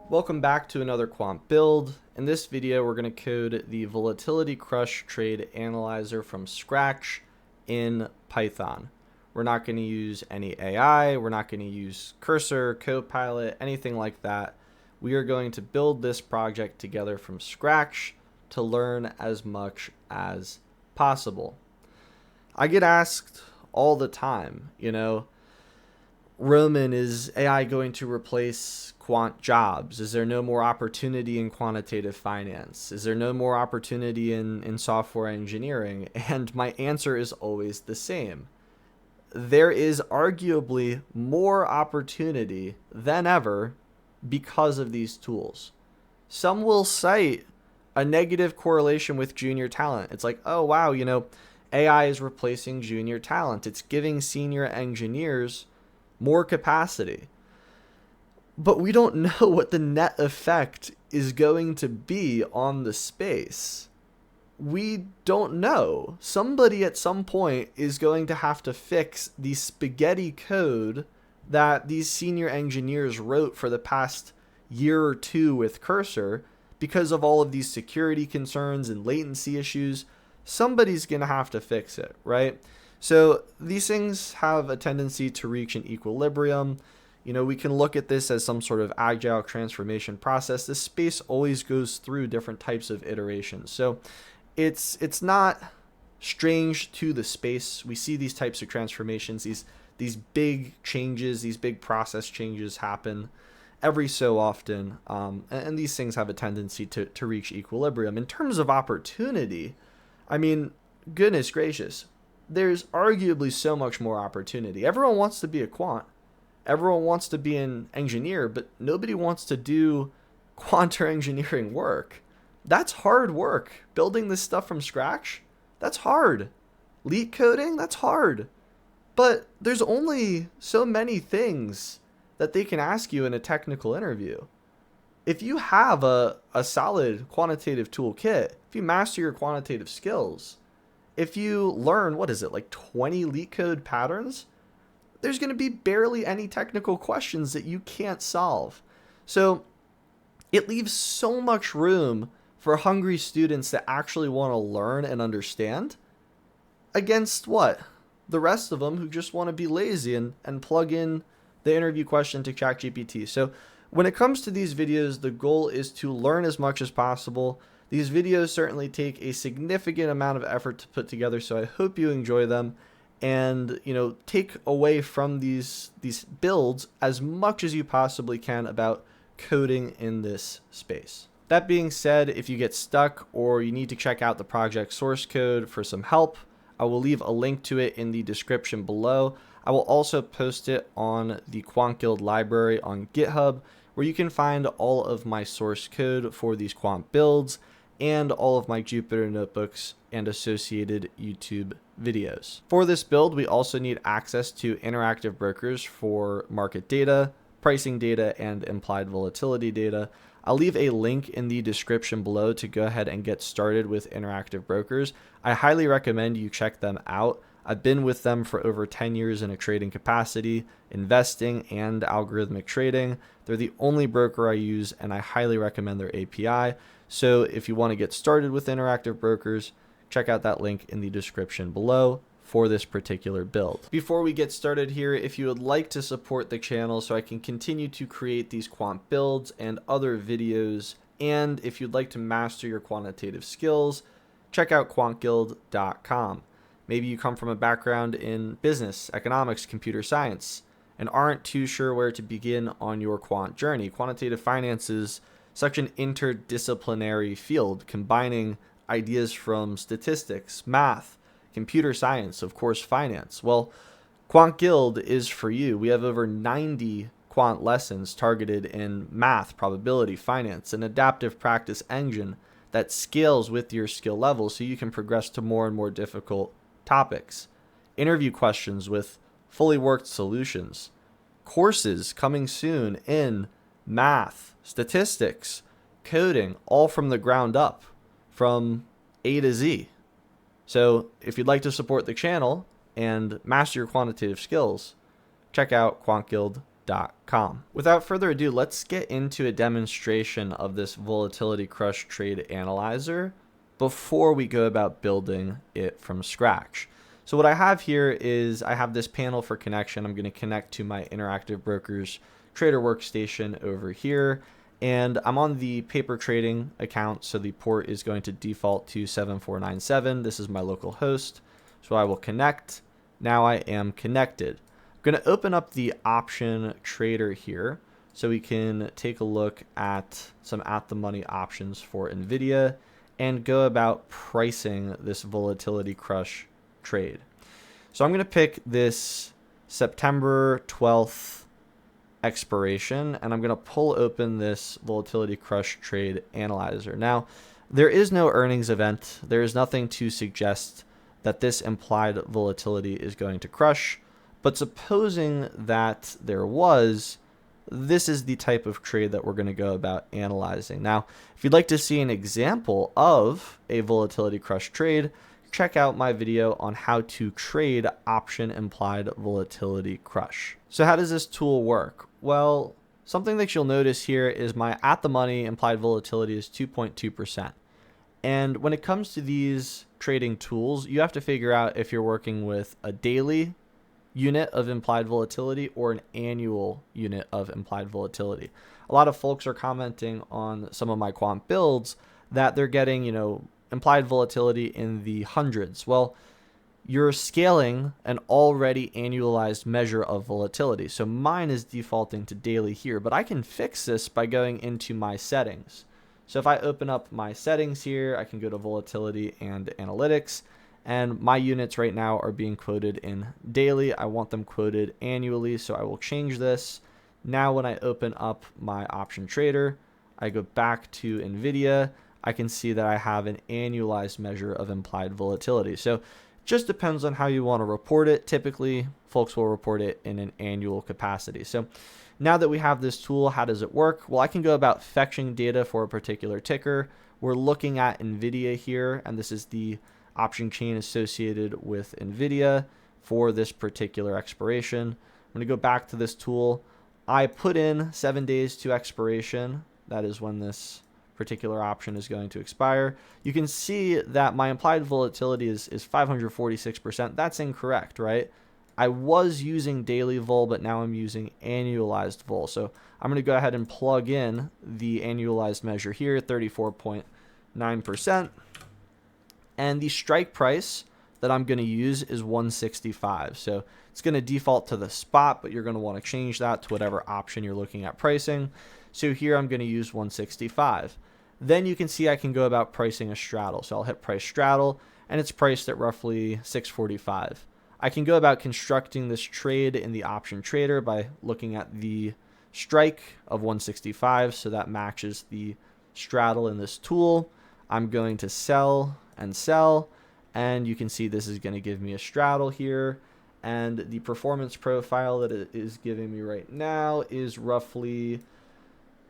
Welcome back to another Quant build. In this video, we're going to code the VolatilityCrushTradeAnalyzer from scratch in Python. We're not going to use any AI. We're not going to use Cursor, Copilot, anything like that. We are going to build this project together from scratch to learn as much as possible. I get asked all the time, Roman, is AI going to replace quant jobs? Is there no more opportunity in quantitative finance? Is there no more opportunity in software engineering? And my answer is always the same. There is arguably more opportunity than ever because of these tools. Some will cite a negative correlation with junior talent. It's like, oh, wow, AI is replacing junior talent. It's giving senior engineers more capacity. But we don't know what the net effect is going to be on the space. We don't know. Somebody at some point is going to have to fix the spaghetti code that these senior engineers wrote for the past year or two with Cursor because of all of these security concerns and latency issues. Somebody's going to have to fix it, right? So these things have a tendency to reach an equilibrium. We can look at this as some sort of agile transformation process. This space always goes through different types of iterations. So it's not strange to the space. We see these types of transformations, these big changes, these big process changes happen every so often. And these things have a tendency to reach equilibrium. In terms of opportunity, goodness gracious, there's arguably so much more opportunity. Everyone wants to be a quant. Everyone wants to be an engineer, but nobody wants to do quant or engineering work. That's hard work. Building this stuff from scratch, that's hard. Leak coding, that's hard. But there's only so many things that they can ask you in a technical interview. If you have a solid quantitative toolkit, if you master your quantitative skills, if you learn, 20 leak code patterns, there's going to be barely any technical questions that you can't solve. So it leaves so much room for hungry students that actually want to learn and understand against what? The rest of them who just want to be lazy and plug in the interview question to ChatGPT. So when it comes to these videos, the goal is to learn as much as possible. These videos certainly take a significant amount of effort to put together, so I hope you enjoy them and take away from these builds as much as you possibly can about coding in this space. That being said, if you get stuck or you need to check out the project source code for some help, I will leave a link to it in the description below. I will also post it on the Quant Guild library on GitHub, where you can find all of my source code for these quant builds and all of my Jupyter notebooks and associated YouTube videos. For this build, we also need access to interactive brokers for market data, pricing data, and implied volatility data. I'll leave a link in the description below to go ahead and get started with interactive brokers. I highly recommend you check them out. I've been with them for over 10 years in a trading capacity, investing, and algorithmic trading. They're the only broker I use, and I highly recommend their API. So if you want to get started with interactive brokers, check out that link in the description below for this particular build. Before we get started here, if you would like to support the channel so I can continue to create these quant builds and other videos, and if you'd like to master your quantitative skills, check out quantguild.com. Maybe you come from a background in business, economics, computer science, and aren't too sure where to begin on your quant journey. Quantitative finance is such an interdisciplinary field, combining ideas from statistics, math, computer science, of course, finance. Well, Quant Guild is for you. We have over 90 quant lessons targeted in math, probability, finance, an adaptive practice engine that scales with your skill level so you can progress to more and more difficult topics. Interview questions with fully worked solutions. Courses coming soon in math, statistics, coding, all from the ground up, from A to Z. So if you'd like to support the channel and master your quantitative skills, check out quantguild.com. VolatilityCrushTradeAnalyzer.com. Without further ado, let's get into a demonstration of this Volatility Crush Trade Analyzer before we go about building it from scratch. So what I have here is I have this panel for connection. I'm going to connect to my Interactive Brokers Trader Workstation over here. And I'm on the paper trading account, so the port is going to default to 7497. This is my local host. So I will connect. Now I am connected. I'm going to open up the option trader here so we can take a look at some at-the-money options for NVIDIA and go about pricing this Volatility Crush trade. So I'm going to pick this September 12th expiration, and I'm going to pull open this Volatility Crush Trade Analyzer. Now, there is no earnings event. There is nothing to suggest that this implied volatility is going to crush, but supposing that there was, this is the type of trade that we're going to go about analyzing. Now, if you'd like to see an example of a Volatility Crush trade, check out my video on how to trade option implied volatility crush. So how does this tool work? Well, something that you'll notice here is my at the money implied volatility is 2.2%. And when it comes to these trading tools, you have to figure out if you're working with a daily unit of implied volatility or an annual unit of implied volatility. A lot of folks are commenting on some of my quant builds that they're getting, implied volatility in the hundreds. Well, you're scaling an already annualized measure of volatility. So mine is defaulting to daily here, but I can fix this by going into my settings. So if I open up my settings here, I can go to volatility and analytics, and my units right now are being quoted in daily. I want them quoted annually, so I will change this. Now when I open up my option trader, I go back to NVIDIA, I can see that I have an annualized measure of implied volatility. So it just depends on how you want to report it. Typically, folks will report it in an annual capacity. So now that we have this tool, how does it work? Well, I can go about fetching data for a particular ticker. We're looking at NVIDIA here, and this is the option chain associated with NVIDIA for this particular expiration. I'm going to go back to this tool. I put in 7 days to expiration. That is when this particular option is going to expire. You can see that my implied volatility is 546%. That's incorrect, right? I was using daily vol, but now I'm using annualized vol. So I'm going to go ahead and plug in the annualized measure here, 34.9%. And the strike price that I'm going to use is 165. So it's going to default to the spot, but you're going to want to change that to whatever option you're looking at pricing. So here I'm going to use 165. Then you can see I can go about pricing a straddle. So I'll hit price straddle, and it's priced at roughly 645. I can go about constructing this trade in the option trader by looking at the strike of 165. So that matches the straddle in this tool. I'm going to sell and sell, and you can see this is going to give me a straddle here. And the performance profile that it is giving me right now is roughly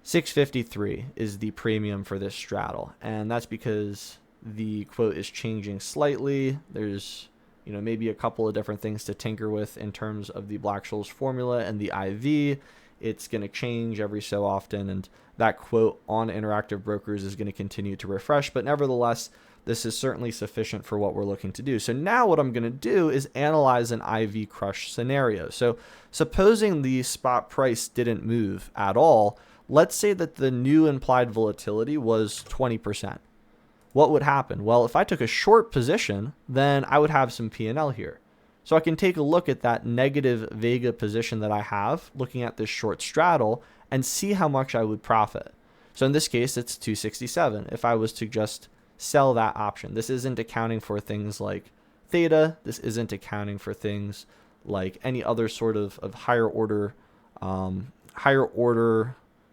653 is the premium for this straddle, and that's because the quote is changing slightly. There's maybe a couple of different things to tinker with in terms of the Black-Scholes formula and the IV. It's going to change every so often, and that quote on Interactive Brokers is going to continue to refresh, but nevertheless, this is certainly sufficient for what we're looking to do. So now what I'm going to do is analyze an IV crush scenario. So supposing the spot price didn't move at all, let's say that the new implied volatility was 20%. What would happen? Well, if I took a short position, then I would have some P&L here. So I can take a look at that negative Vega position that I have, looking at this short straddle, and see how much I would profit. So in this case, it's 267. If I was to just sell that option, this isn't accounting for things like theta. This isn't accounting for things like any other sort of higher order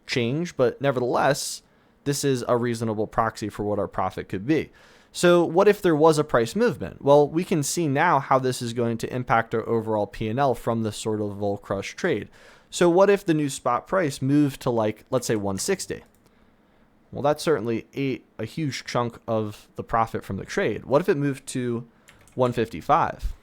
change, but nevertheless, this is a reasonable proxy for what our profit could be. So what if there was a price movement? Well, we can see now how this is going to impact our overall P&L from this sort of vol crush trade. So what if the new spot price moved to, like, let's say 160? Well, that certainly ate a huge chunk of the profit from the trade. What if it moved to 155?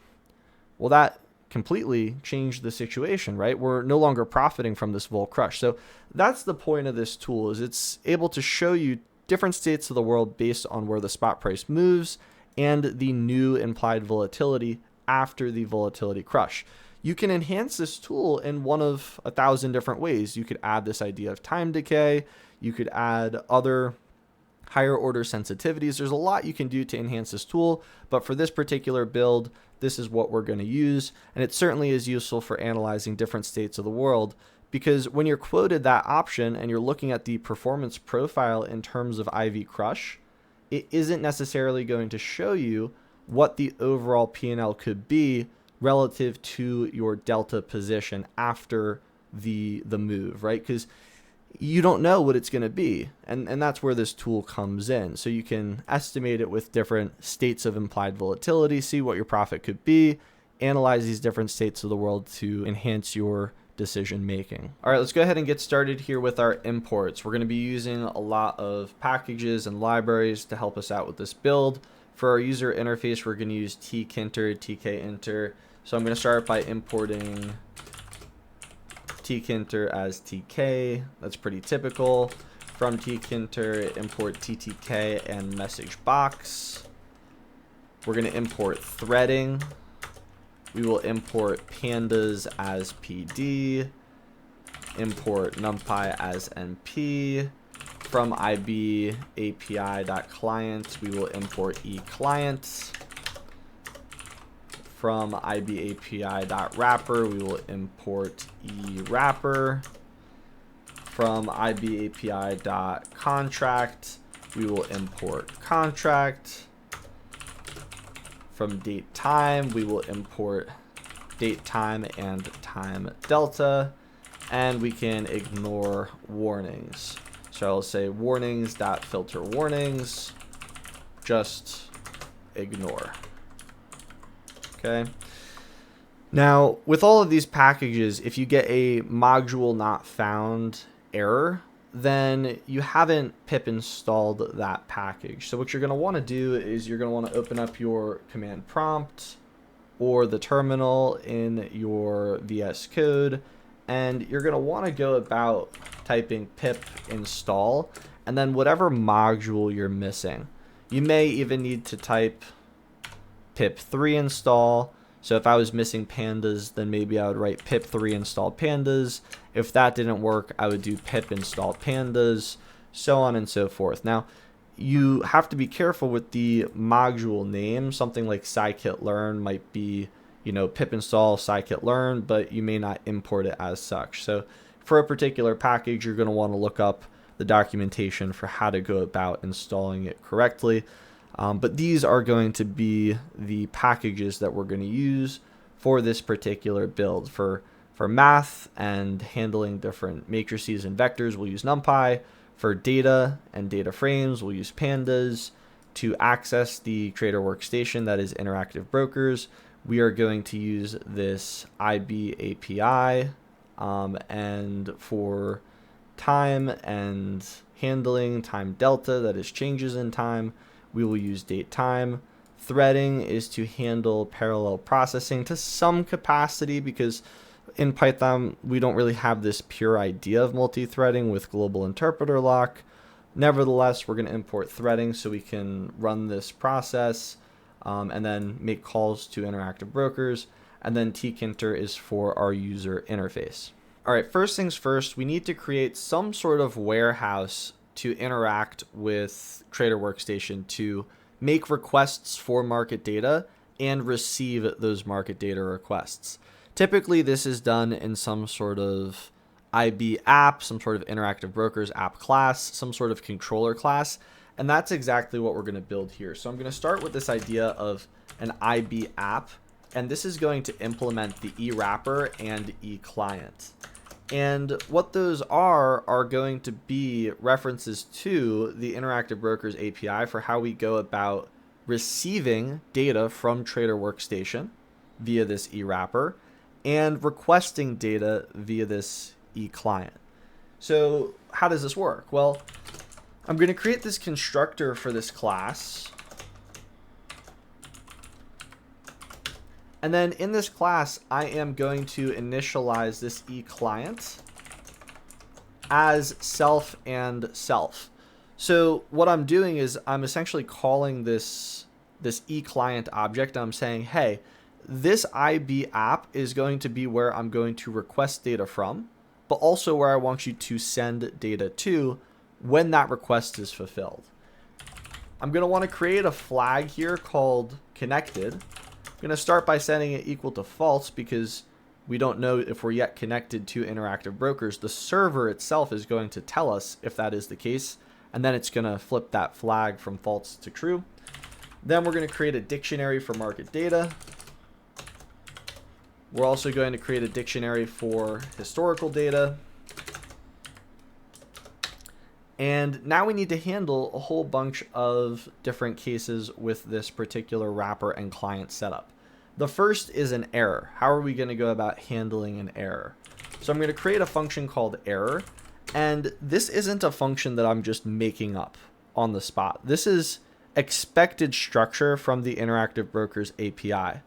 Well, that completely changed the situation, right? We're no longer profiting from this vol crush. So that's the point of this tool, is it's able to show you different states of the world based on where the spot price moves and the new implied volatility after the volatility crush. You can enhance this tool in one of 1,000 different ways. You could add this idea of time decay. You could add other higher order sensitivities. There's a lot you can do to enhance this tool, but for this particular build, this is what we're going to use. And it certainly is useful for analyzing different states of the world, because when you're quoted that option and you're looking at the performance profile in terms of IV crush, it isn't necessarily going to show you what the overall P&L could be relative to your delta position after the move, right? Because you don't know what it's going to be, and that's where this tool comes in. So you can estimate it with different states of implied volatility, see what your profit could be, analyze these different states of the world to enhance your decision making. All right, let's go ahead and get started here with our imports. We're going to be using a lot of packages and libraries to help us out with this build. For our user interface, we're going to use tkinter, tkinter. So I'm going to start by importing tkinter as tk. That's pretty typical. From tkinter, import ttk and message box. We're going to import threading. We will import pandas as pd. Import numpy as np. From IB API.client, we will import eClient. From IB API.wrapper, we will import eWrapper. From IB API.contract, we will import contract. From datetime, we will import datetime and time delta. And we can ignore warnings. So I'll say warnings.filter warnings. Just ignore. Okay. Now, with all of these packages, if you get a module not found error, then you haven't pip installed that package. So what you're going to want to do is you're going to want to open up your command prompt or the terminal in your VS Code, and you're going to want to go about typing pip install and then whatever module you're missing. You may even need to type pip3 install. So if I was missing pandas, then maybe I would write pip3 install pandas. If that didn't work, I would do pip install pandas, so on and so forth. Now, you have to be careful with the module name. Something like scikit-learn might be, pip install scikit-learn, but you may not import it as such. So for a particular package, you're going to want to look up the documentation for how to go about installing it correctly. But these are going to be the packages that we're going to use for this particular build. For math and handling different matrices and vectors, we'll use NumPy. For data and data frames, we'll use pandas. To access the trader workstation, that is interactive brokers, we are going to use this IB API. And for time and handling time delta, that is changes in time, we will use datetime. Threading is to handle parallel processing to some capacity, because in Python we don't really have this pure idea of multi-threading with global interpreter lock. Nevertheless, we're going to import threading so we can run this process and then make calls to interactive brokers. And then tkinter is for our user interface. All right, first things first, we need to create some sort of warehouse to interact with Trader Workstation to make requests for market data and receive those market data requests. Typically, this is done in some sort of IB app, some sort of interactive brokers app class, some sort of controller class, and that's exactly what we're going to build here. So I'm going to start with this idea of an IB app, and this is going to implement the eWrapper and eClient. And what those are going to be references to the Interactive Brokers API for how we go about receiving data from Trader Workstation via this eWrapper and requesting data via this eClient. So how does this work? Well, I'm going to create this constructor for this class. And then in this class, I am going to initialize this eClient as self and self. So what I'm doing is I'm essentially calling this eClient object. I'm saying, hey, this IB app is going to be where I'm going to request data from, but also where I want you to send data to when that request is fulfilled. I'm going to want to create a flag here called connected. I'm going to start by setting it equal to false because we don't know if we're yet connected to interactive brokers. The server itself is going to tell us if that is the case, and then it's going to flip that flag from false to true. Then we're going to create a dictionary for market data. We're also going to create a dictionary for historical data. And now we need to handle a whole bunch of different cases with this particular wrapper and client setup. The first is an error. How are we going to go about handling an error? So I'm going to create a function called error. And this isn't a function that I'm just making up on the spot. This is expected structure from the Interactive Brokers API.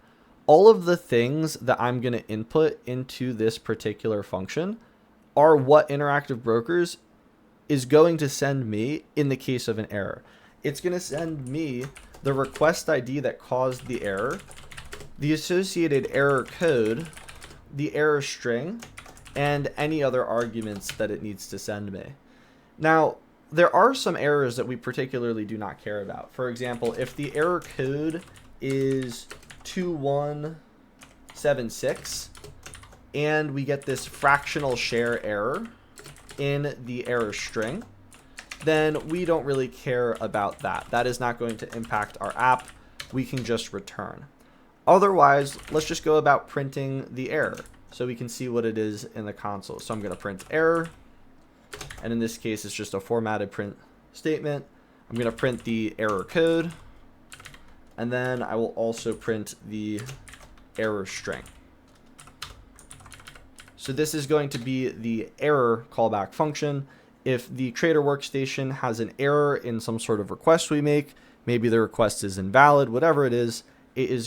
All of the things that I'm going to input into this particular function are what Interactive Brokers is going to send me in the case of an error. It's going to send me the request ID that caused the error, the associated error code, the error string, and any other arguments that it needs to send me. Now, there are some errors that we particularly do not care about. For example, if the error code is 2176 and we get this fractional share error in the error string, then we don't really care about that. That is not going to impact our app. We can just return. Otherwise, let's just go about printing the error so we can see what it is in the console. So I'm going to print error, and in this case, it's just a formatted print statement. I'm going to print the error code, and then I will also print the error string. So this is going to be the error callback function. If the trader workstation has an error in some sort of request we make, maybe the request is invalid, whatever it is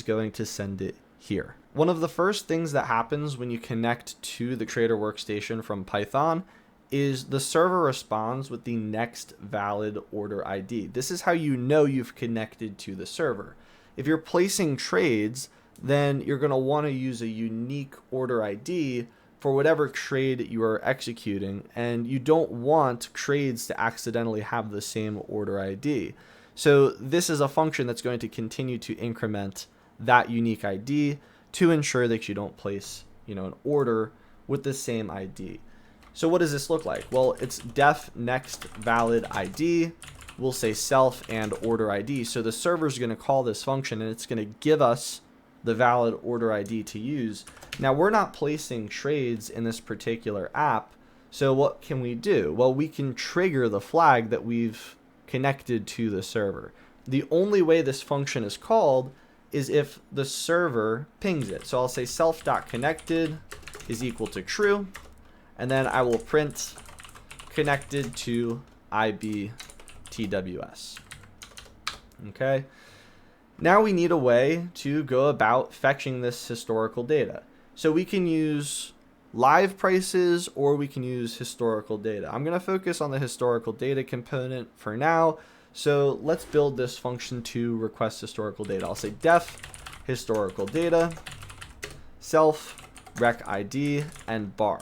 going to send it here. One of the first things that happens when you connect to the trader workstation from Python is the server responds with the next valid order ID. This is how you know you've connected to the server. If you're placing trades, then you're going to want to use a unique order ID for whatever trade you are executing, and you don't want trades to accidentally have the same order ID. So this is a function that's going to continue to increment that unique ID to ensure that you don't place, an order with the same ID. So what does this look like? Well, it's def next valid ID. We'll say self and order ID. So the server is going to call this function, and it's going to give us the valid order ID to use. Now, we're not placing trades in this particular app, so what can we do? Well, we can trigger the flag that we've connected to the server. The only way this function is called is if the server pings it. So I'll say self.connected is equal to true, and then I will print connected to IBTWS. Okay. Now we need a way to go about fetching this historical data. So we can use live prices or we can use historical data. I'm going to focus on the historical data component for now. So let's build this function to request historical data. I'll say def historical data, self, rec ID, and bar.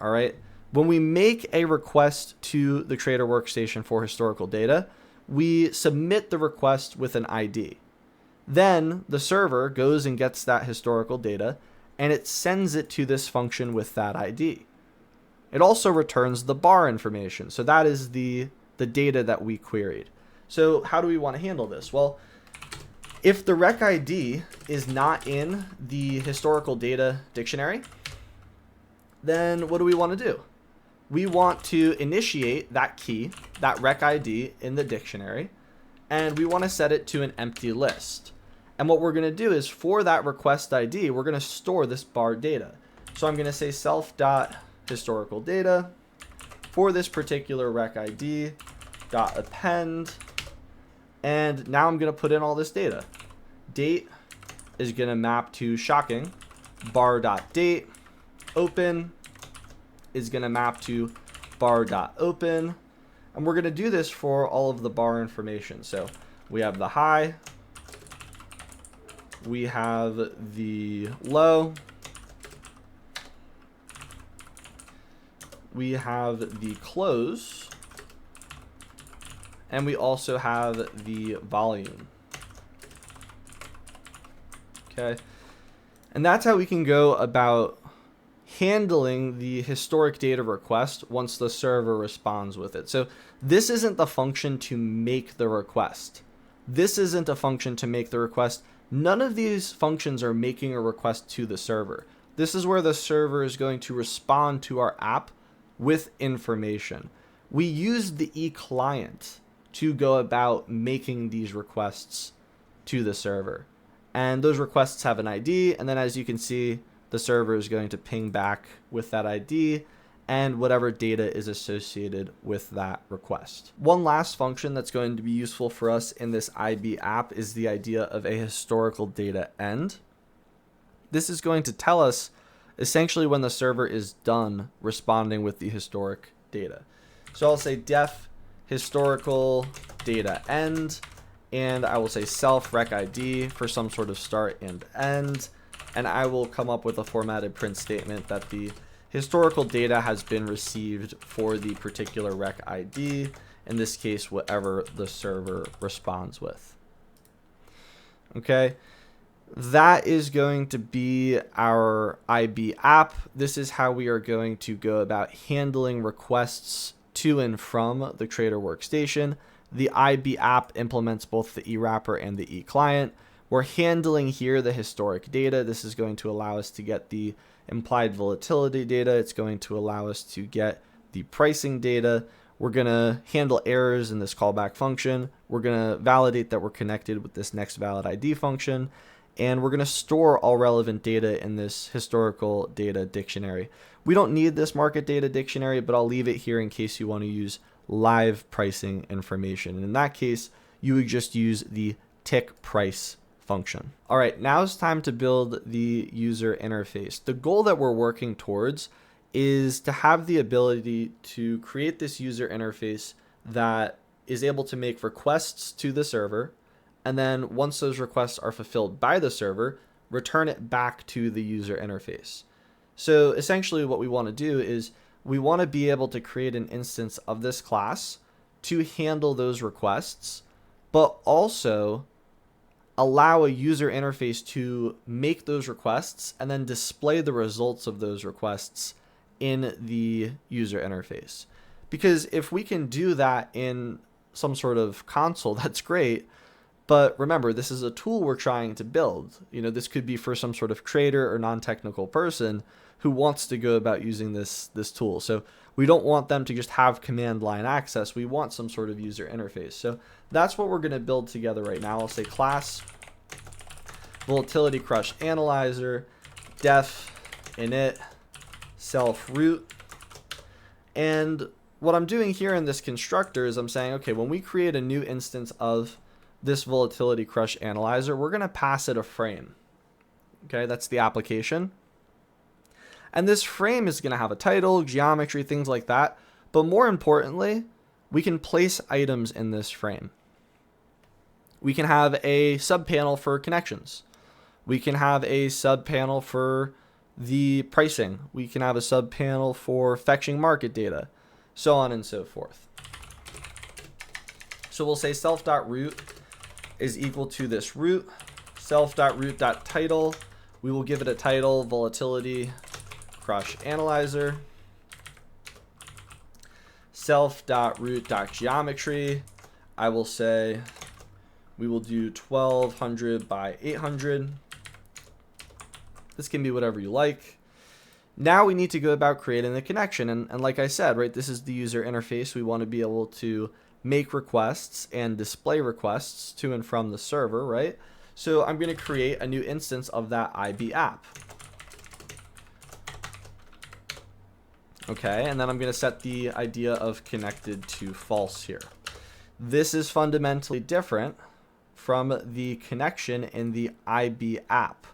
All right. When we make a request to the trader workstation for historical data, we submit the request with an ID. Then the server goes and gets that historical data, and it sends it to this function with that ID. It also returns the bar information. So that is the data that we queried. So how do we want to handle this? Well, if the rec ID is not in the historical data dictionary, then what do we want to do? We want to initiate that key, that rec ID in the dictionary, and we want to set it to an empty list. And what we're going to do is for that request ID, we're going to store this bar data. So I'm going to say self.historical data for this particular rec ID dot append. And now I'm going to put in all this data. Date, is going to map to shocking bar.date. Open is going to map to bar.open. And we're going to do this for all of the bar information. So we have the high, we have the low, we have the close, and we also have the volume. Okay. And that's how we can go about handling the historic data request once the server responds with it. So this isn't the function to make the request. This isn't a function to make the request. None of these functions are making a request to the server. This is where the server is going to respond to our app with information. We use the eClient to go about making these requests to the server. And those requests have an ID, and then as you can see, the server is going to ping back with that ID and whatever data is associated with that request. One last function that's going to be useful for us in this IB app is the idea of a historical data end. This is going to tell us essentially when the server is done responding with the historic data. So I'll say def historical data end, and I will say self rec ID for some sort of start and end, and I will come up with a formatted print statement that the historical data has been received for the particular rec ID, in this case whatever the server responds with. Okay, that is going to be our IB app. This is how we are going to go about handling requests to and from the Trader workstation. The IB app implements both the eWrapper and the eClient. We're handling here the historic data. This is going to allow us to get the implied volatility data. It's going to allow us to get the pricing data. We're going to handle errors in this callback function. We're going to validate that we're connected with this next valid ID function. And we're going to store all relevant data in this historical data dictionary. We don't need this market data dictionary, but I'll leave it here in case you want to use live pricing information. And in that case, you would just use the tick price function. All right, now it's time to build the user interface. The goal that we're working towards is to have the ability to create this user interface that is able to make requests to the server, and then once those requests are fulfilled by the server, return it back to the user interface. So essentially what we want to do is we want to be able to create an instance of this class to handle those requests, but also allow a user interface to make those requests and then display the results of those requests in the user interface. Because if we can do that in some sort of console, that's great. But remember, this is a tool we're trying to build. You know, this could be for some sort of trader or non-technical person who wants to go about using this tool. So we don't want them to just have command line access. We want some sort of user interface. So that's what we're going to build together right now. I'll say class VolatilityCrushAnalyzer def init self root. And what I'm doing here in this constructor is I'm saying, okay, when we create a new instance of this VolatilityCrushAnalyzer, we're going to pass it a frame. Okay, that's the application. And this frame is going to have a title, geometry, things like that. But more importantly, we can place items in this frame. We can have a subpanel for connections. We can have a subpanel for the pricing. We can have a subpanel for fetching market data, so on and so forth. So we'll say self.root is equal to this root, self.root.title. We will give it a title, VolatilityCrushAnalyzer. Self.root.geometry, I will say we will do 1200 by 800. This can be whatever you like. Now we need to go about creating the connection. And like I said, right, this is the user interface. We want to be able to make requests and display requests to and from the server, right? So I'm going to create a new instance of that IB app. Okay, and then I'm going to set the idea of connected to false here. This is fundamentally different from the connection in the IB app.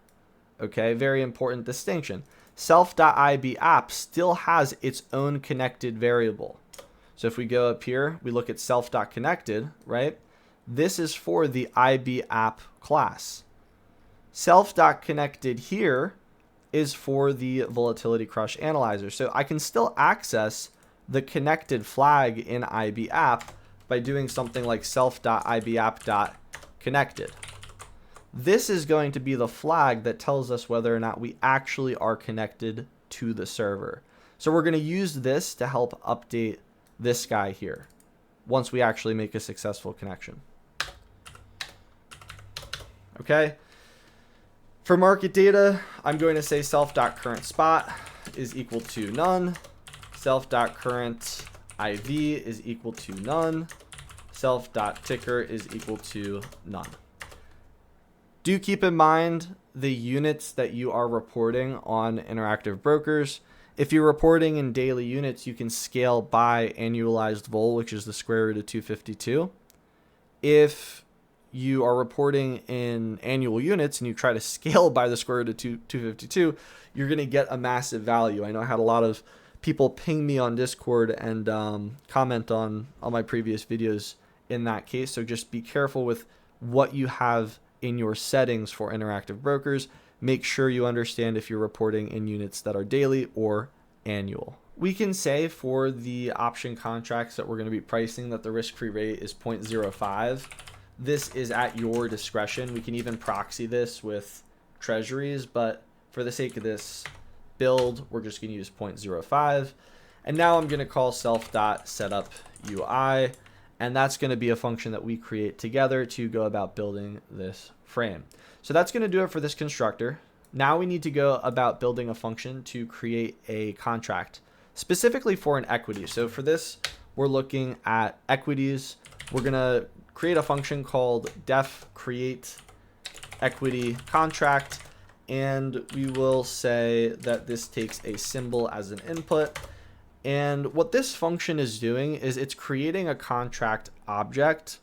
Okay, very important distinction. Self.IB app still has its own connected variable. So if we go up here, we look at self.connected, right? This is for the IB app class. Self.connected here is for the Volatility Crush Analyzer. So I can still access the connected flag in IB app by doing something like self.ibapp.connected. This is going to be the flag that tells us whether or not we actually are connected to the server. So we're going to use this to help update this guy here once we actually make a successful connection. Okay. For market data, I'm going to say self.currentSpot is equal to none. Self.current IV is equal to none. Self.ticker is equal to none. Do keep in mind the units that you are reporting on Interactive Brokers. If you're reporting in daily units, you can scale by annualized vol, which is the square root of 252. If you are reporting in annual units and you try to scale by the square root of 252, you're going to get a massive value. I know I had a lot of people ping me on Discord and comment on my previous videos in that case. So just be careful with what you have in your settings for Interactive Brokers. Make sure you understand if you're reporting in units that are daily or annual. We can say for the option contracts that we're going to be pricing that the risk-free rate is 0.05. This is at your discretion. We can even proxy this with treasuries, but for the sake of this build, we're just going to use 0.05. And now I'm going to call self.setupUI, and that's going to be a function that we create together to go about building this frame. So that's going to do it for this constructor. Now we need to go about building a function to create a contract, specifically for an equity. So for this, we're looking at equities. We're going to create a function called def create equity contract, and we will say that this takes a symbol as an input. And what this function is doing is it's creating a contract object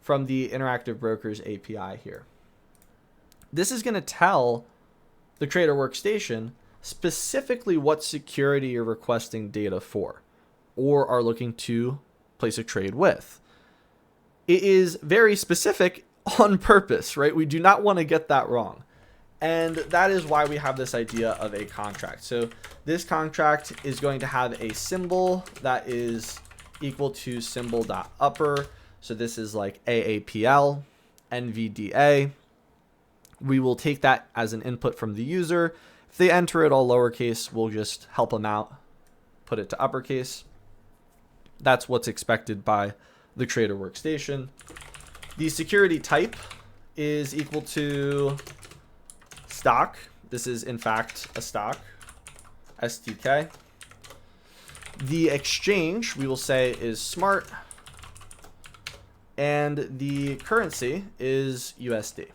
from the Interactive Brokers API here. This is going to tell the Trader Workstation specifically what security you're requesting data for or are looking to place a trade with. It is very specific on purpose, right? We do not want to get that wrong. And that is why we have this idea of a contract. So this contract is going to have a symbol that is equal to symbol.upper. So this is like AAPL, NVDA. We will take that as an input from the user. If they enter it all lowercase, we'll just help them out, put it to uppercase. That's what's expected by the Trader Workstation. The security type is equal to stock. This is in fact a stock, STK. The exchange we will say is smart, and the currency is USD.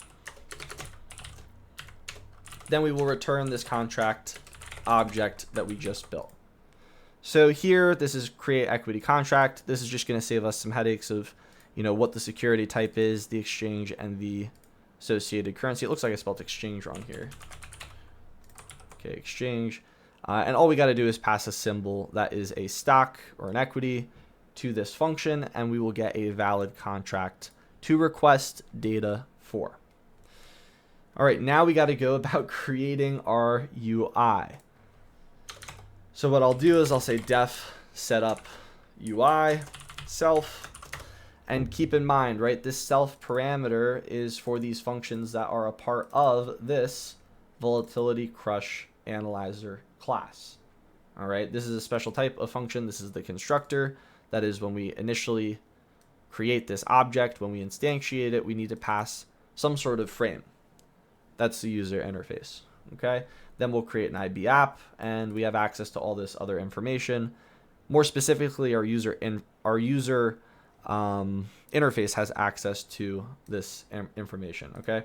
Then we will return this contract object that we just built. So here, this is create equity contract. This is just going to save us some headaches of, what the security type is, the exchange, and the associated currency. It looks like I spelled exchange wrong here. Okay, exchange. And all we got to do is pass a symbol that is a stock or an equity to this function, and we will get a valid contract to request data for. All right, now we got to go about creating our UI. So what I'll do is I'll say def setup UI self, and keep in mind, right, this self parameter is for these functions that are a part of this Volatility Crush Analyzer class. All right, this is a special type of function. This is the constructor. That is when we initially create this object, when we instantiate it, we need to pass some sort of frame. That's the user interface. Okay. Then we'll create an IB app, and we have access to all this other information. More specifically, our user interface has access to this information. Okay.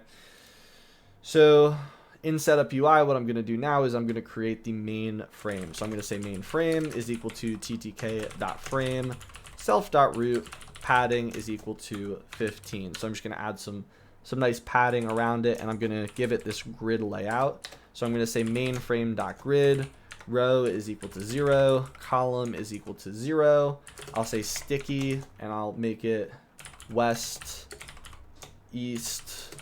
So in setup UI, what I'm going to do now is I'm going to create the main frame. So I'm going to say main frame is equal to ttk.frame self.root padding is equal to 15. So I'm just going to add some nice padding around it, and I'm going to give it this grid layout. So I'm going to say mainFrame.grid, row is equal to 0, column is equal to 0. I'll say sticky, and I'll make it west, east,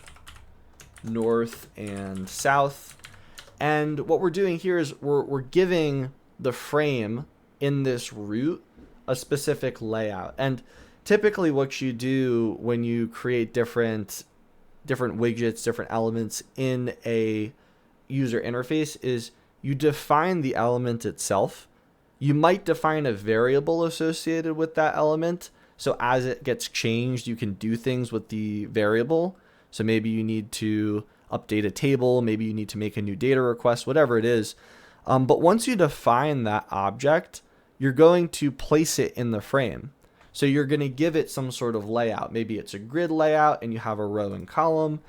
north, and south. And what we're doing here is we're giving the frame in this root a specific layout. And typically what you do when you create different widgets, different elements in a user interface is you define the element itself. You might define a variable associated with that element. So as it gets changed, you can do things with the variable. So maybe you need to update a table, maybe you need to make a new data request, whatever it is. But once you define that object, you're going to place it in the frame. So you're going to give it some sort of layout. Maybe it's a grid layout and you have a row and column.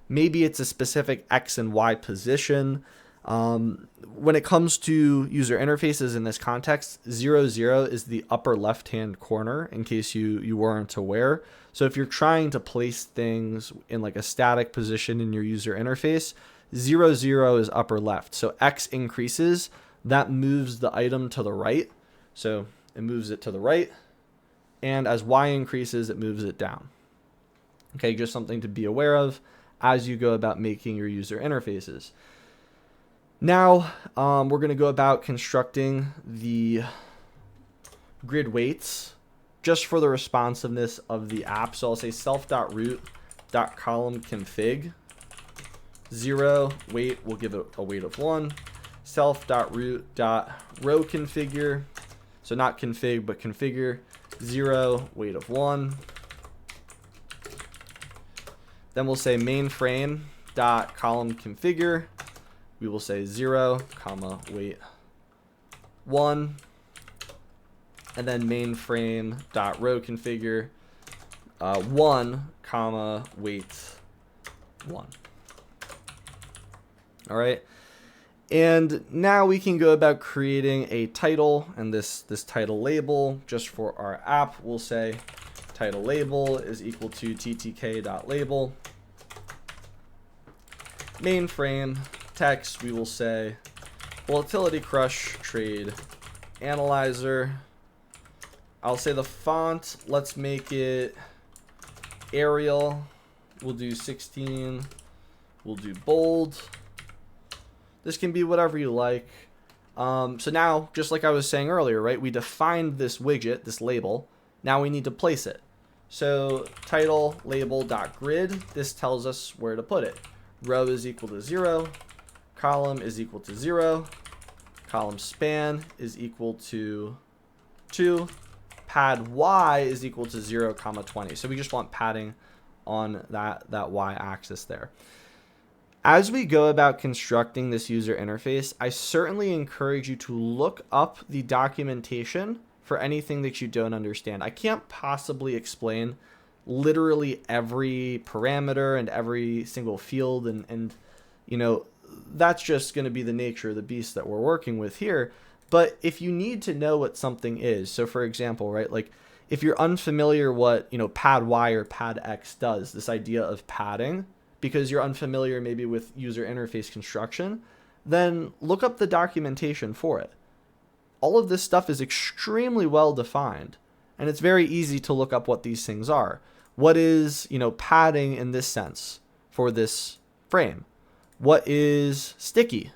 Maybe it's a specific X and Y position. When it comes to user interfaces in this context, 0, 0 is the upper left-hand corner, in case you weren't aware. So if you're trying to place things in like a static position in your user interface, 0, 0 is upper left. So X increases, that moves the item to the right. So it moves it to the right. And as Y increases, it moves it down. Okay, just something to be aware of as you go about making your user interfaces. Now, we're going to go about constructing the grid weights just for the responsiveness of the app. So I'll say self.root.column_config. 0 weight, we'll give it a weight of 1. Self.root.rowConfigure, so not config, but configure, 0 weight of 1. Then we'll say mainFrame.columnConfigure. We will say 0, comma, weight 1. And then mainFrame.rowConfigure 1, comma, weight 1. All right. And now we can go about creating a title, and this title label just for our app. We'll say title label is equal to ttk.label. Mainframe text, we will say VolatilityCrushTradeAnalyzer. I'll say the font, let's make it Arial. We'll do 16. We'll do bold. This can be whatever you like. So now, just like I was saying earlier, right? We defined this widget, this label. Now we need to place it. So title label.grid, this tells us where to put it. Row is equal to 0. Column is equal to 0. Column span is equal to 2. Pad Y is equal to 0, comma 20. So we just want padding on that Y axis there. As we go about constructing this user interface, I certainly encourage you to look up the documentation for anything that you don't understand. I can't possibly explain literally every parameter and every single field, and you know, that's just going to be the nature of the beast that we're working with here. But if you need to know what something is, so for example, right, like if you're unfamiliar what, you know, pad Y or pad X does, this idea of padding, because you're unfamiliar maybe with user interface construction, then look up the documentation for it. All of this stuff is extremely well defined, and it's very easy to look up what these things are. What is, you know, padding in this sense for this frame? What is sticky,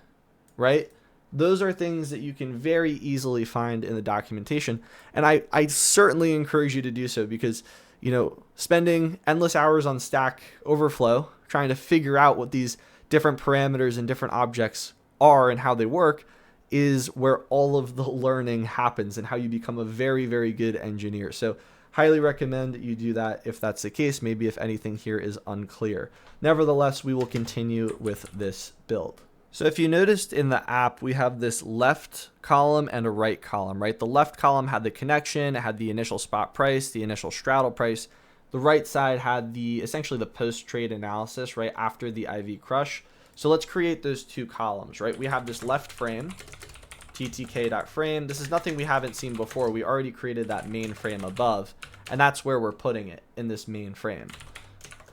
right? Those are things that you can very easily find in the documentation, and I certainly encourage you to do so, because, you know, spending endless hours on Stack Overflow trying to figure out what these different parameters and different objects are and how they work is where all of the learning happens and how you become a very, very good engineer. So highly recommend you do that if that's the case, maybe if anything here is unclear. Nevertheless, we will continue with this build. So if you noticed in the app, we have this left column and a right column, right? The left column had the connection, it had the initial spot price, the initial straddle price. The right side had essentially the post-trade analysis, right, after the IV crush. So let's create those two columns, right? We have this left frame, ttk.frame. This is nothing we haven't seen before. We already created that main frame above. And that's where we're putting it in this main frame.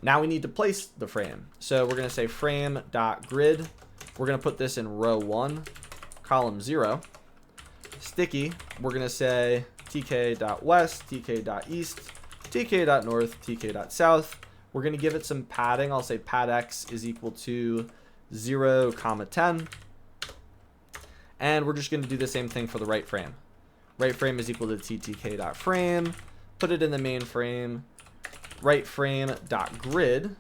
Now we need to place the frame. So we're going to say frame.grid. We're going to put this in row 1, column 0. Sticky, we're going to say tk.west, tk.east, tk.north, tk.south. We're going to give it some padding. I'll say pad x is equal to 0, 10. And we're just going to do the same thing for the right frame. Right frame is equal to ttk.frame. Put it in the main frame. Right frame.grid.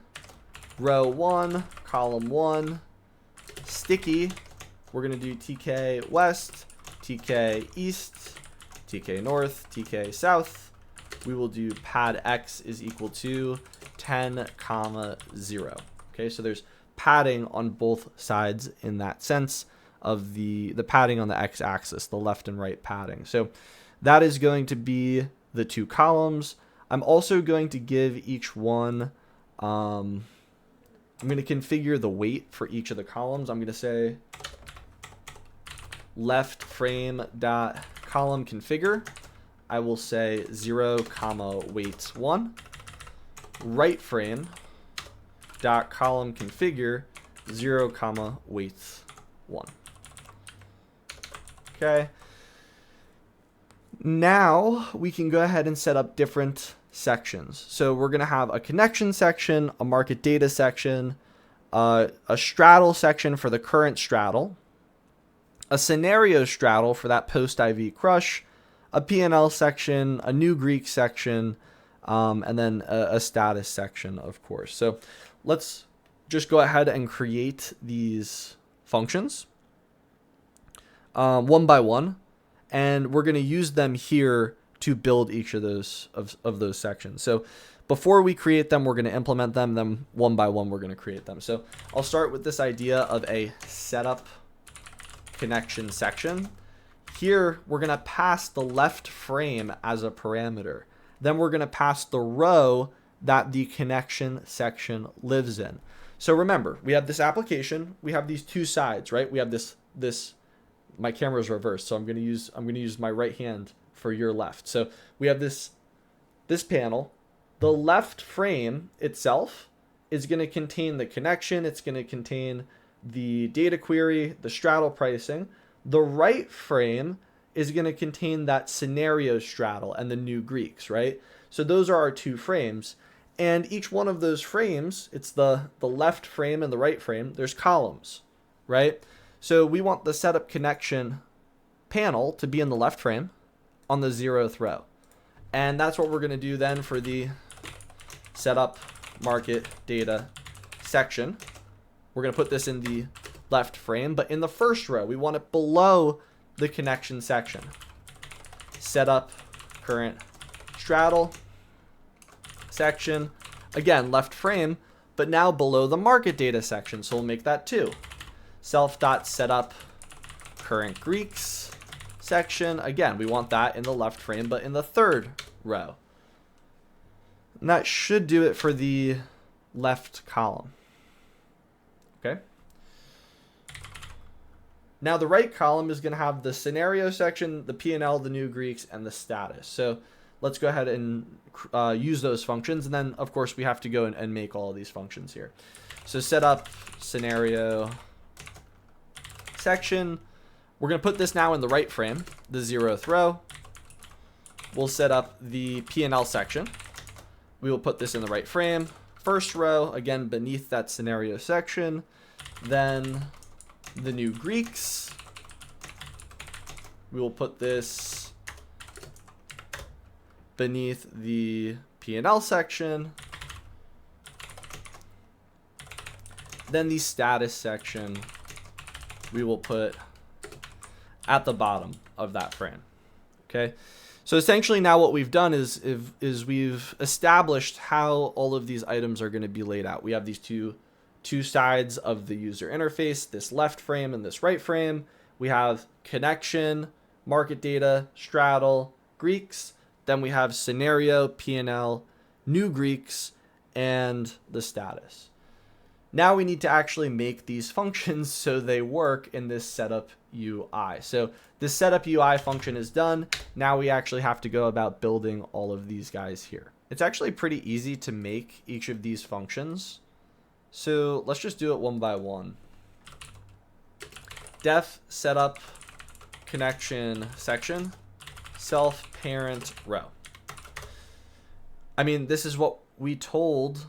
Row 1, column 1. Sticky, we're going to do tk west, tk east, tk north, tk south. We will do pad x is equal to 10, 0. Okay, so there's padding on both sides in that sense of the padding on the x-axis, the left and right padding. So that is going to be the 2 columns. I'm also going to give each one, I'm going to configure the weight for each of the columns. I'm going to say left frame dot column configure. I will say 0, weight 1. Right frame dot column configure 0, weight 1. Okay. Now we can go ahead and set up different sections. So we're going to have a connection section, a market data section, a straddle section for the current straddle, a scenario straddle for that post IV crush, a P&L section, a new Greek section, and then a status section, of course. So let's just go ahead and create these functions one by one, and we're going to use them here to build each of those sections. So before we create them, we're going to implement them. Then one by one, we're going to create them. So I'll start with this idea of a setup connection section. Here, we're going to pass the left frame as a parameter. Then we're going to pass the row that the connection section lives in. So remember, we have this application. We have these 2 sides, right? We have this. My camera is reversed, so I'm going to use my right hand for your left. So we have this panel. The left frame itself is going to contain the connection. It's going to contain the data query, the straddle pricing. The right frame is going to contain that scenario straddle and the new Greeks, right? So those are our 2 frames. And each one of those frames, it's the left frame and the right frame, there's columns, right? So we want the setup connection panel to be in the left frame on the 0th row. And that's what we're going to do then for the setup market data section. We're going to put this in the left frame, but in the first row, we want it below the connection section. Setup current straddle section. Again, left frame, but now below the market data section. So we'll make that 2. Self.setup current Greeks section. Again, we want that in the left frame, but in the 3rd row. And that should do it for the left column. Okay. Now the right column is going to have the scenario section, the P&L, the new Greeks, and the status. So let's go ahead and use those functions. And then, of course, we have to go and make all of these functions here. So set up scenario section. We're going to put this now in the right frame, the 0th row. We'll set up the P&L section. We will put this in the right frame. First row, again, beneath that scenario section. Then the new Greeks. We will put this beneath the P&L section. Then the status section we will put at the bottom of that frame. Okay. So essentially now what we've done is we've established how all of these items are going to be laid out. We have these two sides of the user interface, this left frame and this right frame. We have connection, market data, straddle, Greeks. Then we have scenario, P&L, new Greeks, and the status. Now we need to actually make these functions so they work in this setup UI. So this setup UI function is done. Now we actually have to go about building all of these guys here. It's actually pretty easy to make each of these functions. So let's just do it one by one. Def setup connection section self parent row. I mean, this is what we told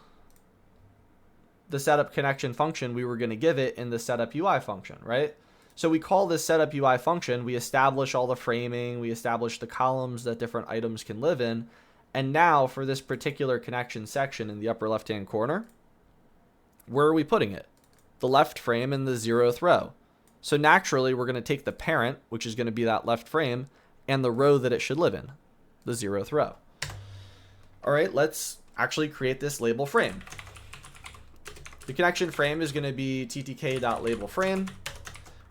the setup connection function we were going to give it in the setup UI function, right? So we call this setup UI function, we establish all the framing, we establish the columns that different items can live in. And now for this particular connection section in the upper left-hand corner, where are we putting it? The left frame in the 0th row. So naturally, we're going to take the parent, which is going to be that left frame, and the row that it should live in, the 0th row. All right, let's actually create this label frame. The connection frame is going to be ttk.labelFrame.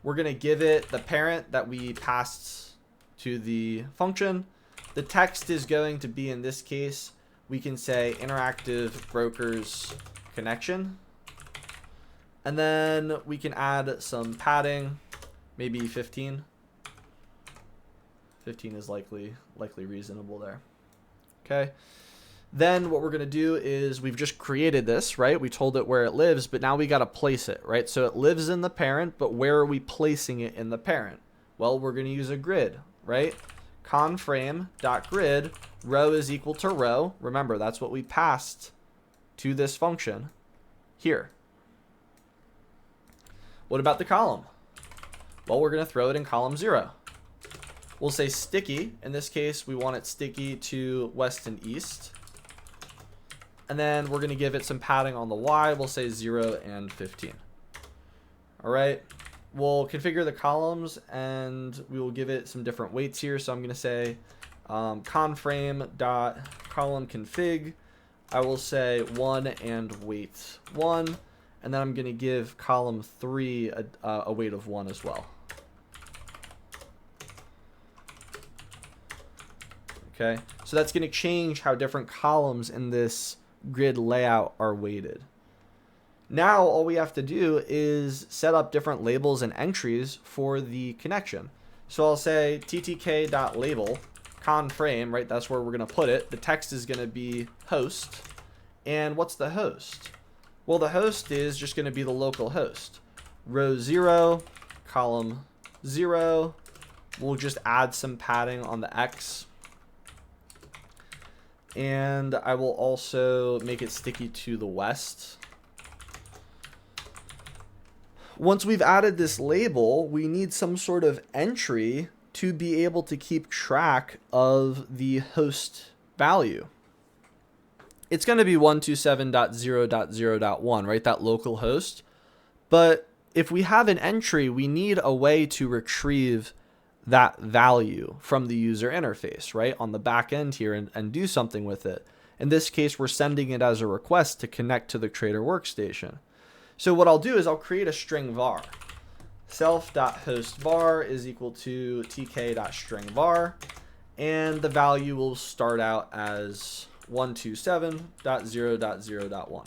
We're going to give it the parent that we passed to the function. The text is going to be, in this case, we can say interactive brokers connection. And then we can add some padding, maybe 15. 15 is likely reasonable there. Okay. Then what we're going to do is we've just created this, right? We told it where it lives, but now we got to place it, right? So it lives in the parent, but where are we placing it in the parent? Well, we're going to use a grid, right? Conframe.grid, row is equal to row. Remember, that's what we passed to this function here. What about the column? Well, we're going to throw it in column 0. We'll say sticky. In this case, we want it sticky to west and east. And then we're going to give it some padding on the Y. We'll say 0 and 15. All right. We'll configure the columns and we will give it some different weights here. So I'm going to say conframe.column_config. I will say 1 and weight 1. And then I'm going to give column 3 a weight of 1 as well. Okay. So that's going to change how different columns in this grid layout are weighted. Now all we have to do is set up different labels and entries for the connection. So I'll say ttk.label conframe, right? That's where we're going to put it. The text is going to be host. And what's the host? Well, the host is just going to be the local host. Row 0, column 0. We'll just add some padding on the X. And I will also make it sticky to the west. Once we've added this label, we need some sort of entry to be able to keep track of the host value. It's going to be 127.0.0.1, right? That local host. But if we have an entry, we need a way to retrieve that value from the user interface, right? On the back end here and do something with it. In this case, we're sending it as a request to connect to the trader workstation. So what I'll do is I'll create a string var. Self.hostVar is equal to tk.stringVar. And the value will start out as 127.0.0.1.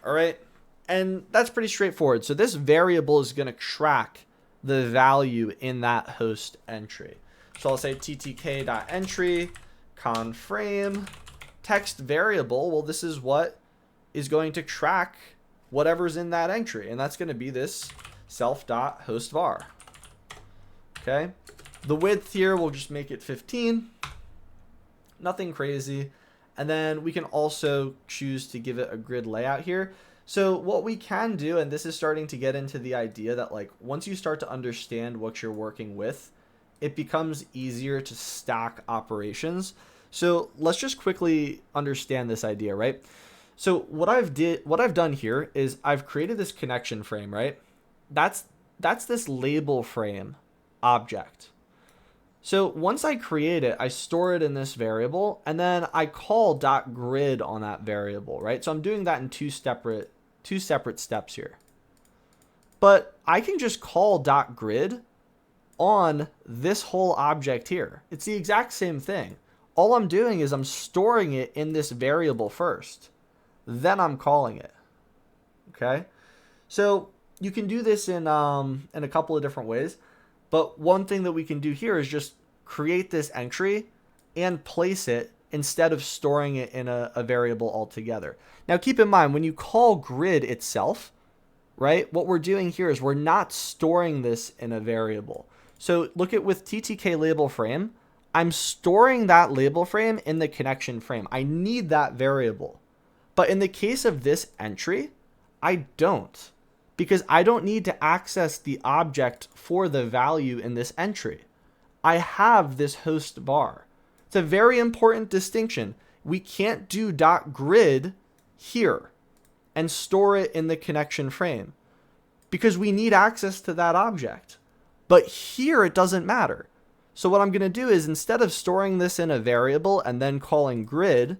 All right. And that's pretty straightforward. So this variable is going to track the value in that host entry. So I'll say ttk.entry conframe text variable. Well, this is what is going to track whatever's in that entry. And that's going to be this self.hostVar. Okay. The width here, we'll just make it 15. Nothing crazy. And then we can also choose to give it a grid layout here. So what we can do, and this is starting to get into the idea that like once you start to understand what you're working with, it becomes easier to stack operations. So let's just quickly understand this idea, right? So what I've done here is I've created this connection frame, right? That's this label frame object. So once I create it, I store it in this variable, and then I call .grid on that variable, right? So I'm doing that in two separate steps here. But I can just call .grid on this whole object here. It's the exact same thing. All I'm doing is I'm storing it in this variable first. Then I'm calling it. Okay, so you can do this in a couple of different ways, but one thing that we can do here is just create this entry and place it instead of storing it in a variable altogether. Now keep in mind, when you call grid itself, right, what we're doing here is we're not storing this in a variable. So look at with TTK label frame, I'm storing that label frame in the connection frame. I need that variable. But in the case of this entry, I don't, because I don't need to access the object for the value in this entry. I have this host var. It's a very important distinction. We can't do .grid here and store it in the connection frame because we need access to that object. But here it doesn't matter. So what I'm going to do is, instead of storing this in a variable and then calling grid,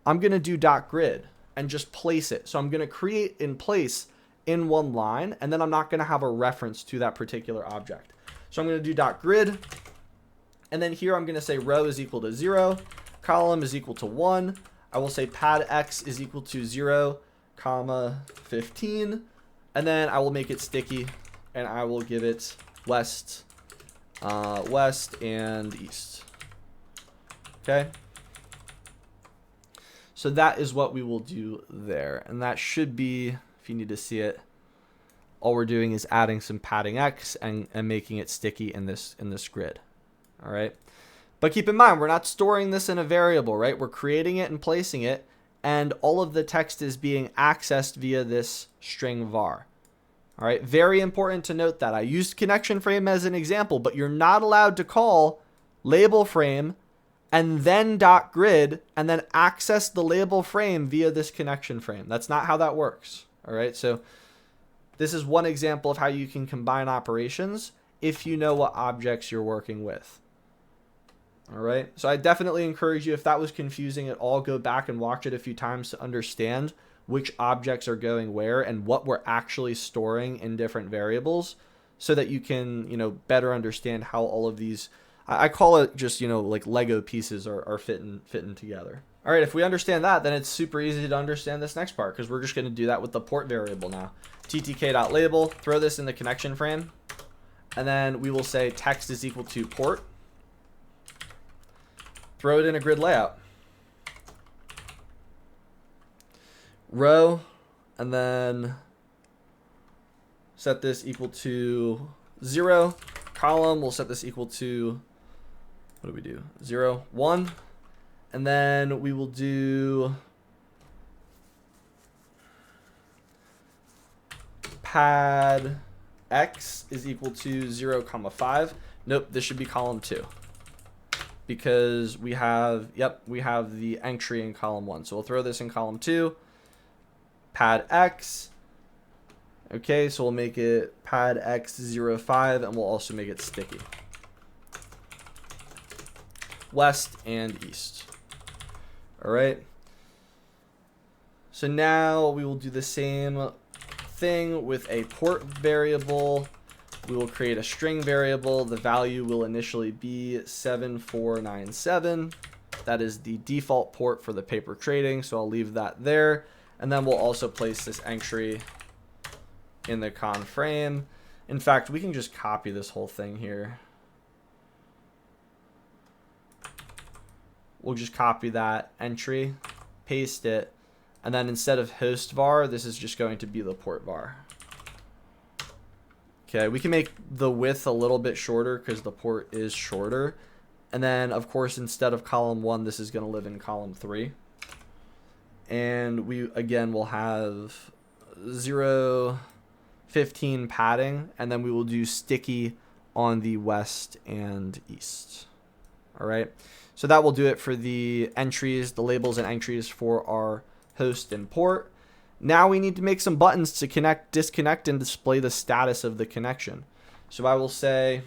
I'm going to do .grid and just place it. So I'm going to create in place in one line, and then I'm not going to have a reference to that particular object. So I'm going to do .grid, and then here I'm going to say row is equal to 0, column is equal to 1. I will say pad x is equal to 0, comma 15, and then I will make it sticky, and I will give it west, west and east. Okay. So that is what we will do there, and that should be, if you need to see it, all we're doing is adding some padding x and making it sticky in this grid. All right. But keep in mind, we're not storing this in a variable, right? We're creating it and placing it, and all of the text is being accessed via this string var. All right. Very important to note that. I used connection frame as an example, but you're not allowed to call label frame and then .grid and then access the label frame via this connection frame. That's not how that works. All right. So this is one example of how you can combine operations if you know what objects you're working with. All right. So I definitely encourage you, if that was confusing at all, go back and watch it a few times to understand which objects are going where and what we're actually storing in different variables, so that you can, better understand how all of these, I call it just, like Lego pieces are fitting together. All right. If we understand that, then it's super easy to understand this next part, because we're just going to do that with the port variable now. ttk.label, throw this in the connection frame, and then we will say text is equal to port. Throw it in a grid layout. Row, and then set this equal to 0. Column, we'll set this equal to, what do we do? 0, 1. And then we will do pad x is equal to 0, 5. Nope, this should be column 2. Because we have the entry in column 1. So we'll throw this in column 2. Pad x. Okay, so we'll make it pad x 0, 5, and we'll also make it sticky. West and east. All right. So now we will do the same thing with a port variable. We will create a string variable. The value will initially be 7497. That is the default port for the paper trading, so I'll leave that there. And then we'll also place this entry in the con frame. In fact, we can just copy this whole thing here. We'll just copy that entry, paste it, and then instead of host var, this is just going to be the port var. Okay, we can make the width a little bit shorter because the port is shorter. And then, of course, instead of column 1, this is going to live in column 3. And we, again, will have 0, 15 padding, and then we will do sticky on the west and east. All right, so that will do it for the entries, the labels and entries for our host and port. Now we need to make some buttons to connect, disconnect, and display the status of the connection. So I will say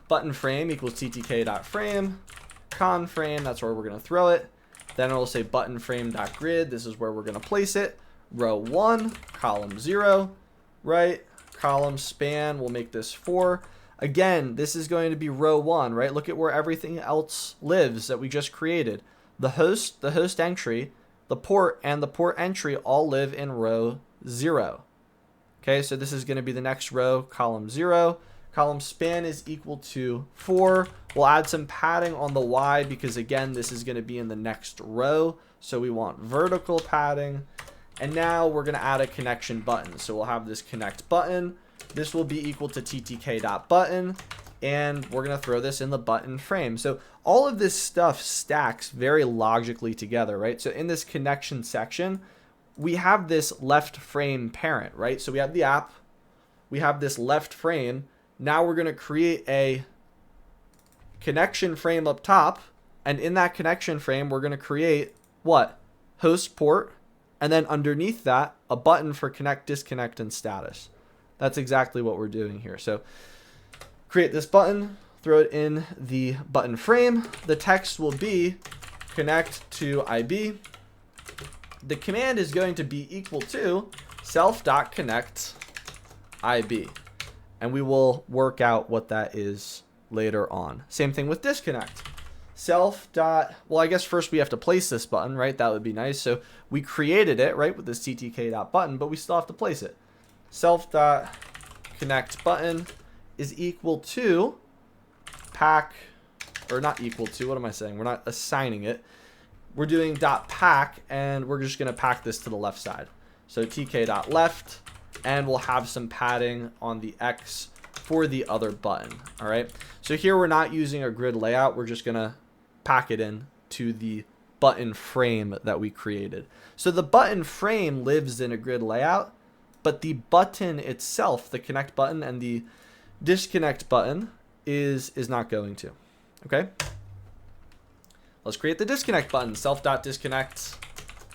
button frame equals ttk.frame, con frame, that's where we're going to throw it. Then I will say button frame.grid, this is where we're going to place it. Row 1, column 0, right? Column span, we'll make this 4. Again, this is going to be row 1, right? Look at where everything else lives that we just created. The host entry the port, and the port entry all live in row 0. Okay, so this is going to be the next row, column 0. Column span is equal to 4. We'll add some padding on the Y because, again, this is going to be in the next row. So we want vertical padding. And now we're going to add a connection button. So we'll have this connect button. This will be equal to ttk.button. And we're going to throw this in the button frame. So all of this stuff stacks very logically together, right? So in this connection section, we have this left frame parent, right? So we have the app. We have this left frame. Now we're going to create a connection frame up top. And in that connection frame, we're going to create what? Host port. And then underneath that, a button for connect, disconnect, and status. That's exactly what we're doing here. So create this button, throw it in the button frame. The text will be connect to IB. The command is going to be equal to self.connect IB. And we will work out what that is later on. Same thing with disconnect. Well, I guess first we have to place this button, right? That would be nice. So we created it, right, with this ttk.button, but we still have to place it. Self.connect button is equal to pack, or not equal to, what am I saying? We're not assigning it. We're doing .pack, and we're just going to pack this to the left side. So tk.left, and we'll have some padding on the X for the other button. All right. So here we're not using a grid layout. We're just going to pack it in to the button frame that we created. So the button frame lives in a grid layout, but the button itself, the connect button and the disconnect button, is not going to. Okay. Let's create the disconnect button. Self.disconnect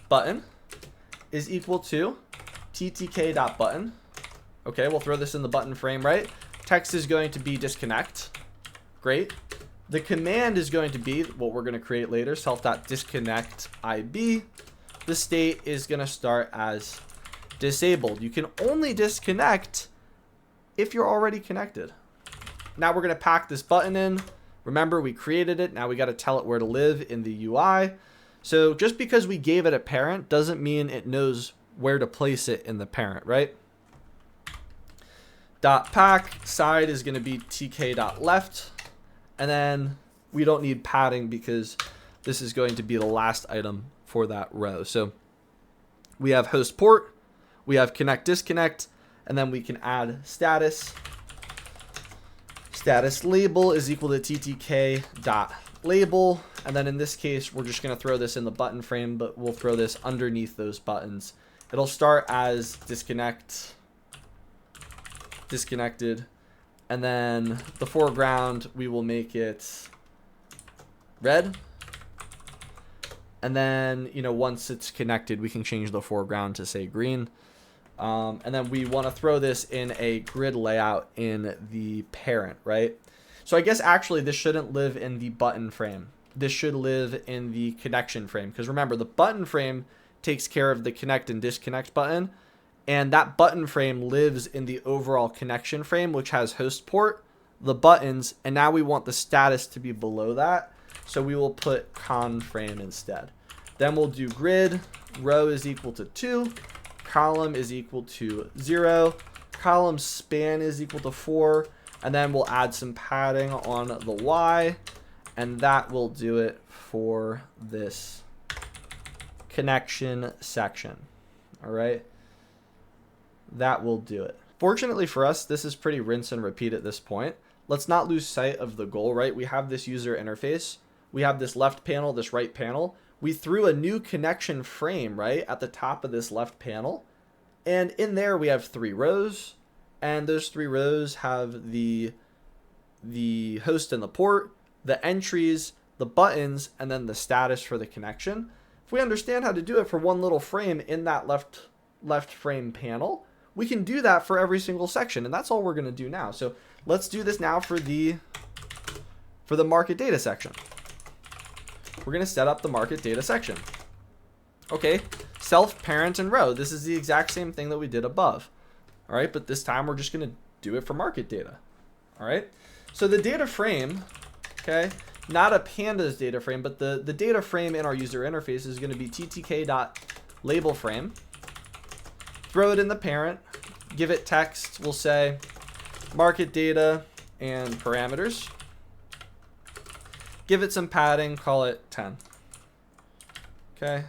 button is equal to ttk.button. Okay, we'll throw this in the button frame, right? Text is going to be disconnect. Great. The command is going to be what we're going to create later, self.disconnect IB. The state is going to start as disabled. You can only disconnect if you're already connected. Now we're going to pack this button in. Remember, we created it. Now we got to tell it where to live in the UI. So just because we gave it a parent doesn't mean it knows where to place it in the parent, right? .pack side is going to be tk.left. And then we don't need padding because this is going to be the last item for that row. So we have host port, we have connect disconnect, and then we can add status. Status label is equal to ttk.label. And then in this case, we're just going to throw this in the button frame, but we'll throw this underneath those buttons. It'll start as disconnect, disconnected, and then the foreground, we will make it red. And then, once it's connected, we can change the foreground to say green. And then we want to throw this in a grid layout in the parent, right? So I guess actually this shouldn't live in the button frame. This should live in the connection frame. Because remember, the button frame takes care of the connect and disconnect button. And that button frame lives in the overall connection frame, which has host port, the buttons, and now we want the status to be below that. So we will put con frame instead. Then we'll do grid, row is equal to 2, column is equal to 0, column span is equal to 4, and then we'll add some padding on the Y, and that will do it for this connection section. All right. That will do it. Fortunately for us, this is pretty rinse and repeat at this point. Let's not lose sight of the goal, right? We have this user interface. We have this left panel, this right panel. We threw a new connection frame, right, at the top of this left panel. And in there, we have 3 rows. And those 3 rows have the host and the port, the entries, the buttons, and then the status for the connection. If we understand how to do it for one little frame in that left frame panel, we can do that for every single section, and that's all we're going to do now. So let's do this now for the market data section. We're going to set up the market data section. Okay, self, parent, and row. This is the exact same thing that we did above. All right, but this time we're just going to do it for market data. All right, so the data frame, okay, not a pandas data frame, but the data frame in our user interface is going to be ttk.labelFrame. Throw it in the parent, give it text. We'll say market data and parameters. Give it some padding, call it 10. Okay.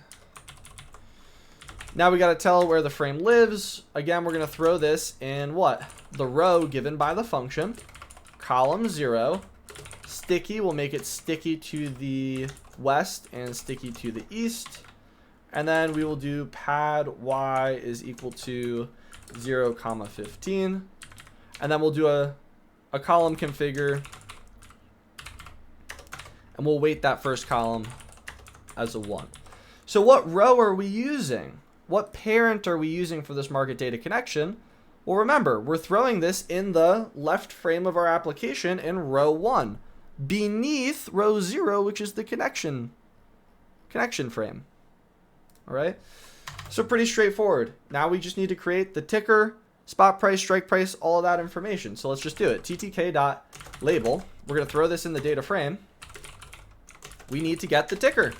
Now we got to tell where the frame lives. Again, we're going to throw this in what? The row given by the function. Column 0. Sticky, we'll make it sticky to the west and sticky to the east. And then we will do pad y is equal to 0, 15. And then we'll do a column configure. And we'll weight that first column as a 1. So what row are we using? What parent are we using for this market data connection? Well, remember, we're throwing this in the left frame of our application in row 1, beneath row 0, which is the connection frame. All right. So pretty straightforward. Now we just need to create the ticker, spot price, strike price, all of that information. So let's just do it. ttk.label. We're going to throw this in the data frame. We need to get the ticker.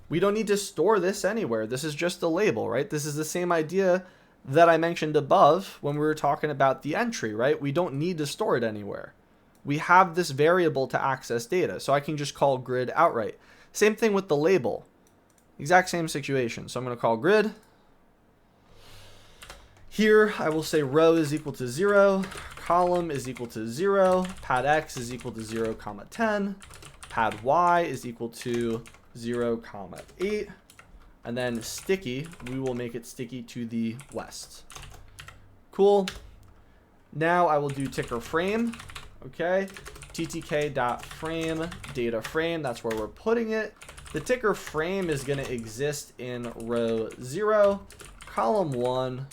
We don't need to store this anywhere. This is just a label, right? This is the same idea that I mentioned above when we were talking about the entry, right? We don't need to store it anywhere. We have this variable to access data, so I can just call grid outright. Same thing with the label. Exact same situation. So I'm going to call grid. Here I will say row is equal to 0, column is equal to 0, pad x is equal to 0, 10, pad y is equal to 0, 8, and then sticky, we will make it sticky to the west. Cool. Now I will do ticker frame. Okay, ttk.frame data frame, that's where we're putting it. The ticker frame is going to exist in row 0, column 1.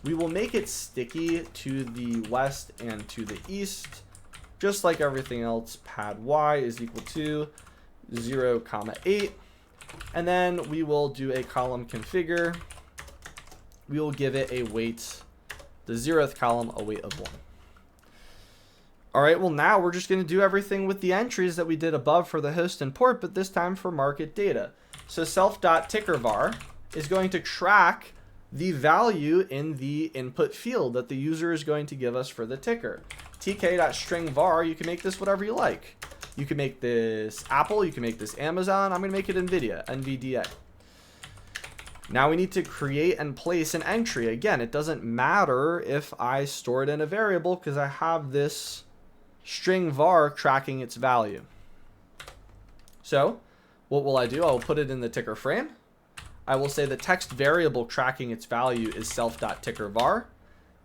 We will make it sticky to the west and to the east, just like everything else. Pad y is equal to 0, 8, and then we will do a column configure. We will give it a weight, the 0th column, a weight of 1. All right, well now we're just going to do everything with the entries that we did above for the host and port, but this time for market data. So self.tickerVar is going to track the value in the input field that the user is going to give us for the ticker. tk.stringVar, you can make this whatever you like. You can make this Apple, you can make this Amazon. I'm going to make it NVDA. Now we need to create and place an entry. Again, it doesn't matter if I store it in a variable because I have this string var tracking its value. So what will I do? I will put it in the ticker frame. I will say the text variable tracking its value is self.tickerVar.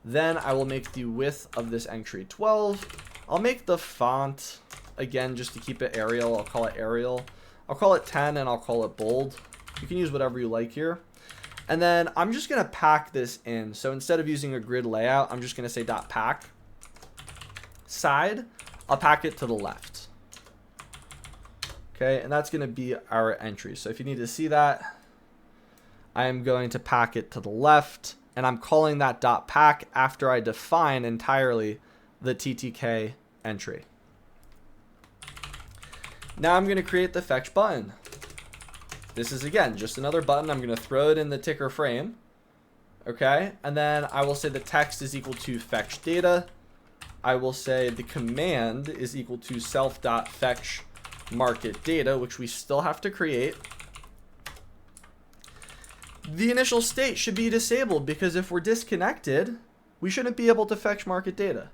Then I will make the width of this entry 12. I'll make the font, again, just to keep it Arial. I'll call it Arial. I'll call it 10 and I'll call it bold. You can use whatever you like here. And then I'm just going to pack this in. So instead of using a grid layout, I'm just going to say .pack. Side, I'll pack it to the left. Okay, and that's going to be our entry. So if you need to see that, I am going to pack it to the left, and I'm calling that .pack after I define entirely the TTK entry. Now I'm going to create the fetch button. This is, again, just another button. I'm going to throw it in the ticker frame. Okay, and then I will say the text is equal to fetch data. I will say the command is equal to self.fetch market data, which we still have to create. The initial state should be disabled because if we're disconnected, we shouldn't be able to fetch market data.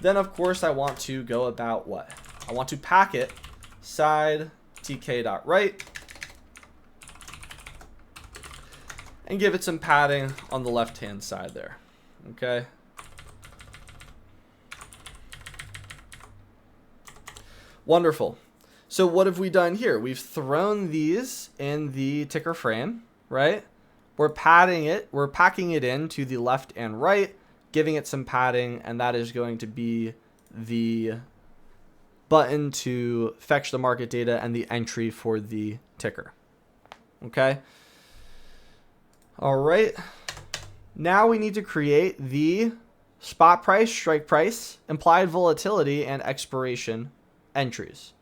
Then, of course, I want to go about what? I want to pack it side tk.write and give it some padding on the left-hand side there. Okay. Wonderful. So what have we done here? We've thrown these in the ticker frame, right? We're padding it. We're packing it in to the left and right, giving it some padding, and that is going to be the button to fetch the market data and the entry for the ticker. Okay. All right. Now we need to create the spot price, strike price, implied volatility, and expiration entries.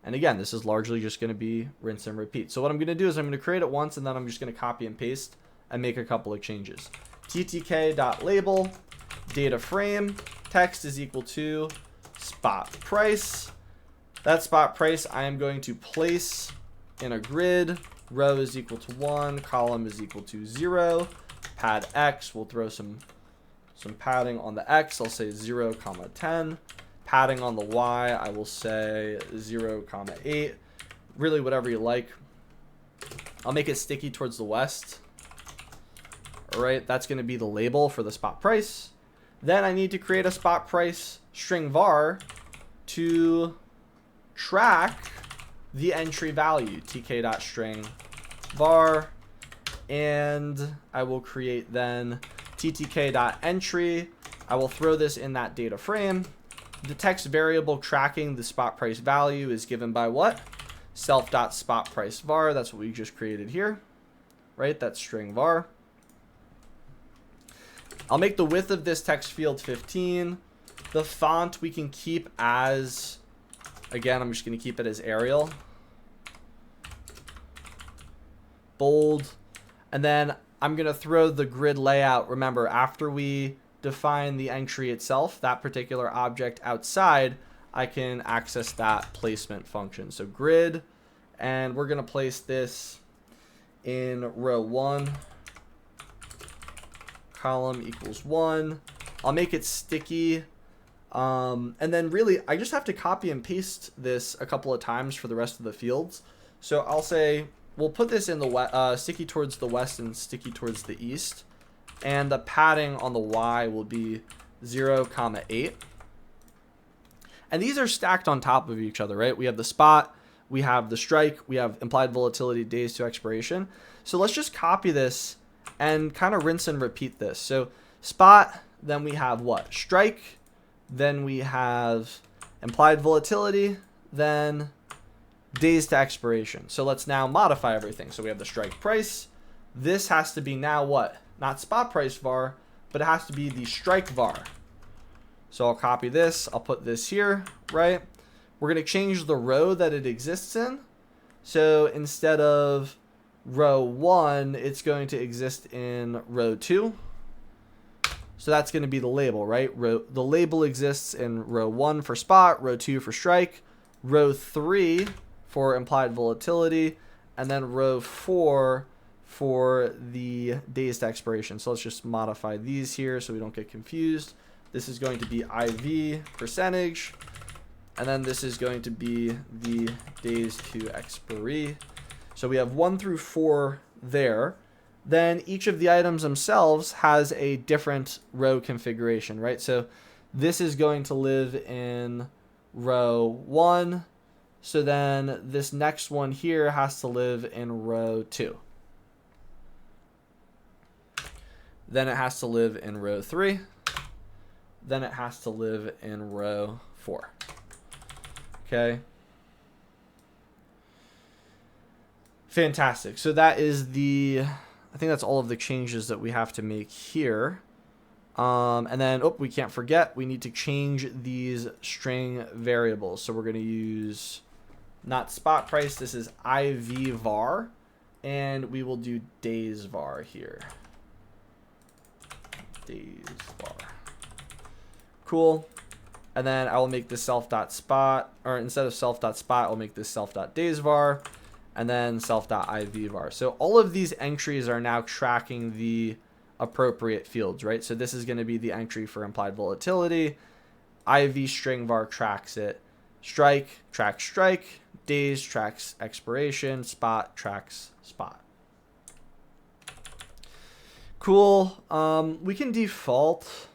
And again, this is largely just going to be rinse and repeat. So what I'm going to do is I'm going to create it once, and then I'm just going to copy and paste and make a couple of changes. ttk.label, data frame, text is equal to spot price. That spot price I am going to place in a grid. Row is equal to 1, column is equal to 0. Pad X, we'll throw some padding on the X. I'll say 0, 10. Padding on the Y, I will say 0, 8. Really whatever you like. I'll make it sticky towards the west. All right, that's going to be the label for the spot price. Then I need to create a spot price string var to track the entry value, tk.string var, and I will create then ttk.entry. I will throw this in that data frame. The text variable tracking the spot price value is given by what? Self.spotPriceVar. That's what we just created here, right? That's string var. I'll make the width of this text field 15. The font we can keep as, again, I'm just going to keep it as Arial. Bold. And then I'm going to throw the grid layout. Remember, after we define the entry itself, that particular object outside, I can access that placement function. So grid, and we're going to place this in row 1. Column equals 1. I'll make it sticky. And then really, I just have to copy and paste this a couple of times for the rest of the fields. So I'll say, we'll put this in the sticky towards the west and sticky towards the east. And the padding on the Y will be 0, 8. And these are stacked on top of each other, right? We have the spot, we have the strike, we have implied volatility days to expiration. So let's just copy this and kind of rinse and repeat this. So spot, then we have what? Strike, then we have implied volatility, then days to expiration. So let's now modify everything. So we have the strike price. This has to be now what? Not spot price var, but it has to be the strike var. So I'll copy this. I'll put this here, right? We're going to change the row that it exists in. So instead of row 1, it's going to exist in row 2. So that's going to be the label, right? The label exists in row 1 for spot, row 2 for strike, row 3 for implied volatility, and then row 4 for the days to expiration. So let's just modify these here so we don't get confused. This is going to be IV percentage, and then this is going to be the days to expiry. So we have 1 through 4 there. Then each of the items themselves has a different row configuration, right? So this is going to live in row 1. So then this next one here has to live in row 2. Then it has to live in row 3. Then it has to live in row 4. Okay. Fantastic. So that is I think that's all of the changes that we have to make here. And then, we can't forget, we need to change these string variables. So we're going to use not spot price, this is IV var, and we will do days var here. Days var. Cool. And then I will make this self.spot, or instead of self.spot, I'll make this self.days var, and then self.IV var. So all of these entries are now tracking the appropriate fields, right? So this is going to be the entry for implied volatility. IV string var tracks it. Strike tracks strike. Days tracks expiration. Spot tracks spot. Cool. We can default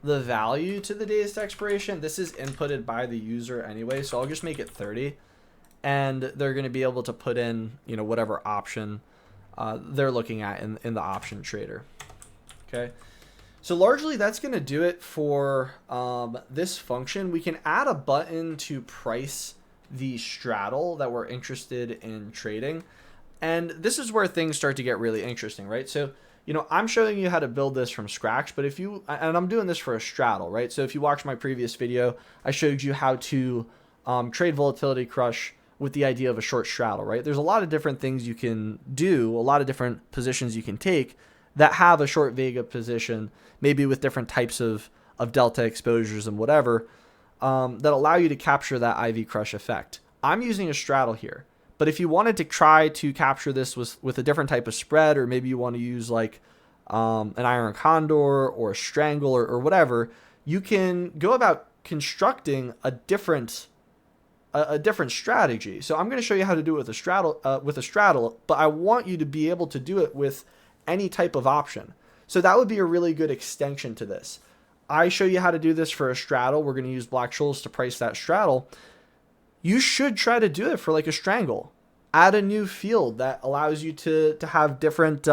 the value to the days to expiration. This is inputted by the user anyway, so I'll just make it 30. And they're going to be able to put in, whatever option they're looking at in the option trader. Okay. So largely that's going to do it for this function. We can add a button to price the straddle that we're interested in trading. And this is where things start to get really interesting, right? So I'm showing you how to build this from scratch, but and I'm doing this for a straddle, right? So if you watch my previous video, I showed you how to trade Volatility Crush with the idea of a short straddle, right? There's a lot of different things you can do, a lot of different positions you can take that have a short Vega position, maybe with different types of delta exposures and whatever, that allow you to capture that IV crush effect. I'm using a straddle here, but if you wanted to try to capture this with a different type of spread, or maybe you want to use like an iron condor or a strangle or whatever, you can go about constructing a different strategy. So I'm going to show you how to do it with a straddle, but I want you to be able to do it with any type of option. So that would be a really good extension to this. I show you how to do this for a straddle. We're going to use Black-Scholes to price that straddle. You should try to do it for like a strangle. Add a new field that allows you to have different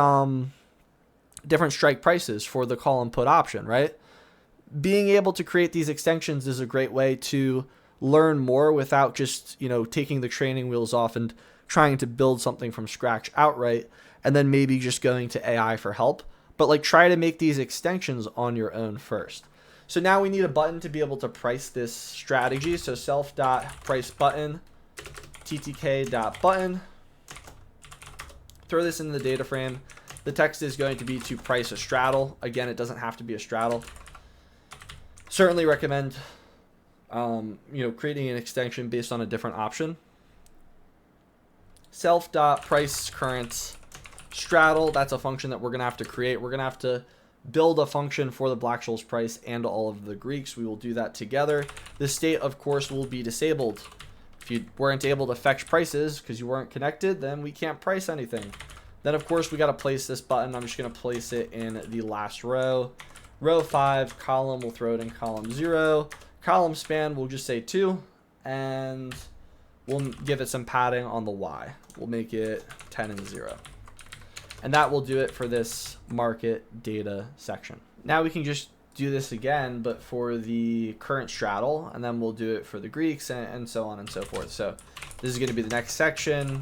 strike prices for the call and put option, right? Being able to create these extensions is a great way to learn more without just, taking the training wheels off and trying to build something from scratch outright, and then maybe just going to AI for help. But like, try to make these extensions on your own first. So now we need a button to be able to price this strategy. So self.priceButton, ttk.button. Throw this in the data frame. The text is going to be to price a straddle. Again, it doesn't have to be a straddle. Certainly recommend creating an extension based on a different option. Self.priceCurrent straddle, that's a function that we're going to have to create. We're going to have to build a function for the Black-Scholes price and all of the Greeks. We will do that together. The state, of course, will be disabled. If you weren't able to fetch prices because you weren't connected, then we can't price anything. Then, of course, we got to place this button. I'm just going to place it in the last row. Row 5, column, we'll throw it in column 0. Column span, we'll just say 2. And we'll give it some padding on the Y. We'll make it 10 and 0. And that will do it for this market data section. Now we can just do this again, but for the current straddle, and then we'll do it for the Greeks and so on and so forth. So this is going to be the next section.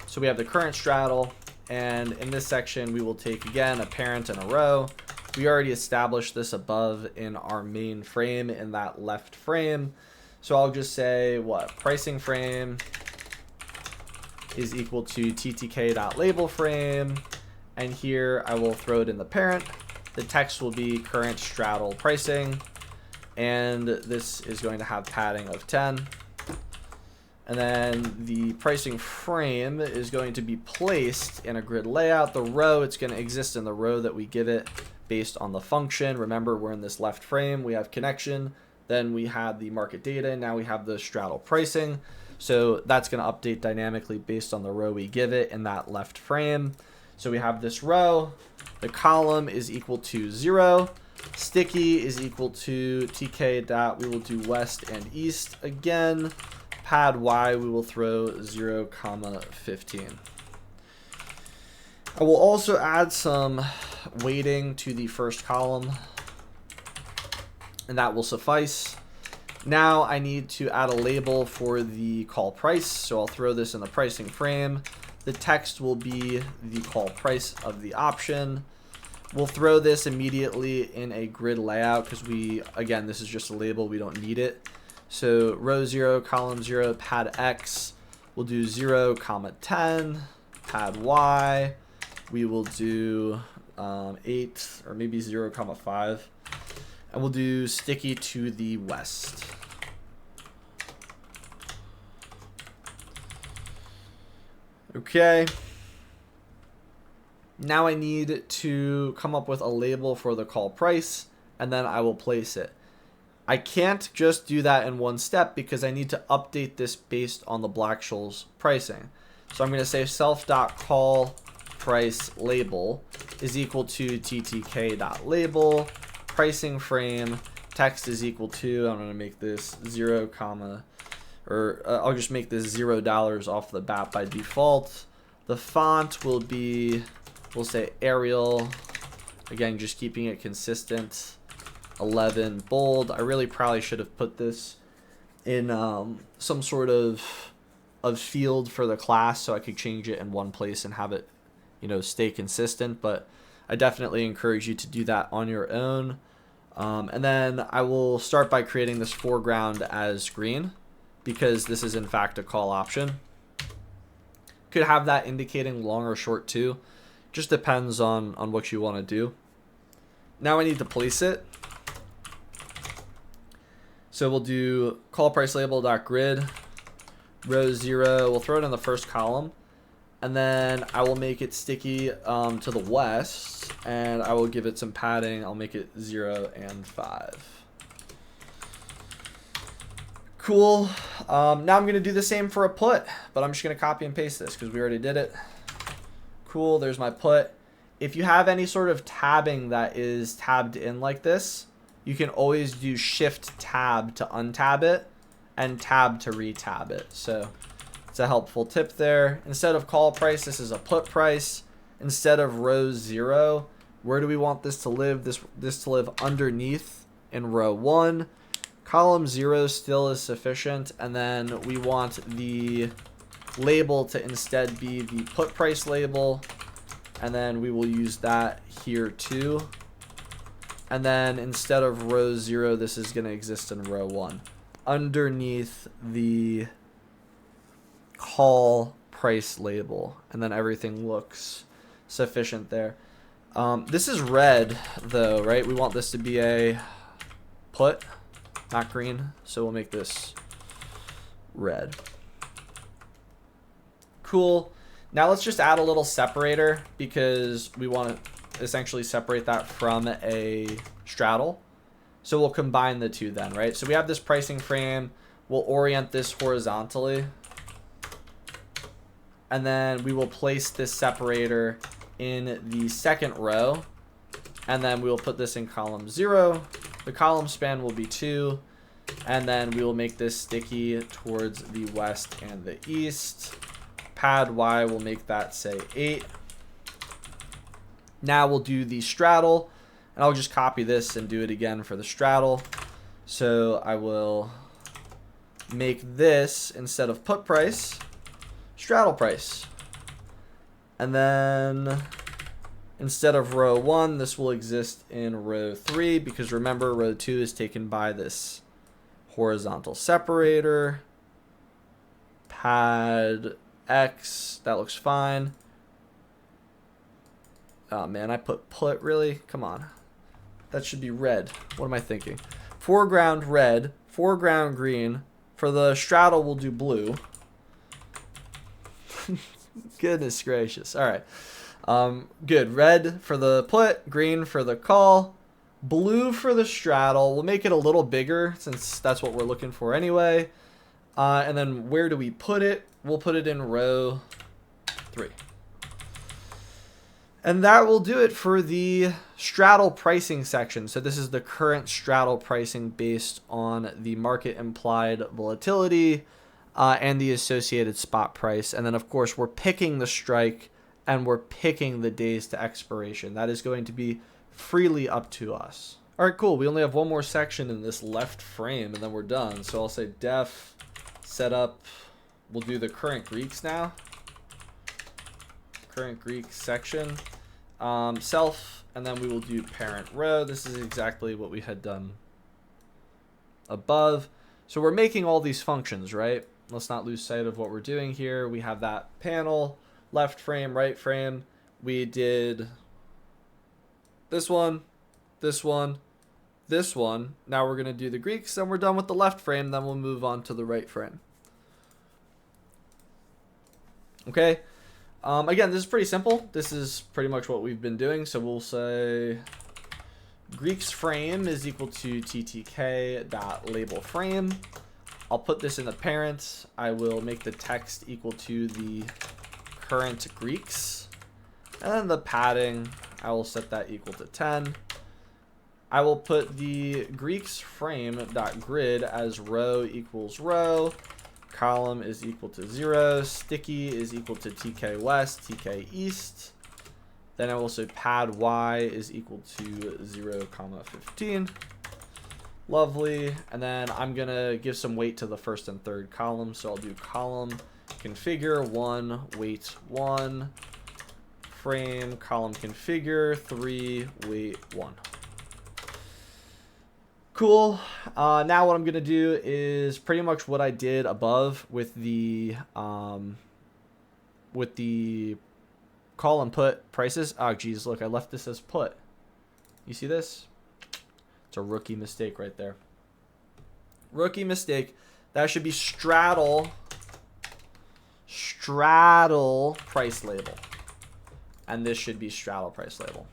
So we have the current straddle, and in this section, we will take again a parent and a row. We already established this above in our main frame in that left frame. So I'll just say what? Pricing frame is equal to ttk.labelFrame. And here I will throw it in the parent. The text will be current straddle pricing. And this is going to have padding of 10. And then the pricing frame is going to be placed in a grid layout. The row, it's going to exist in the row that we give it based on the function. Remember, we're in this left frame. We have connection. Then we have the market data. Now we have the straddle pricing. So that's going to update dynamically based on the row we give it in that left frame. So we have this row. The column is equal to 0. Sticky is equal to tk dot. We will do west and east again. Pad y, we will throw 0, 15. I will also add some weighting to the first column, and that will suffice. Now I need to add a label for the call price, so I'll throw this in the pricing frame. The text will be the call price of the option. We'll throw this immediately in a grid layout because again, this is just a label, we don't need it. So row 0, column 0, pad X, we'll do 0, 10, pad Y, we will do 8 or maybe 0, 5, and we'll do sticky to the west. Okay. Now I need to come up with a label for the call price, and then I will place it. I can't just do that in one step because I need to update this based on the Black-Scholes pricing. So I'm going to say self.callPriceLabel is equal to ttk.label, pricing frame, text is equal to, I'm going to make this 0, I'll just make this $0 off the bat by default. The font will be, we'll say Arial. Again, just keeping it consistent. 11 bold. I really probably should have put this in some sort of field for the class so I could change it in one place and have it, stay consistent. But I definitely encourage you to do that on your own. And then I will start by creating this foreground as green, because this is in fact a call option. Could have that indicating long or short too. Just depends on what you want to do. Now I need to place it. So we'll do call price label.grid, row 0. We'll throw it in the first column. And then I will make it sticky to the west, and I will give it some padding. I'll make it 0 and 5. Cool. Now I'm going to do the same for a put, but I'm just going to copy and paste this because we already did it. Cool. There's my put. If you have any sort of tabbing that is tabbed in like this, you can always do Shift Tab to untab it and Tab to retab it. So it's a helpful tip there. Instead of call price, this is a put price. Instead of row 0, where do we want this to live? This to live underneath in row 1. Column 0 still is sufficient. And then we want the label to instead be the put price label. And then we will use that here too. And then instead of row 0, this is going to exist in row 1. Underneath the call price label, and then everything looks sufficient there. This is red though, right? We want this to be a put, not green, so we'll make this red. Cool. Now let's just add a little separator because we want to essentially separate that from a straddle. So we'll combine the two then, right? So we have this pricing frame. We'll orient this horizontally. And then we will place this separator in the second row. And then we will put this in column 0. The column span will be 2. And then we will make this sticky towards the west and the east. Pad Y will make that say 8. Now we'll do the straddle. And I'll just copy this and do it again for the straddle. So I will make this, instead of put price, straddle price. And then instead of row 1, this will exist in row 3, because remember, row 2 is taken by this horizontal separator. Pad X, that looks fine. Oh man, I put really? Come on. That should be red. What am I thinking? Foreground red, foreground green. For the straddle, we'll do blue. Goodness gracious. All right. Good. Red for the put, green for the call, blue for the straddle. We'll make it a little bigger since that's what we're looking for anyway. And then where do we put it? We'll put it in row 3. And that will do it for the straddle pricing section. So this is the current straddle pricing based on the market implied volatility and the associated spot price. And then, of course, we're picking the strike and we're picking the days to expiration. That is going to be freely up to us. All right, cool. We only have one more section in this left frame and then we're done. So I'll say def setup. We'll do the current Greeks now. Current Greek section. Self, and then we will do parent row. This is exactly what we had done above. So we're making all these functions, right? Let's not lose sight of what we're doing here. We have that panel, left frame, right frame. We did this one, this one, this one. Now we're going to do the Greeks, and we're done with the left frame. Then we'll move on to the right frame. Okay. Again, this is pretty simple. This is pretty much what we've been doing. So we'll say Greeks frame is equal to ttk.label frame. I'll put this in the parent. I will make the text equal to the current Greeks. And then the padding, I will set that equal to 10. I will put the Greeks frame.grid as row equals row. Column is equal to 0. Sticky is equal to tk west, tk east. Then I will say pad y is equal to 0, 15. Lovely. And then I'm going to give some weight to the first and third column. So I'll do column configure 1, weight 1, frame, column configure, 3, weight 1. Cool. Now what I'm going to do is pretty much what I did above with the call and put prices. Oh, geez, look, I left this as put. You see this? It's a rookie mistake right there. Rookie mistake. That should be straddle price label. And this should be straddle price label.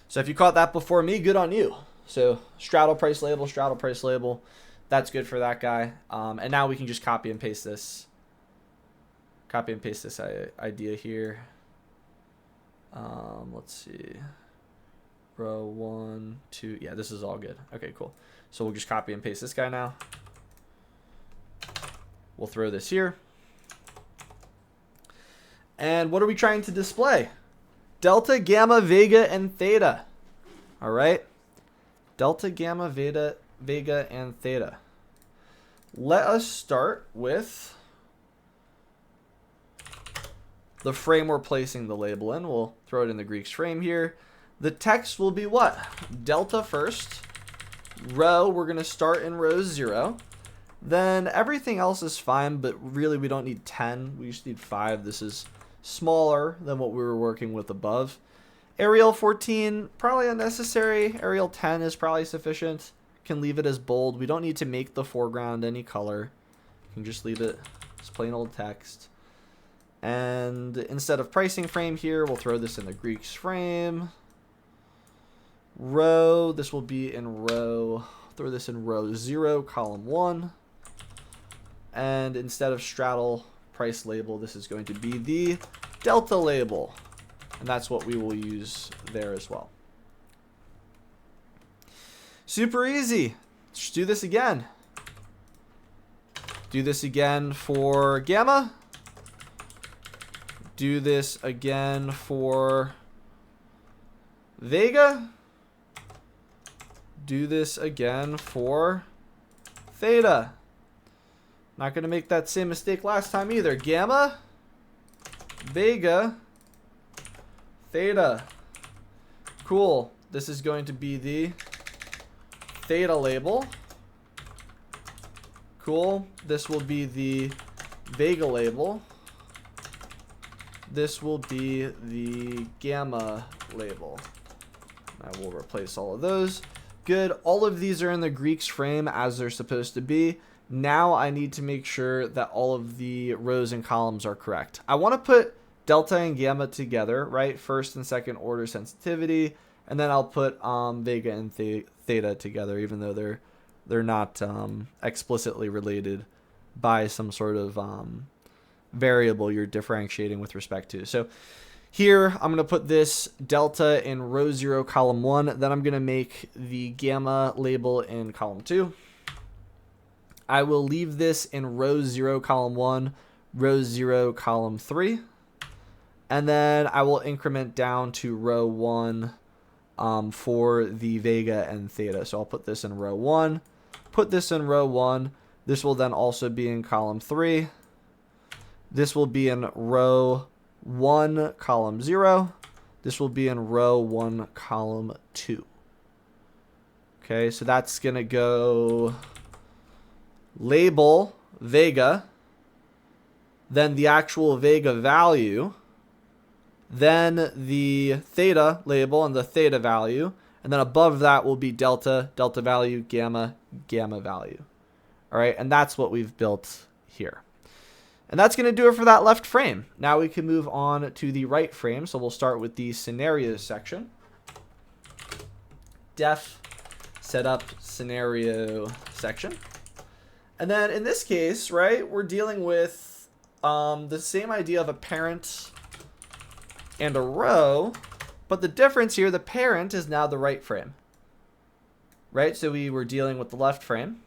So if you caught that before me, good on you. So straddle price label. That's good for that guy. And now we can just copy and paste this. Copy and paste this idea here. Let's see. Row 1, 2. Yeah, this is all good. Okay, cool. So we'll just copy and paste this guy now. We'll throw this here. And what are we trying to display? Delta, gamma, vega, and theta. All right. Delta, gamma, vega, and theta. Let us start with the frame we're placing the label in. We'll throw it in the Greek's frame here. The text will be what? Delta first. Row, we're going to start in row 0. Then everything else is fine, but really we don't need 10. We just need 5. This is smaller than what we were working with above. Arial 14, probably unnecessary. Arial 10 is probably sufficient. Can leave it as bold. We don't need to make the foreground any color. You can just leave it as plain old text. And instead of pricing frame here, we'll throw this in the Greek's frame. Row, this will be in row, throw this in row 0, column 1. And instead of straddle price label, this is going to be the delta label. And that's what we will use there as well. Super easy. Let's do this again. Do this again for gamma. Do this again for vega. Do this again for theta. Not going to make that same mistake last time either. Gamma, vega, theta. Cool. This is going to be the theta label. Cool. This will be the vega label. This will be the gamma label. I will replace all of those. Good. All of these are in the Greek's frame as they're supposed to be. Now I need to make sure that all of the rows and columns are correct. I want to put delta and gamma together, right? First and second order sensitivity. And then I'll put vega and theta together, even though they're not explicitly related by some sort of variable you're differentiating with respect to. So here I'm going to put this delta in row 0, column 1. Then I'm going to make the gamma label in column 2. I will leave this in row 0, column 1, row 0, column 3. And then I will increment down to row 1 for the vega and theta. So I'll put this in row 1, put this in row 1. This will then also be in column 3. This will be in row 1, column 0. This will be in row 1, column 2. Okay, so that's going to go label vega, then the actual vega value, then the theta label and the theta value, and then above that will be delta, delta value, gamma, gamma value. All right, and that's what we've built here. And that's going to do it for that left frame. Now we can move on to the right frame. So we'll start with the scenarios section. Def setup scenario section. And then in this case, right, we're dealing with the same idea of a parent and a row, but the difference here, the parent is now the right frame, right? So we were dealing with the left frame.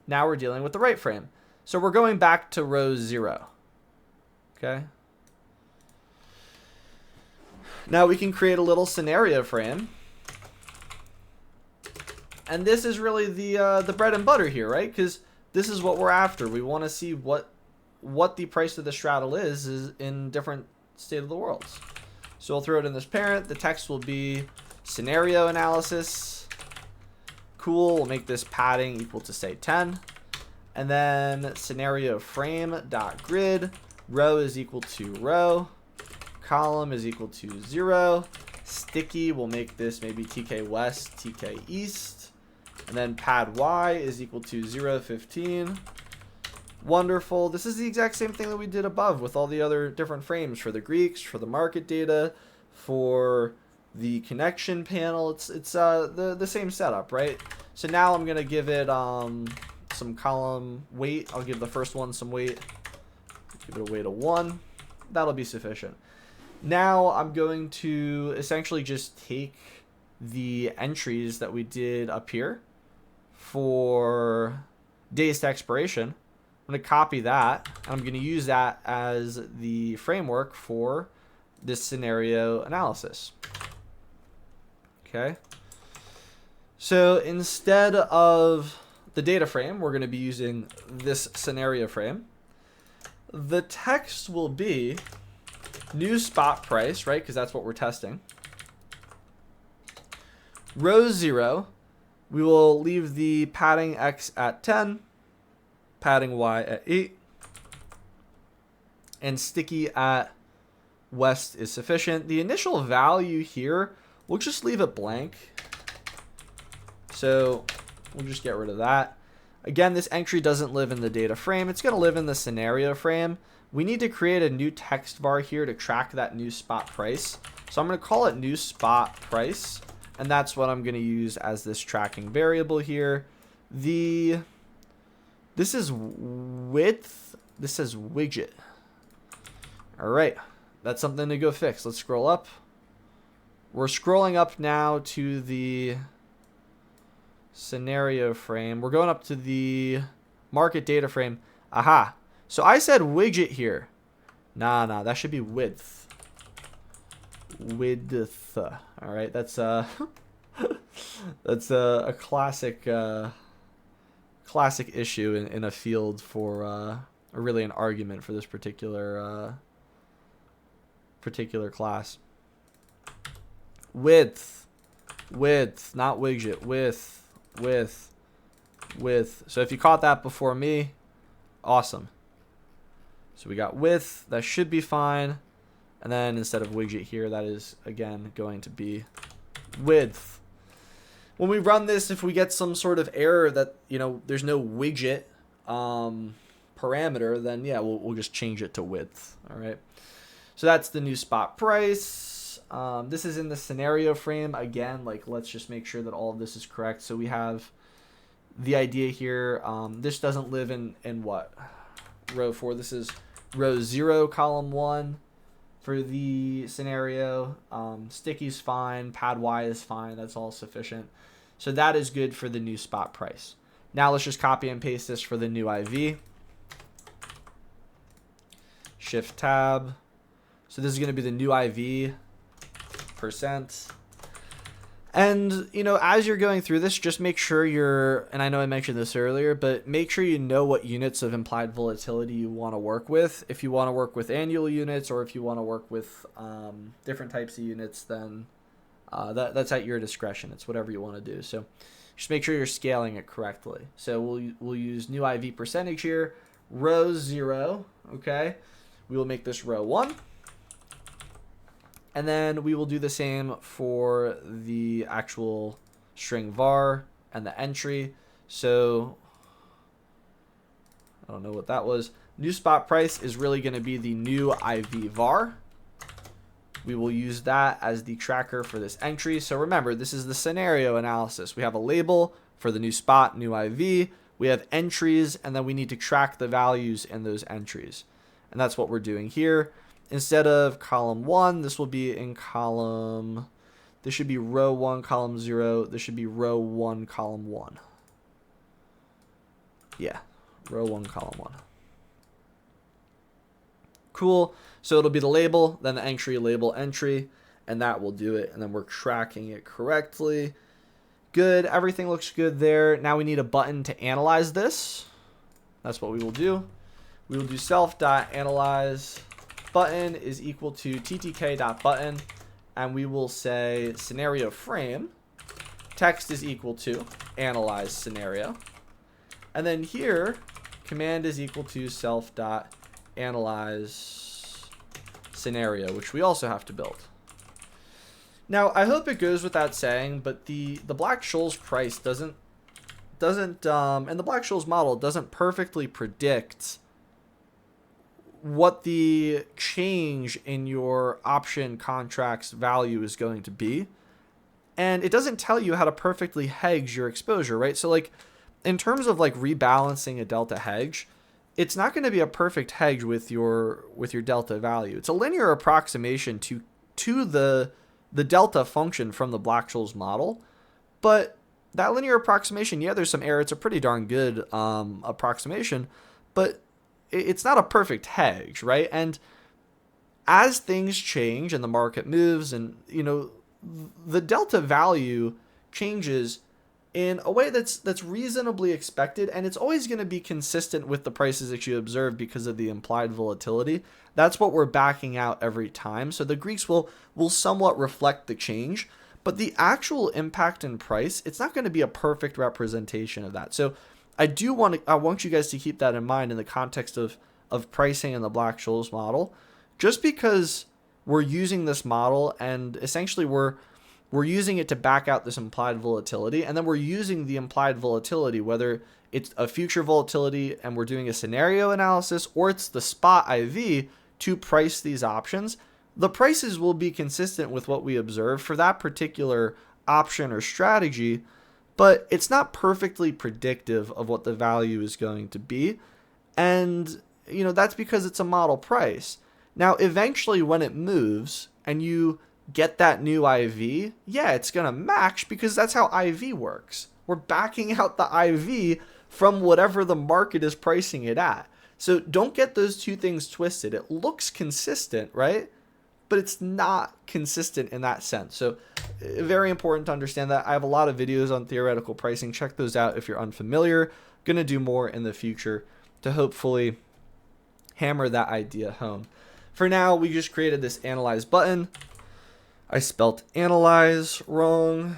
Now we're dealing with the right frame. So we're going back to row 0, okay? Now we can create a little scenario frame. And this is really the bread and butter here, right? Because this is what we're after. We want to see what the price of the straddle is in different state of the worlds. So we'll throw it in this parent. The text will be scenario analysis. Cool. We'll make this padding equal to say 10. And then scenario frame dot grid. Row is equal to row. Column is equal to 0. Sticky, we'll make this maybe TK west, TK east. And then pad Y is equal to 0, 15. Wonderful. This is the exact same thing that we did above with all the other different frames for the Greeks, for the market data, for the connection panel. It's the same setup, right? So now I'm gonna give it some column weight. I'll give the first one some weight. Give it a weight of 1. That'll be sufficient. Now I'm going to essentially just take the entries that we did up here for days to expiration. I'm going to copy that, and I'm going to use that as the framework for this scenario analysis. Okay. So instead of the data frame, we're going to be using this scenario frame. The text will be new spot price, right? Because that's what we're testing. Row 0, we will leave the padding X at 10, padding Y at 8, and sticky at west is sufficient. The initial value here, we'll just leave it blank. So we'll just get rid of that. Again, this entry doesn't live in the data frame. It's going to live in the scenario frame. We need to create a new text var here to track that new spot price. So I'm going to call it new spot price. And that's what I'm going to use as this tracking variable here. This is width. This is widget. All right. That's something to go fix. Let's scroll up. We're scrolling up now to the scenario frame. We're going up to the market data frame. Aha. So I said widget here. Nah, that should be width. Width. All right, that's that's a classic classic issue in a field for really an argument for this particular particular class. Width, not widget. Width. So if you caught that before me, awesome. So we got width, that should be fine. And then instead of widget here, that is again going to be width. When we run this, if we get some sort of error that, there's no widget parameter, then yeah, we'll just change it to width. All right. So that's the new spot price. This is in the scenario frame. Again, let's just make sure that all of this is correct. So we have the idea here. This doesn't live in what? Row 4. This is row 0, column 1 for the scenario. Sticky's fine. Pad Y is fine. That's all sufficient. So that is good for the new spot price. Now let's just copy and paste this for the new IV. Shift tab. So this is going to be the new IV %. And, as you're going through this, just make sure and I know I mentioned this earlier, but make sure you know what units of implied volatility you want to work with. If you want to work with annual units, or if you want to work with different types of units, then that's at your discretion. It's whatever you want to do. So just make sure you're scaling it correctly. So we'll use new IV % here, row 0, okay? We will make this row 1. And then we will do the same for the actual string var and the entry. So I don't know what that was. New spot price is really going to be the new IV var. We will use that as the tracker for this entry. So remember, this is the scenario analysis. We have a label for the new spot, new IV. We have entries, and then we need to track the values in those entries. And that's what we're doing here. Instead of column 1, this will be in column, this should be row 1, column 0. This should be row 1, column 1. Yeah, row 1, column 1. Cool. So it'll be the label, then the entry, label, entry, and that will do it. And then we're tracking it correctly. Good. Everything looks good there. Now we need a button to analyze this. That's what we will do. We will do self.analyze button is equal to ttk.button, and we will say scenario frame. Text is equal to analyze scenario. And then here, command is equal to self.analyze scenario, which we also have to build. Now, I hope it goes without saying, but the Black-Scholes price doesn't and the Black-Scholes model doesn't perfectly predict what the change in your option contract's value is going to be. And it doesn't tell you how to perfectly hedge your exposure, right? So like in terms of like rebalancing a delta hedge, it's not going to be a perfect hedge with your delta value. It's a linear approximation to the delta function from the Black-Scholes model. But that linear approximation, yeah, there's some error. It's a pretty darn good approximation, but it's not a perfect hedge, right? And as things change and the market moves, and you know, the delta value changes in a way that's reasonably expected, and it's always going to be consistent with the prices that you observe because of the implied volatility. That's what we're backing out every time. So the Greeks will somewhat reflect the change, but the actual impact in price, it's not going to be a perfect representation of that. So I want you guys to keep that in mind in the context of pricing in the Black-Scholes model. Just because we're using this model and essentially we're using it to back out this implied volatility, and then we're using the implied volatility, whether it's a future volatility and we're doing a scenario analysis, or it's the spot IV to price these options, the prices will be consistent with what we observe for that particular option or strategy, but it's not perfectly predictive of what the value is going to be. And, you know, that's because it's a model price. Now, eventually when it moves and you get that new IV, yeah, it's going to match because that's how IV works. We're backing out the IV from whatever the market is pricing it at. So don't get those two things twisted. It looks consistent, right? But it's not consistent in that sense. So very important to understand that. I have a lot of videos on theoretical pricing. Check those out if you're unfamiliar. Going to do more in the future to hopefully hammer that idea home. For now, we just created this analyze button. I spelt analyze wrong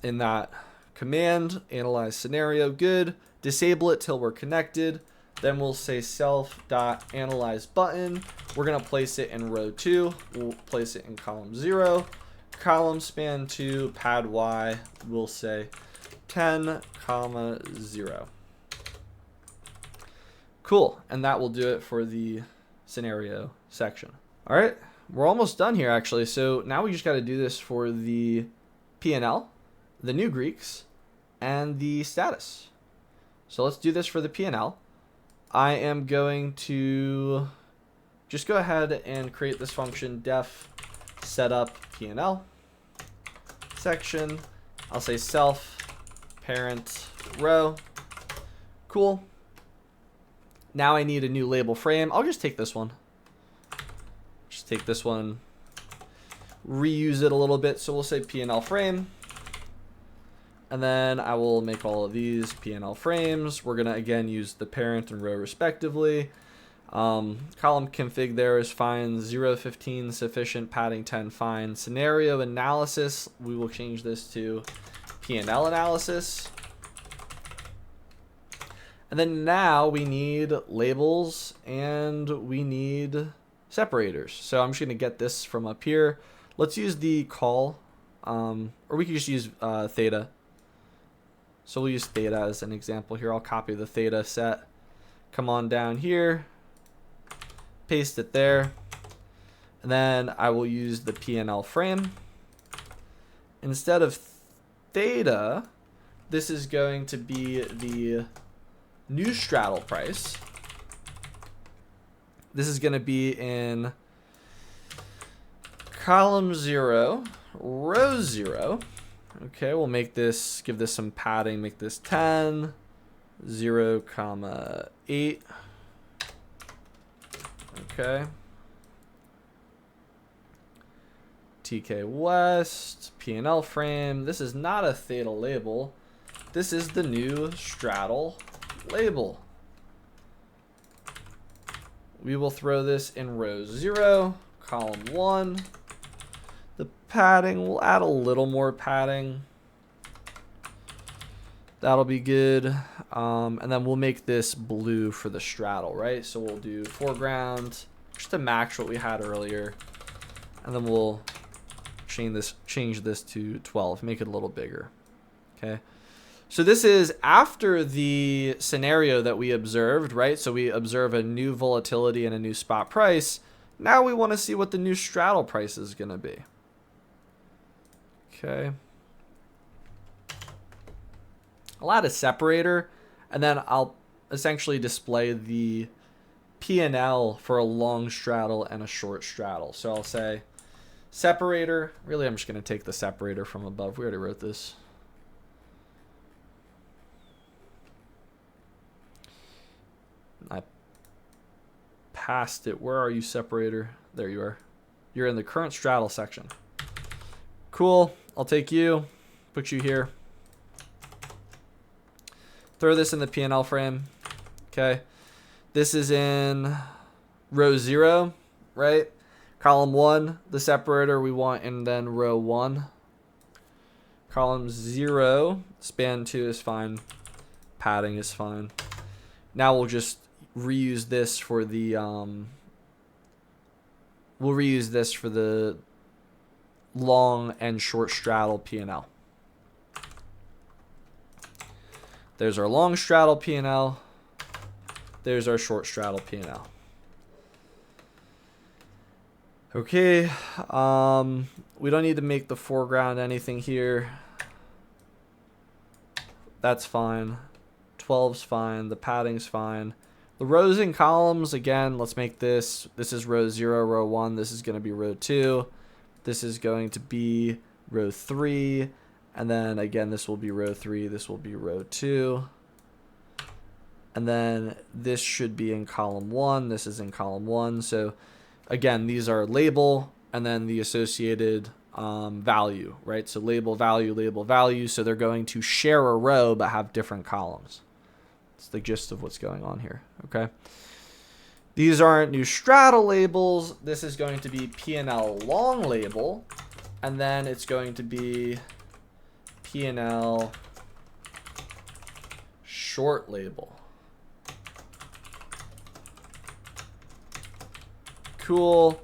in that command. Analyze scenario, good. Disable it till we're connected. Then we'll say self.analyze button. We're going to place it in row 2. We'll place it in column 0. Column span 2, pad Y, we'll say 10, 0. Cool. And that will do it for the scenario section. All right. We're almost done here, actually. So now we just got to do this for the P&L, the new Greeks, and the status. So let's do this for the P&L. I am going to just go ahead and create this function def setup P&L section. I'll say self parent row. Cool. Now I need a new label frame. I'll just take this one. Just take this one, reuse it a little bit. So we'll say P&L frame. And then I will make all of these P&L frames. We're going to, again, use the parent and row respectively. Column config there is fine. 0.15 sufficient. Padding 10 fine. Scenario analysis, we will change this to P&L analysis. And then now we need labels and we need separators. So I'm just going to get this from up here. Let's use the call, or we can just use theta. So we'll use theta as an example here. I'll copy the theta set. Come on down here. Paste it there. And then I will use the P&L frame. Instead of theta, this is going to be the new straddle price. This is going to be in column 0, row 0. Okay, we'll make this, give this some padding, make this 10, 0.8. Okay. TK West, P&L frame. This is not a theta label. This is the new straddle label. We will throw this in row 0, column 1. The padding, we'll add a little more padding. That'll be good. And then we'll make this blue for the straddle, right? So we'll do foreground just to match what we had earlier. And then we'll change this to 12, make it a little bigger. Okay. So this is after the scenario that we observed, right? So we observe a new volatility and a new spot price. Now we want to see what the new straddle price is going to be. Okay. I'll add a separator, and then I'll essentially display the P&L for a long straddle and a short straddle. So I'll say separator. Really, I'm just going to take the separator from above. We already wrote this. I passed it. Where are you, separator? There you are. You're in the current straddle section. Cool. I'll take you, put you here. Throw this in the P&L frame. Okay. This is in row 0, right? Column 1, the separator we want, and then row 1. Column 0, span 2 is fine. Padding is fine. Now we'll just reuse this for the long and short straddle P&L. There's our long straddle P&L. There's our short straddle P&L. Okay, we don't need to make the foreground anything here. That's fine. 12's fine. The padding's fine. The rows and columns, again, let's make this. This is row 0, row 1. This is going to be row 2. This is going to be row 3. And then, again, this will be row 3. This will be row 2. And then this should be in column 1. This is in column 1. So, again, these are label and then the associated value, right? So label, value. So they're going to share a row but have different columns. It's the gist of what's going on here, okay? These aren't new straddle labels. This is going to be P&L long label. And then it's going to be P&L short label. Cool.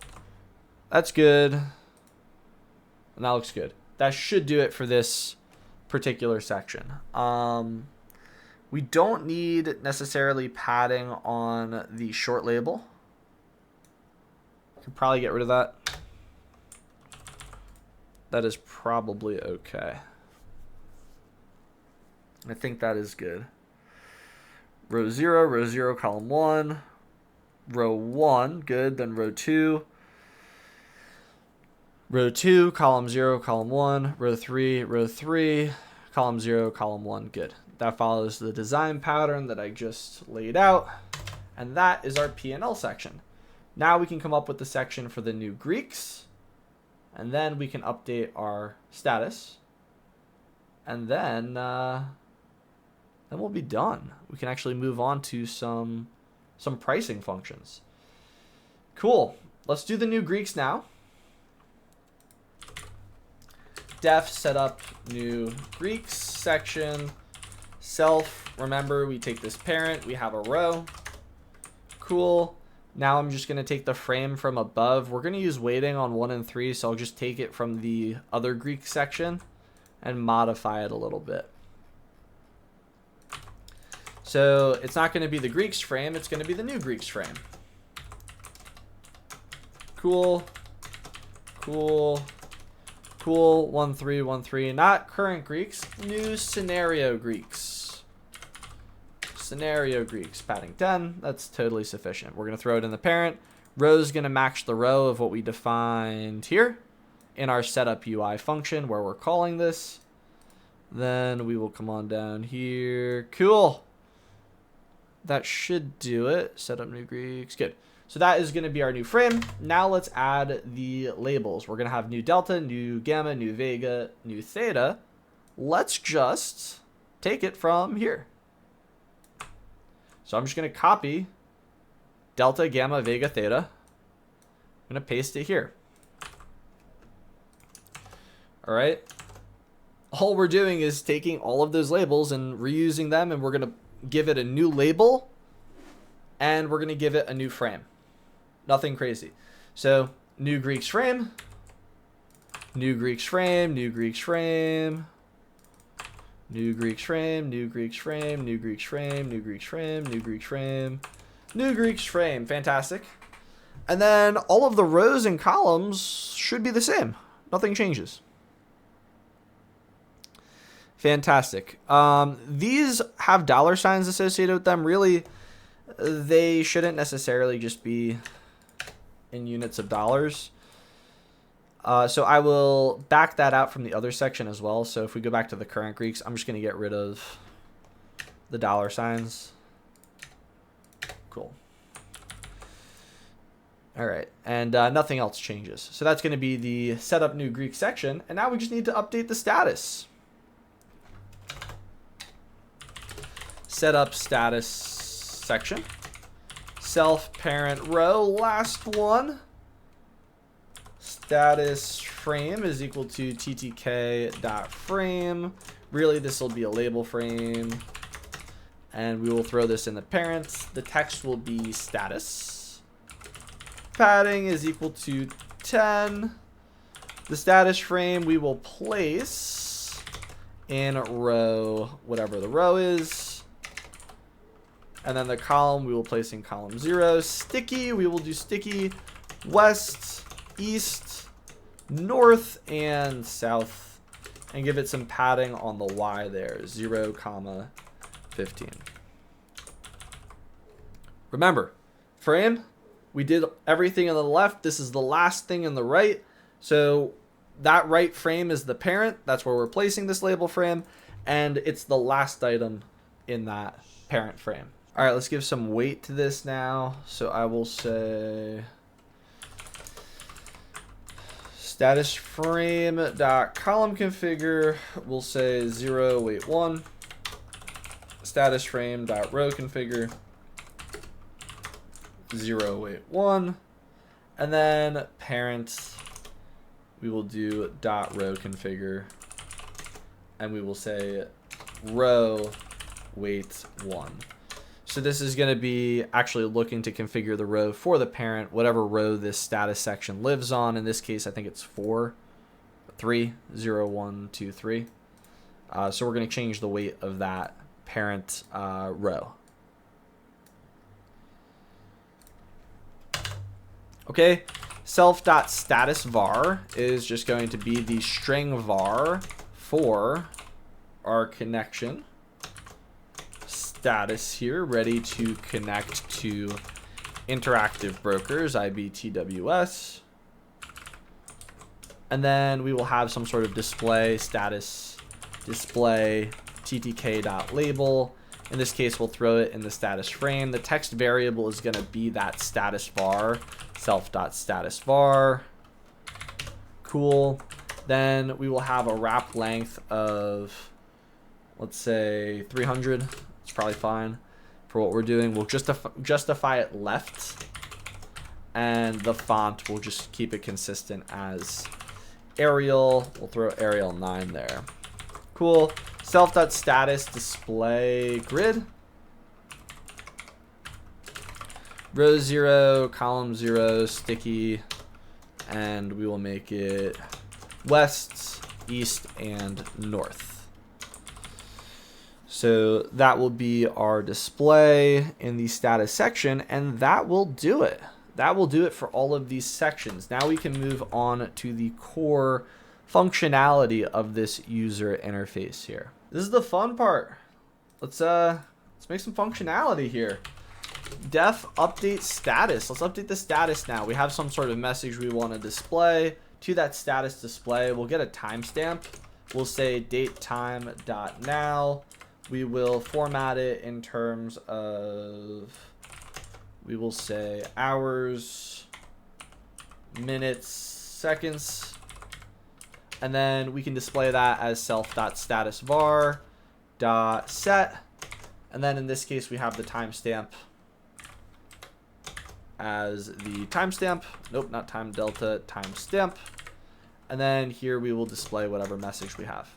That's good. And that looks good. That should do it for this particular section. We don't need necessarily padding on the short label. Could probably get rid of that. That is probably okay. I think that is good. Row 0, column 1. Row 1, good. Then row 2. Row 2, column 0, column 1. Row 3, column 0, column 1, good. That follows the design pattern that I just laid out. And that is our P&L section. Now we can come up with the section for the new Greeks. And then we can update our status. And then we'll be done. We can actually move on to some pricing functions. Cool. Let's do the new Greeks now. Def setup new Greeks section. Self, remember we take this parent, we have a row. Cool. Now I'm just going to take the frame from above. We're going to use weighting on 1 and 3, so I'll just take it from the other Greek section and modify it a little bit. So it's not going to be the Greeks frame, it's going to be the new Greeks frame. Cool. 1, 3, 1, 3. Not current Greeks, new scenario Greeks. Scenario Greeks, padding 10. That's totally sufficient. We're going to throw it in the parent. Row is going to match the row of what we defined here in our setup UI function where we're calling this. Then we will come on down here. Cool. That should do it. Set up new Greeks. Good. So that is going to be our new frame. Now let's add the labels. We're going to have new delta, new gamma, new vega, new theta. Let's just take it from here. So I'm just going to copy delta, gamma, vega, theta. I'm going to paste it here. All right. All we're doing is taking all of those labels and reusing them, and we're going to give it a new label, and we're going to give it a new frame. Nothing crazy. So new Greeks frame, new Greeks frame, new Greeks frame, new Greeks frame, new Greeks frame, new Greeks frame, new Greeks frame, new Greeks frame, new Greeks frame. Fantastic. And then all of the rows and columns should be the same. Nothing changes. Fantastic. These have dollar signs associated with them. Really, they shouldn't necessarily just be in units of dollars. So I will back that out from the other section as well. So if we go back to the current Greeks, I'm just going to get rid of the dollar signs. Cool. All right. And nothing else changes. So that's going to be the setup new Greek section. And now we just need to update the status. Setup status section. Self parent row, last one. Status frame is equal to ttk.frame. Really, this will be a label frame. And we will throw this in the parent. The text will be status. Padding is equal to 10. The status frame we will place in row, whatever the row is. And then the column we will place in column 0. Sticky, we will do sticky west, east, north, and south. And give it some padding on the Y there, 0, 15. Remember, frame, we did everything on the left. This is the last thing on the right. So that right frame is the parent. That's where we're placing this label frame. And it's the last item in that parent frame. All right, let's give some weight to this now. So I will say status frame dot column configure. We'll say 0 weight 1. Status frame dot row configure 0 weight 1. And then parent, we will do dot row configure, and we will say row weight 1. So this is going to be actually looking to configure the row for the parent, whatever row this status section lives on. In this case, I think it's 4, 3, 0, 1, 2, 3. So we're going to change the weight of that parent row. Okay, self.status var is just going to be the string var for our connection status here, ready to connect to interactive brokers, IBTWS. And then we will have some sort of display status display ttk.label. In this case, we'll throw it in the status frame. The text variable is going to be that status var, self.status var. Cool. Then we will have a wrap length of, let's say, 300. It's probably fine for what we're doing. We'll justify it left, and the font will just keep it consistent as Arial. We'll throw Arial 9 there. Cool. Self.status display grid. Row 0, column 0, sticky, and we will make it west, east, and north. So that will be our display in the status section, and that will do it. That will do it for all of these sections. Now we can move on to the core functionality of this user interface here. This is the fun part. Let's make some functionality here. Def update status. Let's update the status now. We have some sort of message we want to display. To that status display, we'll get a timestamp. We'll say datetime.now. We will format it in terms of, we will say hours, minutes, seconds, and then we can display that as self.status var dot set. And then in this case, we have the timestamp as the timestamp. Nope, not time delta, timestamp. And then here we will display whatever message we have.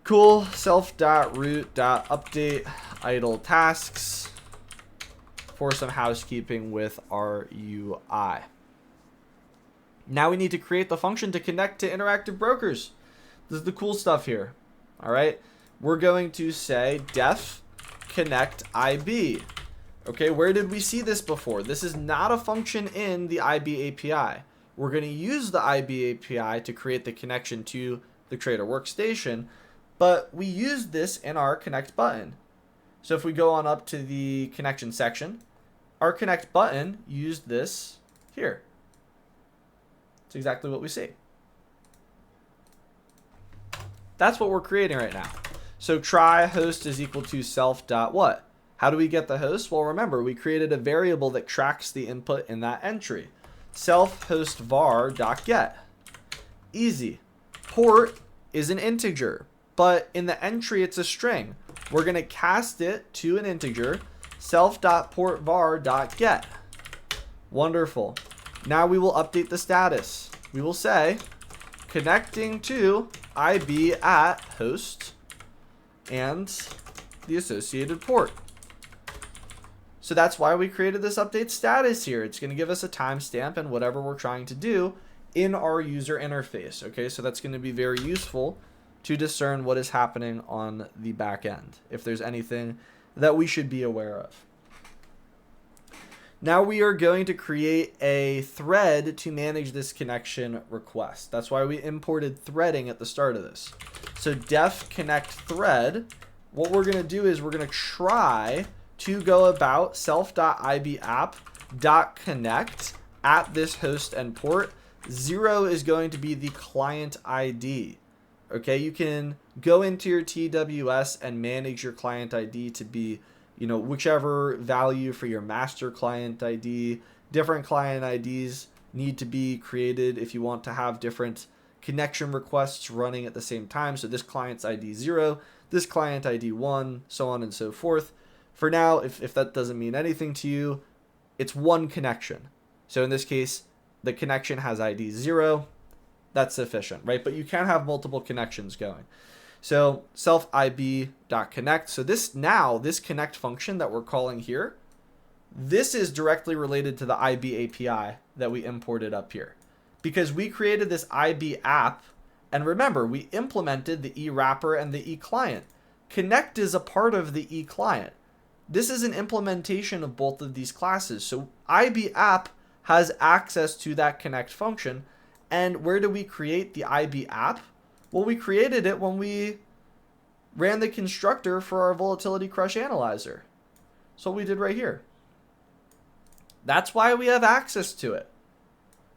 Cool. Self.root.update idle tasks for some housekeeping with our UI. Now we need to create the function to connect to interactive brokers. This is the cool stuff here. All right. We're going to say def connect IB. Okay, where did we see this before? This is not a function in the IB API. We're going to use the IB API to create the connection to the trader workstation, but we used this in our connect button. So if we go on up to the connection section, our connect button used this here. It's exactly what we see. That's what we're creating right now. So try host is equal to self dot what? How do we get the host? Well, remember, we created a variable that tracks the input in that entry. Self host var dot get. Easy. Port is an integer, but in the entry it's a string. We're going to cast it to an integer. Self.portVar.get. Wonderful. Now we will update the status. We will say connecting to IB at host and the associated port. So that's why we created this update status here. It's going to give us a timestamp and whatever we're trying to do in our user interface. Okay, so that's going to be very useful to discern what is happening on the back end, if there's anything that we should be aware of. Now we are going to create a thread to manage this connection request. That's why we imported threading at the start of this. So def connect thread, what we're going to do is we're going to try to go about self.ibapp.connect at this host and port. 0 is going to be the client ID. Okay, you can go into your TWS and manage your client ID to be, whichever value for your master client ID. Different client IDs need to be created if you want to have different connection requests running at the same time. So this client's ID 0, this client ID 1, so on and so forth. For now, if that doesn't mean anything to you, it's one connection. So in this case, the connection has ID 0. That's sufficient, right? But you can have multiple connections going. So self.ib.connect. So this connect function that we're calling here, this is directly related to the IB API that we imported up here. Because we created this IB app, and remember, we implemented the e-wrapper and the e-client. Connect is a part of the e-client. This is an implementation of both of these classes. So IB app has access to that connect function. And where do we create the IB app? Well, we created it when we ran the constructor for our VolatilityCrushAnalyzer. So what we did right here. That's why we have access to it.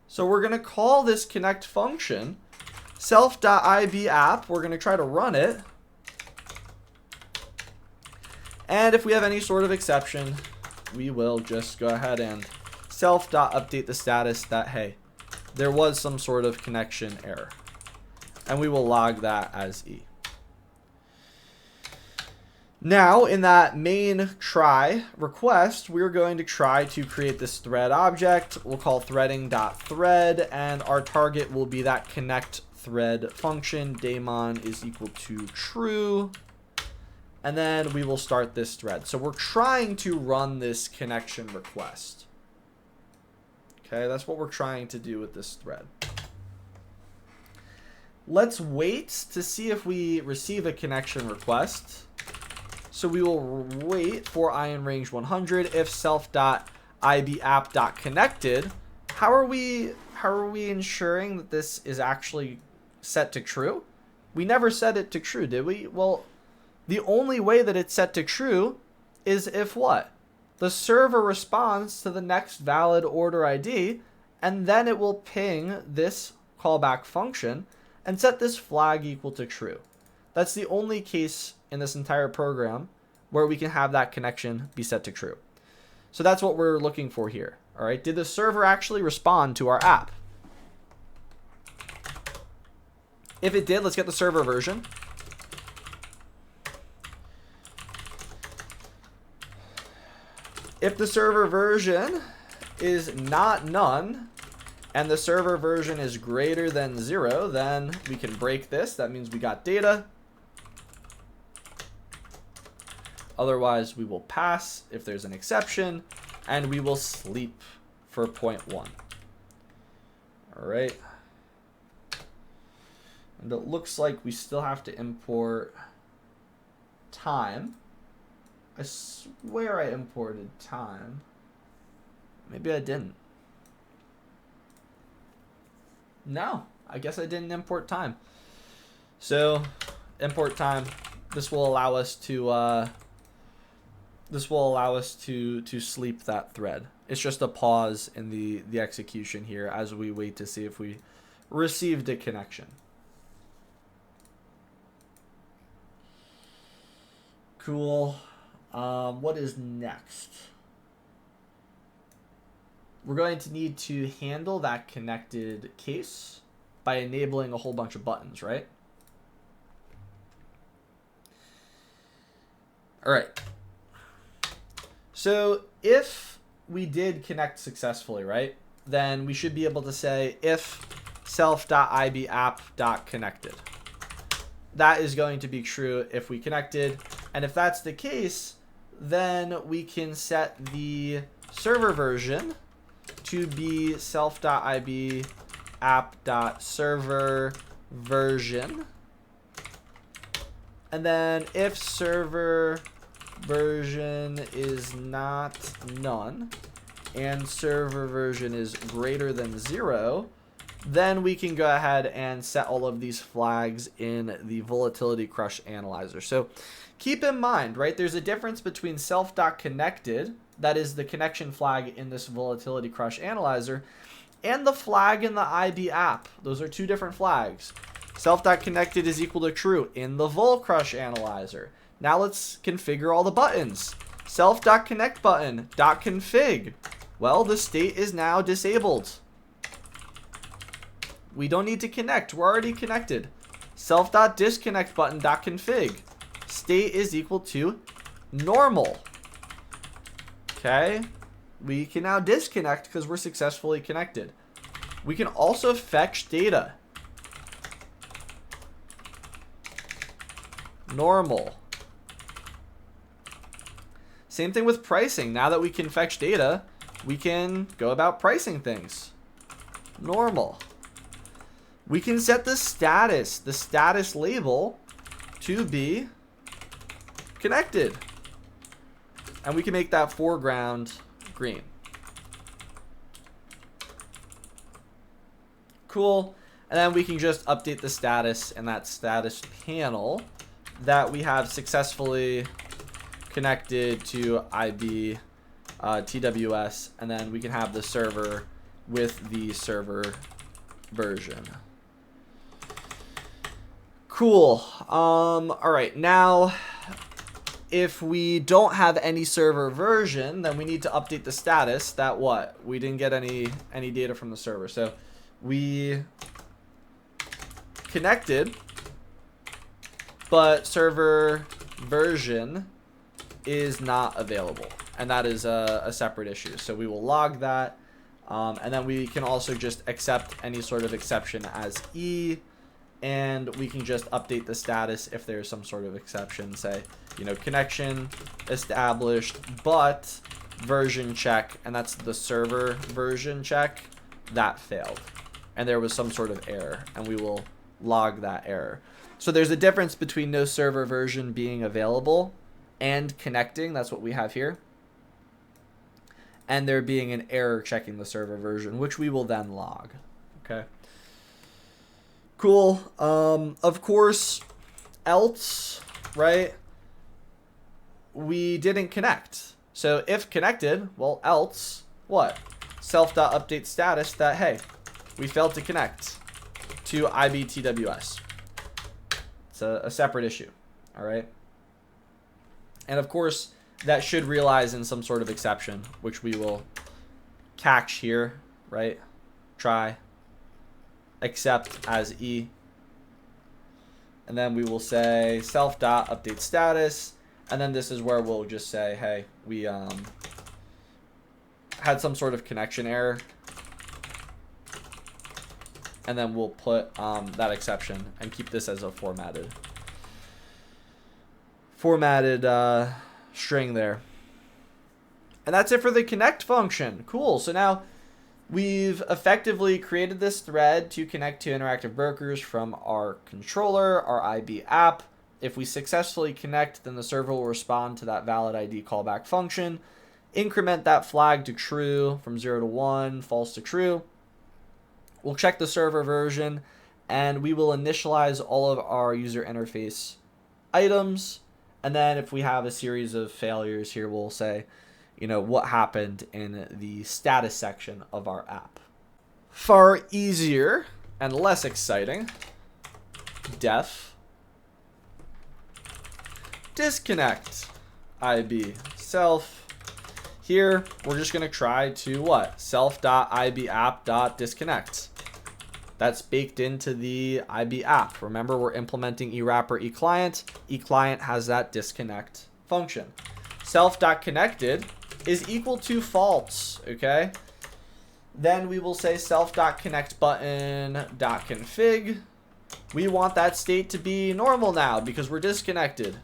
So we're going to call this connect function self.ibapp. We're going to try to run it. And if we have any sort of exception, we will just go ahead and self.update the status that, hey, there was some sort of connection error. And we will log that as E. Now, in that main try request, we're going to try to create this thread object. We'll call threading.thread, and our target will be that connect thread function. Daemon is equal to true. And then we will start this thread. So we're trying to run this connection request. Okay, that's what we're trying to do with this thread. Let's wait to see if we receive a connection request. So we will wait for I in range 100 if self.ibapp.connected. How are we ensuring that this is actually set to true? We never set it to true, did we? Well, the only way that it's set to true is if what? The server responds to the next valid order ID, and then it will ping this callback function and set this flag equal to true. That's the only case in this entire program where we can have that connection be set to true. So that's what we're looking for here. All right, did the server actually respond to our app? If it did, let's get the server version. If the server version is not none, and the server version is greater than 0, then we can break this. That means we got data. Otherwise, we will pass if there's an exception, and we will sleep for 0.1. All right. And it looks like we still have to import time. I swear I imported time. Maybe I didn't. No, I guess I didn't import time. So import time. This will allow us to sleep that thread. It's just a pause in the execution here as we wait to see if we received a connection. Cool. What is next? We're going to need to handle that connected case by enabling a whole bunch of buttons, right? All right. So if we did connect successfully, right, then we should be able to say if self.ibapp.connected. That is going to be true if we connected. And if that's the case, then we can set the server version to be self.ibapp.server version. And then if server version is not none and server version is greater than 0, then we can go ahead and set all of these flags in the VolatilityCrushTradeAnalyzer. So keep in mind, right, there's a difference between self.connected, that is the connection flag in this VolatilityCrushTradeAnalyzer, and the flag in the IB app. Those are two different flags. Self.connected is equal to true in the VolCrushAnalyzer. Now let's configure all the buttons. Self.connect button, .config. Well, the state is now disabled. We don't need to connect. We're already connected. Self.disconnect button, .config. State is equal to normal. Okay. We can now disconnect because we're successfully connected. We can also fetch data. Normal. Same thing with pricing. Now that we can fetch data, we can go about pricing things. Normal. We can set the status label to be connected. And we can make that foreground green. Cool. And then we can just update the status in that status panel that we have successfully connected to IB TWS, and then we can have the server with the server version. Cool. All right, now if we don't have any server version, then we need to update the status that what? We didn't get any data from the server. So we connected, but server version is not available, and that is a separate issue. So we will log that, and then we can also just accept any sort of exception as E, and we can just update the status if there's some sort of exception, say, you know, connection established, but version check, and that's the server version check, that failed, and there was some sort of error, and we will log that error. So there's a difference between no server version being available and connecting. That's what we have here. And there being an error checking the server version, which we will then log. Okay. Cool. Of course, else, right? We didn't connect. So if connected, well, else what? Self.update status that, hey, we failed to connect to IBTWS. It's a separate issue. All right. And of course, that should realize in some sort of exception, which we will catch here, right? Try, except as E. And then we will say self.update status. And then this is where we'll just say, hey, we had some sort of connection error. And then we'll put that exception and keep this as a formatted string there. And that's it for the connect function. Cool. So now we've effectively created this thread to connect to interactive brokers from our controller, our IB app. If we successfully connect, then the server will respond to that valid ID callback function, increment that flag to true from 0 to 1, false to true. We'll check the server version, and we will initialize all of our user interface items. And then if we have a series of failures here, we'll say, you know, what happened in the status section of our app. Far easier and less exciting, def disconnect IB self. Here, we're just going to try to what? Self.ibapp.disconnect. That's baked into the IB app. Remember, we're implementing eWrapper eClient. eClient has that disconnect function. Self.connected is equal to false, okay? Then we will say self.connectButton.config. We want that state to be normal now because we're disconnected.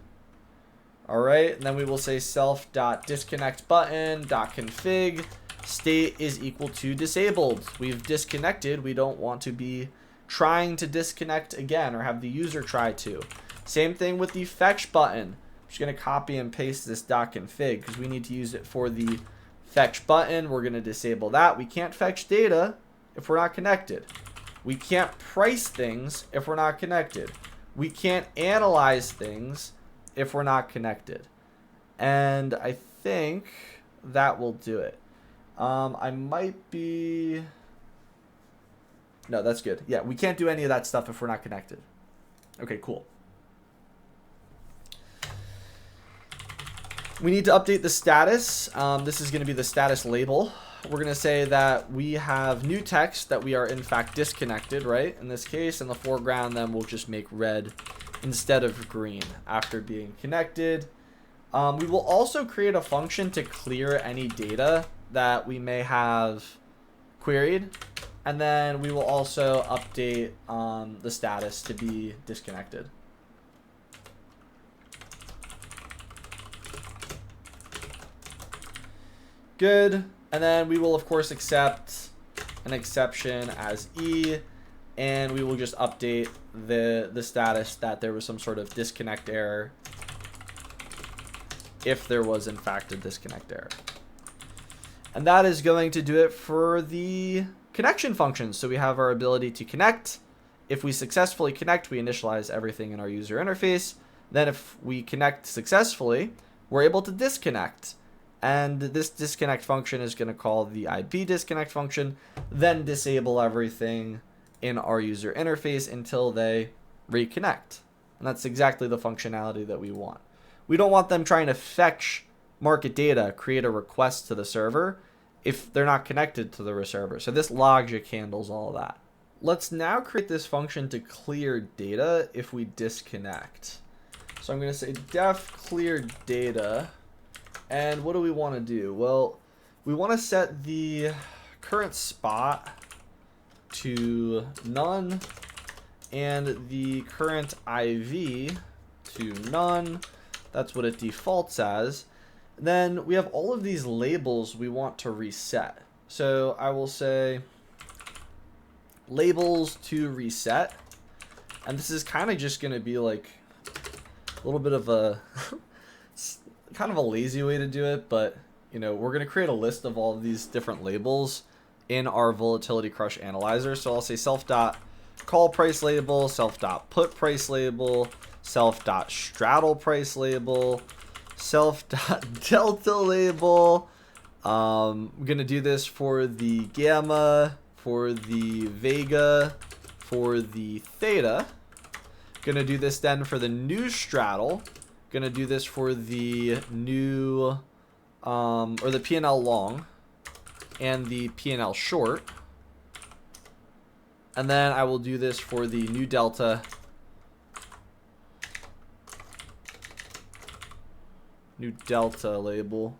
All right, and then we will say self.disconnectButton.config. State is equal to disabled. We've disconnected. We don't want to be trying to disconnect again or have the user try to. Same thing with the fetch button. I'm just going to copy and paste this .config because we need to use it for the fetch button. We're going to disable that. We can't fetch data if we're not connected. We can't price things if we're not connected. We can't analyze things if we're not connected. And I think that will do it. I might be... No, that's good. Yeah, we can't do any of that stuff if we're not connected. Okay, cool. We need to update the status. This is going to be the status label. We're going to say that we have new text that we are in fact disconnected, right? In this case, in the foreground, then we'll just make red instead of green after being connected. We will also create a function to clear any data that we may have queried. And then we will also update the status to be disconnected. Good. And then we will, of course, accept an exception as E. And we will just update the status that there was some sort of disconnect error if there was, in fact, a disconnect error. And that is going to do it for the connection functions. So we have our ability to connect. If we successfully connect, we initialize everything in our user interface. Then if we connect successfully, we're able to disconnect. And this disconnect function is going to call the IB disconnect function, then disable everything in our user interface until they reconnect. And that's exactly the functionality that we want. We don't want them trying to fetch market data, create a request to the server if they're not connected to the server. So this logic handles all of that. Let's now create this function to clear data if we disconnect. So I'm going to say def clear data. And what do we want to do? Well, we want to set the current spot to none and the current IV to none. That's what it defaults as. Then we have all of these labels we want to reset. So I will say labels to reset. And this is kind of just going to be like a little bit of a kind of a lazy way to do it, but you know, we're going to create a list of all of these different labels in our VolatilityCrushAnalyzer. So I'll say self.call price label, self.put price label, self.straddle price label, self.delta label. I'm going to do this for the gamma, for the vega, for the theta. Going to do this then for the new straddle. Going to do this for the new, or the P&L long and the P&L short. And then I will do this for the new delta, label.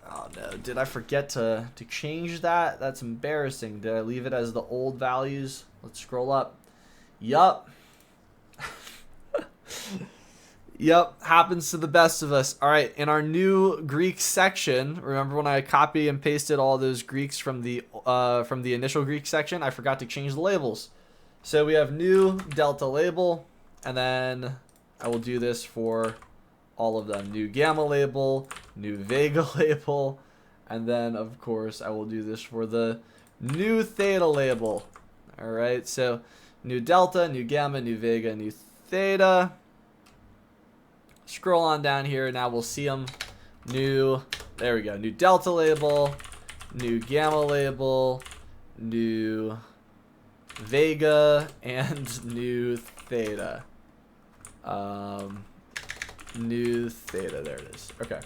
Oh no. Did I forget to change that? That's embarrassing. Did I leave it as the old values? Let's scroll up. Yup. Yep, happens to the best of us. All right, in our new Greek section, remember when I copy and pasted all those Greeks from the initial Greek section? I forgot to change the labels. So we have new delta label, and then I will do this for all of them. New gamma label, new vega label, and then of course I will do this for the new theta label. All right, so new delta, new gamma, new vega, new theta. Scroll on down here. Now we'll see them. There we go. New delta label, new gamma label, new vega, and new theta. New theta. There it is. Okay.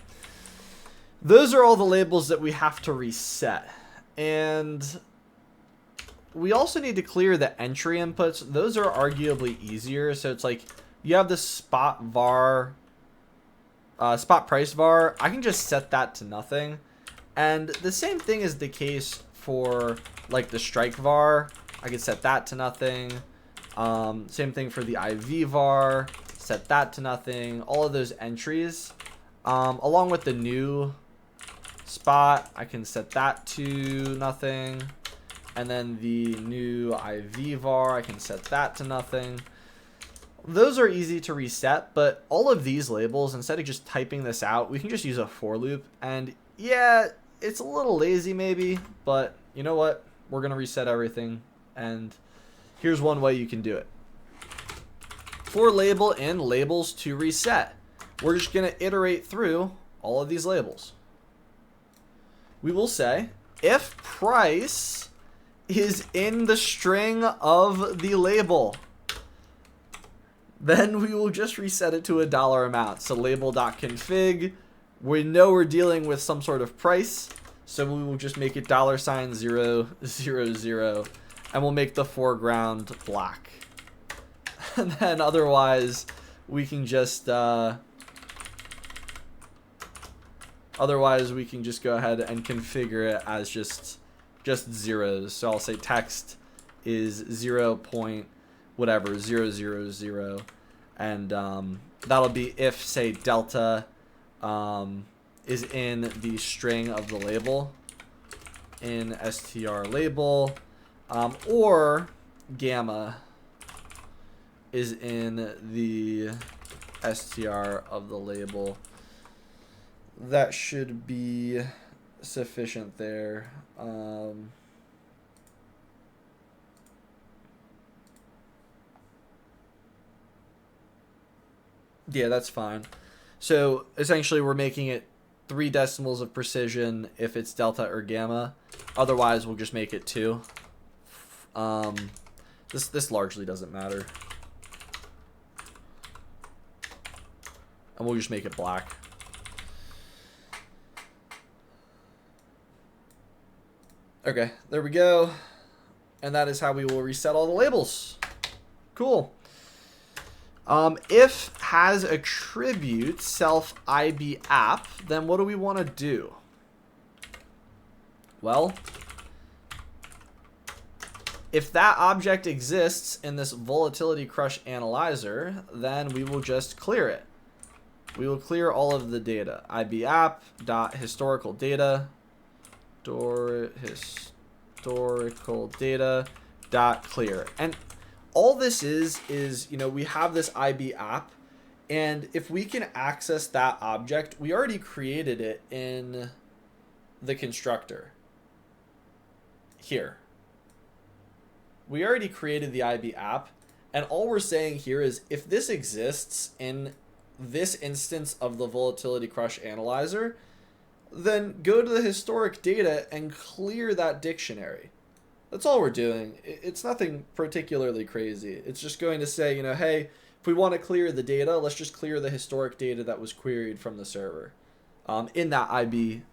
Those are all the labels that we have to reset. And we also need to clear the entry inputs. Those are arguably easier. So it's like you have the spot var. Spot price var, I can just set that to nothing. And the same thing is the case for like the strike var. I can set that to nothing. Same thing for the IV var, set that to nothing. All of those entries, along with the new spot, I can set that to nothing. And then the new IV var, I can set that to nothing. Those are easy to reset, but all of these labels, instead of just typing this out, we can just use a for loop. And yeah, it's a little lazy maybe, but you know what? We're going to reset everything. And here's one way you can do it. For label in labels to reset, we're just going to iterate through all of these labels. We will say if price is in the string of the label, then we will just reset it to a dollar amount. So label.config, we know we're dealing with some sort of price, so we will just make it $000, and we'll make the foreground black. And then otherwise, we can just go ahead and configure it as just zeros. So I'll say text is 0. Whatever 000, and that'll be if say delta is in the string of the label in str label, or gamma is in the str of the label. That should be sufficient there. Yeah, that's fine. So essentially we're making it 3 decimals of precision if it's delta or gamma. Otherwise we'll just make it 2. This largely doesn't matter. And we'll just make it black. Okay, there we go. And that is how we will reset all the labels. Cool. If has attribute self IB app, then what do we want to do? Well, if that object exists in this VolatilityCrushAnalyzer, then we will just clear it. We will clear all of the data. IB app dot historical data, historical data dot clear. And all this is, you know, we have this IB app, and if we can access that object, we already created it in the constructor. Here. We already created the IB app, and all we're saying here is if this exists in this instance of the VolatilityCrushAnalyzer, then go to the historic data and clear that dictionary. That's all we're doing. It's nothing particularly crazy. It's just going to say, you know, hey, if we want to clear the data, let's just clear the historic data that was queried from the server in that IB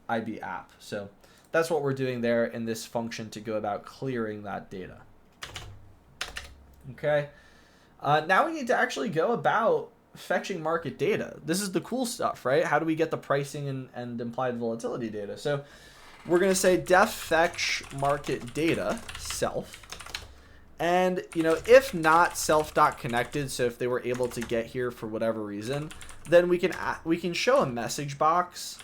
app. So that's what we're doing there in this function to go about clearing that data. Okay. Now we need to actually go about fetching market data. This is the cool stuff, right? How do we get the pricing and implied volatility data? So we're going to say def fetch market data self. And, if not self.connected, so if they were able to get here for whatever reason, then we can show a message box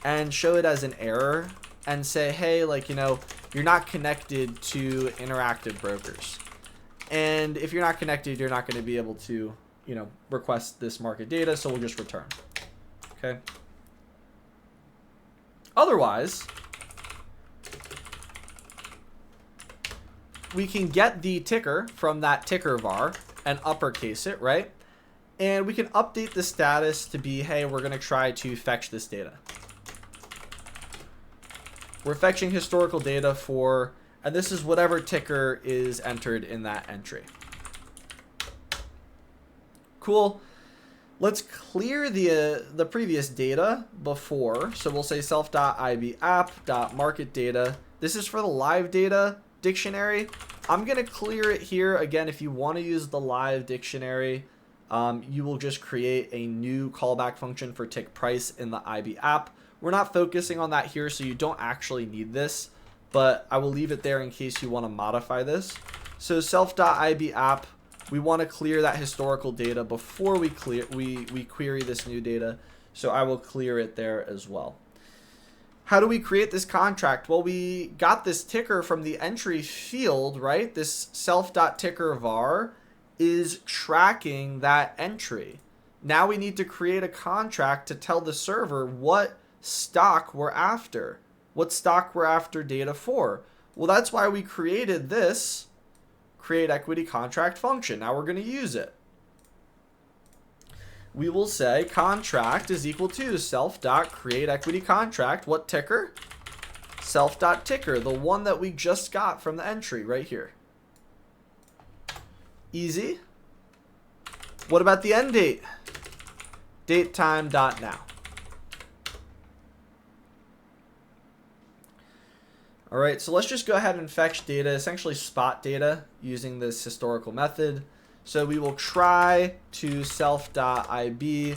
and show it as an error and say, hey, you're not connected to interactive brokers. And if you're not connected, you're not going to be able to, request this market data. So we'll just return. Okay. Otherwise, we can get the ticker from that ticker var and uppercase it, right? And we can update the status to be, hey, we're going to try to fetch this data. We're fetching historical data for, and this is whatever ticker is entered in that entry. Cool. Let's clear the previous data before. So we'll say self.ibapp.marketData. This is for the live data dictionary. I'm going to clear it here. Again, if you want to use the live dictionary, you will just create a new callback function for tick price in the IB app. We're not focusing on that here, so you don't actually need this, but I will leave it there in case you want to modify this. So self.ibapp, we want to clear that historical data before we query this new data. So I will clear it there as well. How do we create this contract? Well, we got this ticker from the entry field, right? This self.ticker var is tracking that entry. Now we need to create a contract to tell the server what stock we're after, what stock we're after data for. Well, that's why we created this create equity contract function. Now we're going to use it. We will say contract is equal to self.create equity contract. What ticker? Self.ticker, the one that we just got from the entry right here. Easy. What about the end date? Datetime.now. All right, so let's just go ahead and fetch data, essentially spot data using this historical method. So we will try to self.ib.rec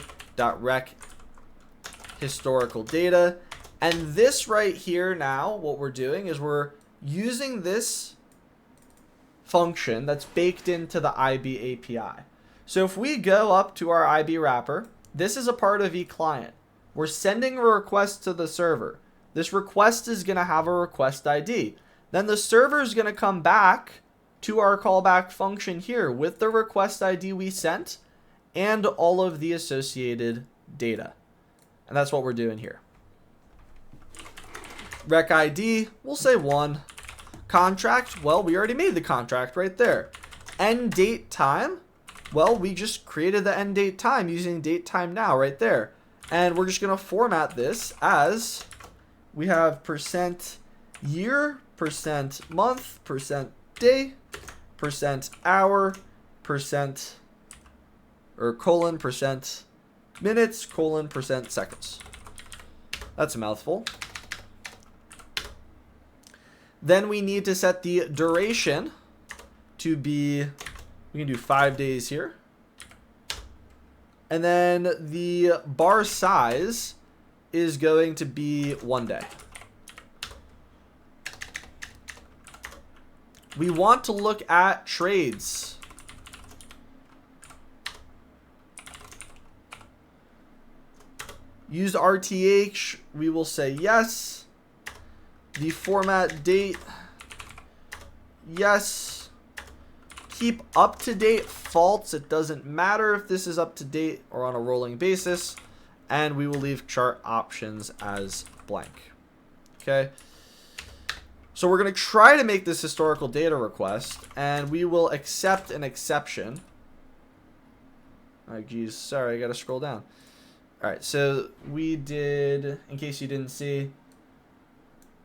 historical data. And this right here now, what we're doing is we're using this function that's baked into the IB API. So if we go up to our IB wrapper, this is a part of eClient. We're sending a request to the server. This request is going to have a request ID. Then the server is going to come back to our callback function here with the request ID we sent and all of the associated data. And that's what we're doing here. Rec ID, we'll say 1. Contract, well, we already made the contract right there. End date time, well, we just created the end date time using datetime now right there. And we're just going to format this as we have %year, %month, %day, %hour, colon, %minutes, colon, %seconds. That's a mouthful. Then we need to set the duration to be, we can do 5 days here. And then the bar size is going to be 1 day. We want to look at trades. Use RTH, we will say yes. The format date, yes. Keep up to date false. It doesn't matter if this is up to date or on a rolling basis. And we will leave chart options as blank. Okay. So we're going to try to make this historical data request, and we will accept an exception. Oh, geez. Sorry, I got to scroll down. All right. So we did, in case you didn't see,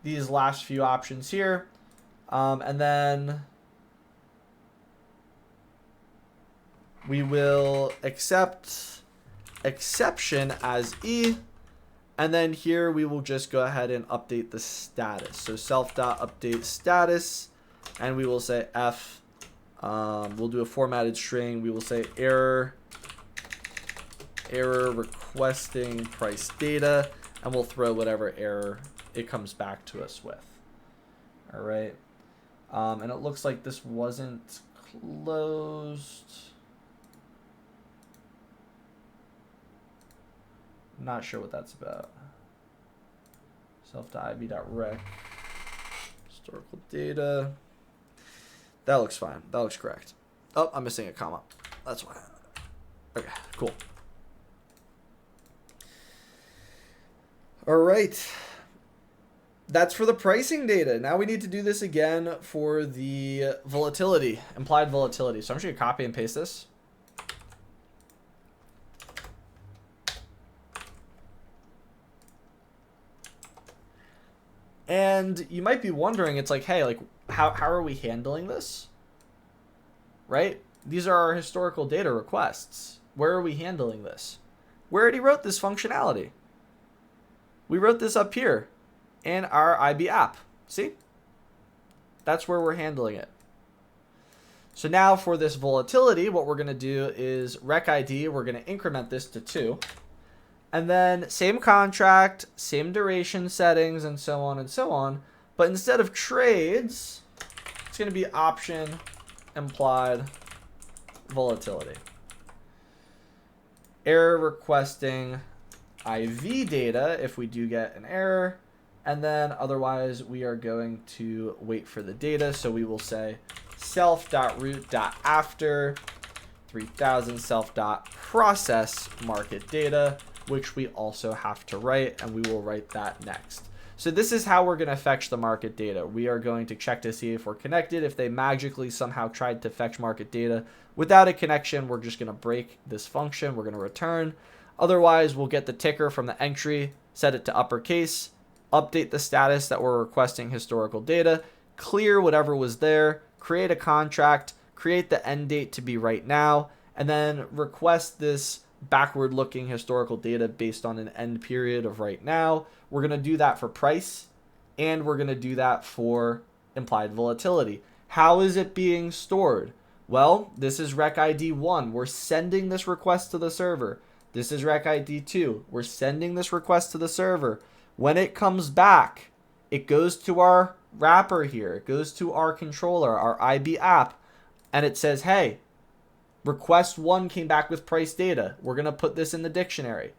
these last few options here. And then we will accept exception as E. And then here we will just go ahead and update the status. So self.update status. And we will say F. We'll do a formatted string. We will say error error requesting price data, and we'll throw whatever error it comes back to us with. All right. And it looks like this wasn't closed. Not sure what that's about. Self.ib.rec. Historical data. That looks fine. That looks correct. Oh, I'm missing a comma. That's why. Okay, cool. All right. That's for the pricing data. Now we need to do this again for the volatility, implied volatility. So I'm just going to copy and paste this. And you might be wondering, it's like, hey, like, how are we handling this? Right? These are our historical data requests. Where are we handling this? We already wrote this functionality. We wrote this up here in our IB app. See? That's where we're handling it. So now for this volatility, what we're going to do is rec ID, we're going to increment this to 2. And then same contract, same duration settings, and so on and so on. But instead of trades, it's going to be option implied volatility. Error requesting IV data if we do get an error. And then otherwise we are going to wait for the data. So we will say self.root.after 3000 self.process market data, which we also have to write, and we will write that next. So this is how we're going to fetch the market data. We are going to check to see if we're connected. If they magically somehow tried to fetch market data without a connection, we're just going to break this function. We're going to return. Otherwise, we'll get the ticker from the entry, set it to uppercase, update the status that we're requesting historical data, clear whatever was there, create a contract, create the end date to be right now, and then request this backward looking historical data based on an end period of right now. We're going to do that for price, and we're going to do that for implied volatility. How is it being stored? Well, this is rec ID 1. We're sending this request to the server. This is rec ID 2. We're sending this request to the server. When it comes back, it goes to our wrapper here. It goes to our controller, our IB app, and it says, hey, request 1 came back with price data. We're going to put this in the dictionary.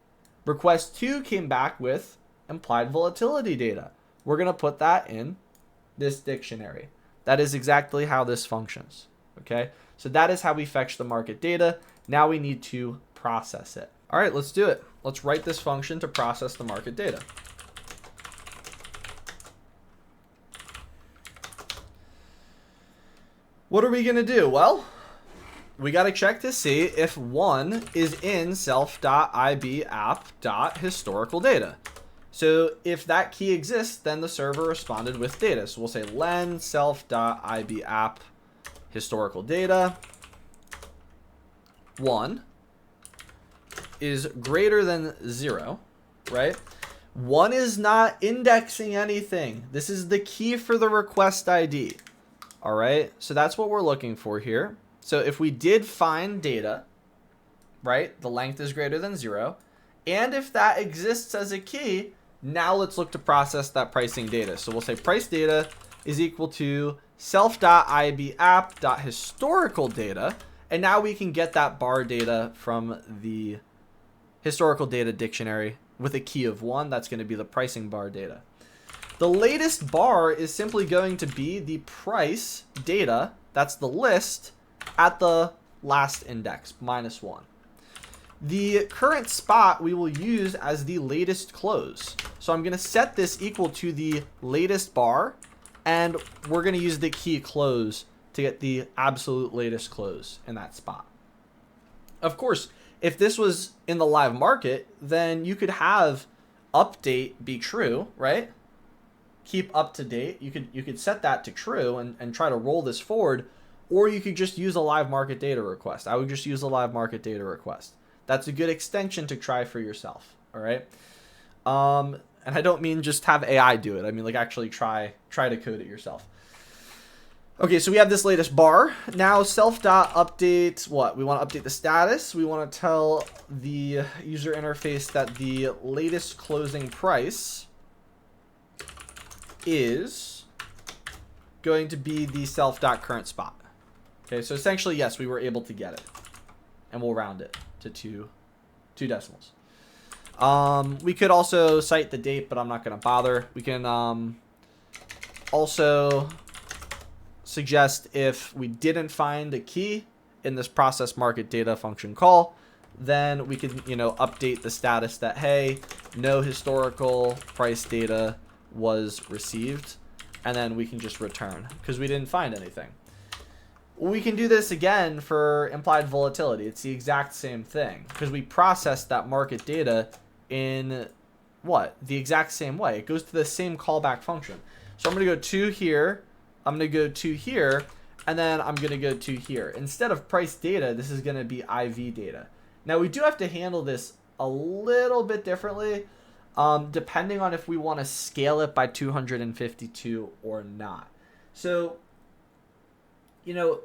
Request 2 came back with implied volatility data. We're going to put that in this dictionary. That is exactly how this functions. Okay, so that is how we fetch the market data. Now we need to process it. All right, let's do it. Let's write this function to process the market data. What are we going to do? Well, we got to check to see if 1 is in self.ibapp.historical data. So if that key exists, then the server responded with data. So we'll say len self.ibapp historical data 1 is greater than 0, right? 1 is not indexing anything. This is the key for the request ID. All right, so that's what we're looking for here. So if we did find data, right, the length is greater than 0. And if that exists as a key, now let's look to process that pricing data. So we'll say price data is equal to self.ibapp.historical data. And now we can get that bar data from the historical data dictionary with a key of 1. That's going to be the pricing bar data. The latest bar is simply going to be the price data. That's the list at the last index, -1. The current spot we will use as the latest close. So I'm going to set this equal to the latest bar, and we're going to use the key close to get the absolute latest close in that spot. Of course, if this was in the live market, then you could have update be true, right? Keep up to date. You could set that to true and try to roll this forward, or you could just use a live market data request. I would just use a live market data request. That's a good extension to try for yourself. All right. And I don't mean just have AI do it. I mean, like, actually try to code it yourself. Okay, so we have this latest bar. Now self.update what? We want to update the status. We want to tell the user interface that the latest closing price is going to be the self.current spot. Okay, so essentially, yes, we were able to get it. And we'll round it to two decimals. We could also cite the date, but I'm not going to bother. We can also suggest if we didn't find a key in this process market data function call, then we can, you know, update the status that, hey, no historical price data was received, and then we can just return because we didn't find anything. We can do this again for implied volatility. It's the exact same thing because we processed that market data in what? The exact same way. It goes to the same callback function. So I'm going to go to here. I'm going to go to here, and then I'm going to go to here. Instead of price data, this is going to be IV data. Now, we do have to handle this a little bit differently, depending on if we want to scale it by 252 or not. So, you know,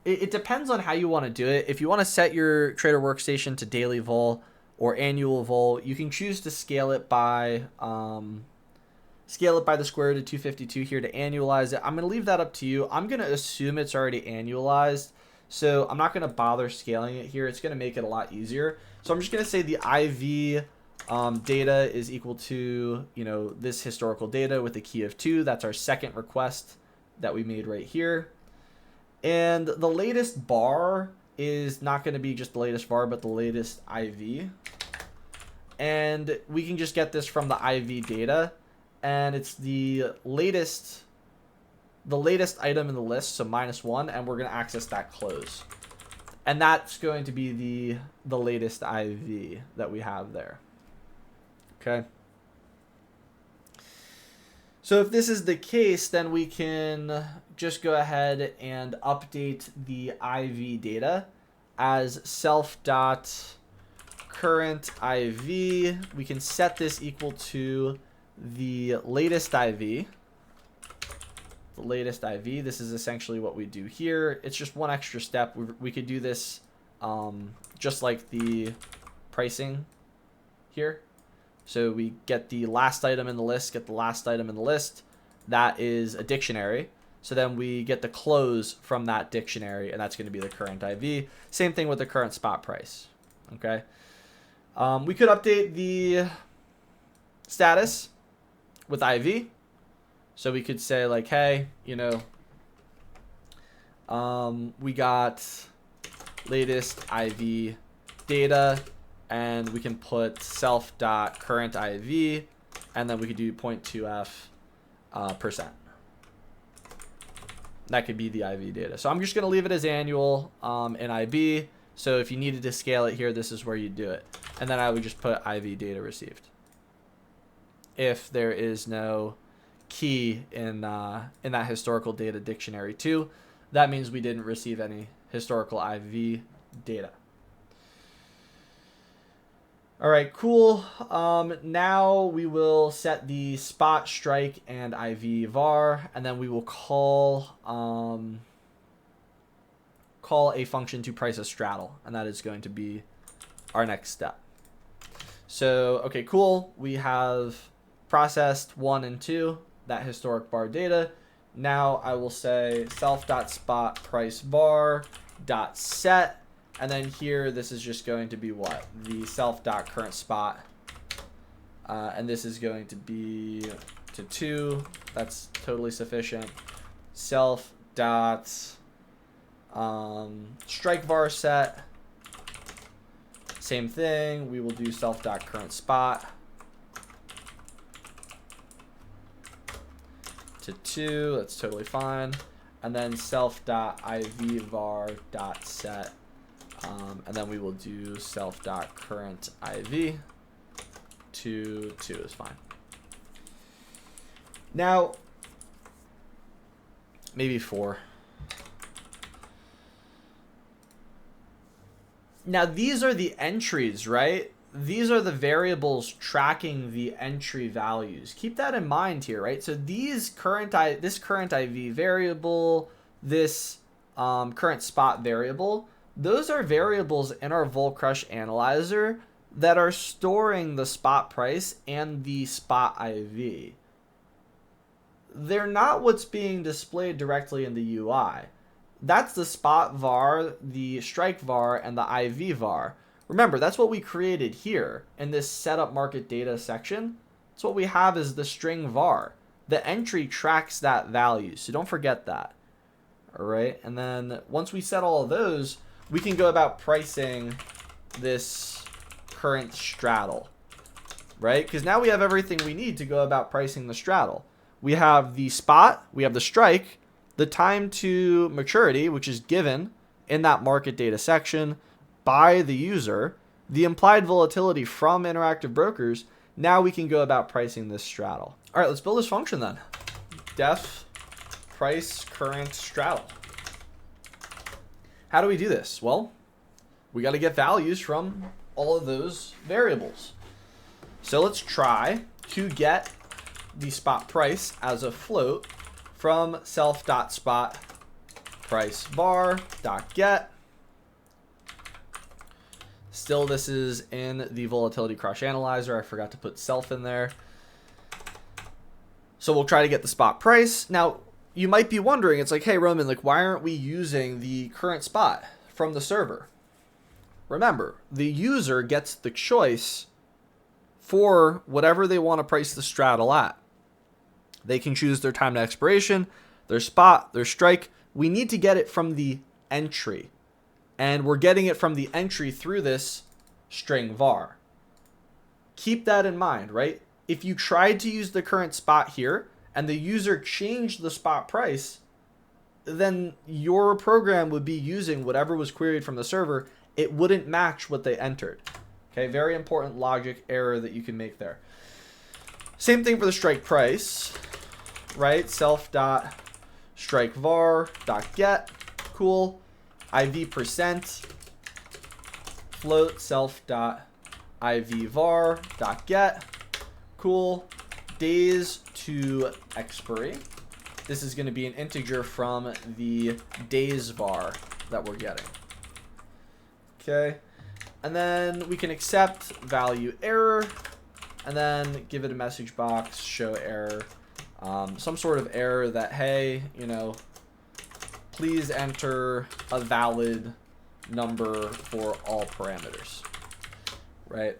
it depends on how you want to do it. If you want to set your trader workstation to daily vol or annual vol, you can choose to scale it by the square root of 252 here to annualize it. I'm going to leave that up to you. I'm going to assume it's already annualized, so I'm not going to bother scaling it here. It's going to make it a lot easier. So I'm just going to say the IV data is equal to, you know, this historical data with a key of 2. That's our second request that we made right here. And the latest bar is not going to be just the latest bar, but the latest IV. And we can just get this from the IV data. And it's the latest item in the list, so -1, and we're going to access that close. And that's going to be the latest IV that we have there. Okay. So if this is the case, then we can just go ahead and update the IV data as self.current IV. We can set this equal to the latest IV. The latest IV. This is essentially what we do here. It's just one extra step. We could do this just like the pricing here. So we get the last item in the list, get the last item in the list. That is a dictionary. So then we get the close from that dictionary, and that's going to be the current IV. Same thing with the current spot price. Okay. We could update the status with IV. So we could say like, hey, you know, we got latest IV data, and we can put self.current IV, and then we could do 0.2f %. That could be the IV data. So I'm just going to leave it as annual in IB. So if you needed to scale it here, this is where you do it. And then I would just put IV data received. If there is no key in that historical data dictionary too, that means we didn't receive any historical IV data. All right, cool. Now we will set the spot, strike, and IV var, and then we will call a function to price a straddle, and that is going to be our next step. So, okay, cool. We have processed 1 and 2, that historic bar data. Now I will say self.spot price bar dot set. And then here, this is just going to be what? The self.current spot. And this is going to be to 2. That's totally sufficient. Self.strike var set. Same thing. We will do self.current spot to 2. That's totally fine. And then self.iv var dot set. And then we will do self.current IV to 2 is fine. Now, maybe 4. Now, these are the entries, right? these are the variables tracking the entry values. Keep that in mind here, right? So these this current IV variable, this current spot variable, those are variables in our VolatilityCrushAnalyzer that are storing the spot price and the spot IV. They're not what's being displayed directly in the UI. That's the spot var, the strike var, and the IV var. Remember, that's what we created here in this setup market data section. That's what we have is the string var. The entry tracks that value, so don't forget that. All right, and then once we set all of those, we can go about pricing this current straddle, right? Because now we have everything we need to go about pricing the straddle. We have the spot, we have the strike, the time to maturity, which is given in that market data section by the user, the implied volatility from interactive brokers. Now we can go about pricing this straddle. All right, let's build this function then. Def price current straddle. How do we do this? Well, we got to get values from all of those variables. So let's try to get the spot price as a float from self.spot price var dot get. Still, this is in the VolatilityCrushAnalyzer. I forgot to put self in there. So we'll try to get the spot price. Now, you might be wondering, it's like, hey, Roman, like, why aren't we using the current spot from the server? Remember, the user gets the choice for whatever they want to price the straddle at. They can choose their time to expiration, their spot, their strike. We need to get it from the entry. And we're getting it from the entry through this string var. Keep that in mind, right? If you tried to use the current spot here and the user changed the spot price, then your program would be using whatever was queried from the server. It wouldn't match what they entered. Okay, very important logic error that you can make there. Same thing for the strike price, right? Self.strike var dot get, cool. IV percent float self dot IV var dot get, cool. Days to expiry. This is going to be an integer from the days var that we're getting. Okay, and then we can accept value error, and then give it a message box, show error, some sort of error that, hey, you know, please enter a valid number for all parameters, right?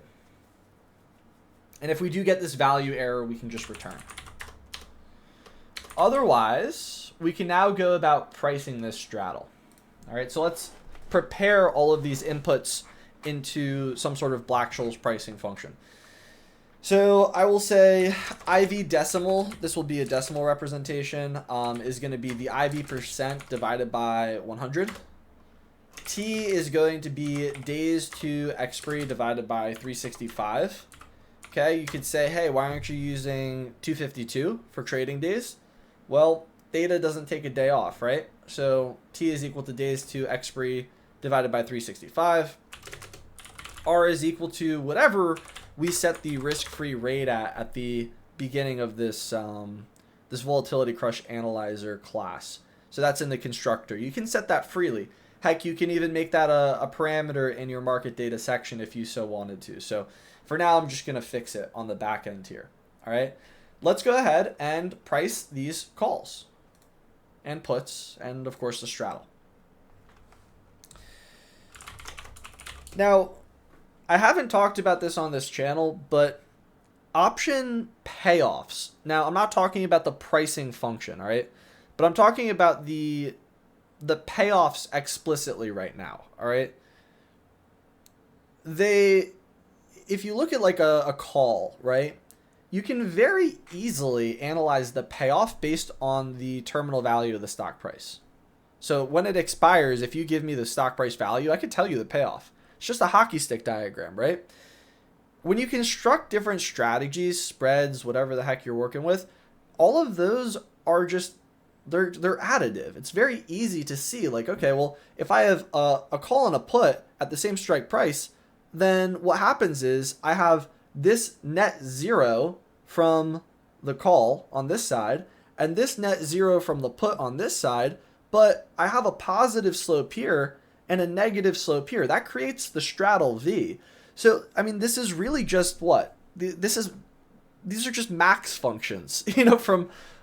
And if we do get this value error, we can just return. Otherwise, we can now go about pricing this straddle. All right, so let's prepare all of these inputs into some sort of Black-Scholes pricing function. So I will say IV decimal, this will be a decimal representation, is going to be the IV percent divided by 100. T is going to be days to expiry divided by 365. Okay, you could say, hey, why aren't you using 252 for trading days? Well, theta doesn't take a day off, right? So T is equal to days to expiry divided by 365. R is equal to whatever we set the risk-free rate at the beginning of this this VolatilityCrushAnalyzer class. So that's in the constructor. You can set that freely. Heck, you can even make that a parameter in your market data section if you so wanted to. So for now, I'm just going to fix it on the back end here. All right, let's go ahead and price these calls and puts and, of course, the straddle. Now, I haven't talked about this on this channel, but option payoffs. Now, I'm not talking about the pricing function, all right? But I'm talking about the payoffs explicitly right now, all right? If you look at like a call, right? You can very easily analyze the payoff based on the terminal value of the stock price. So when it expires, if you give me the stock price value, I can tell you the payoff. It's just a hockey stick diagram, right? When you construct different strategies, spreads, whatever the heck you're working with, all of those are just, they're additive. It's very easy to see, like, okay, well, if I have a call and a put at the same strike price, then what happens is I have this net 0 from the call on this side and this net 0 from the put on this side, but I have a positive slope here and a negative slope here. That creates the straddle V. So, I mean, this is really just what? These are just max functions,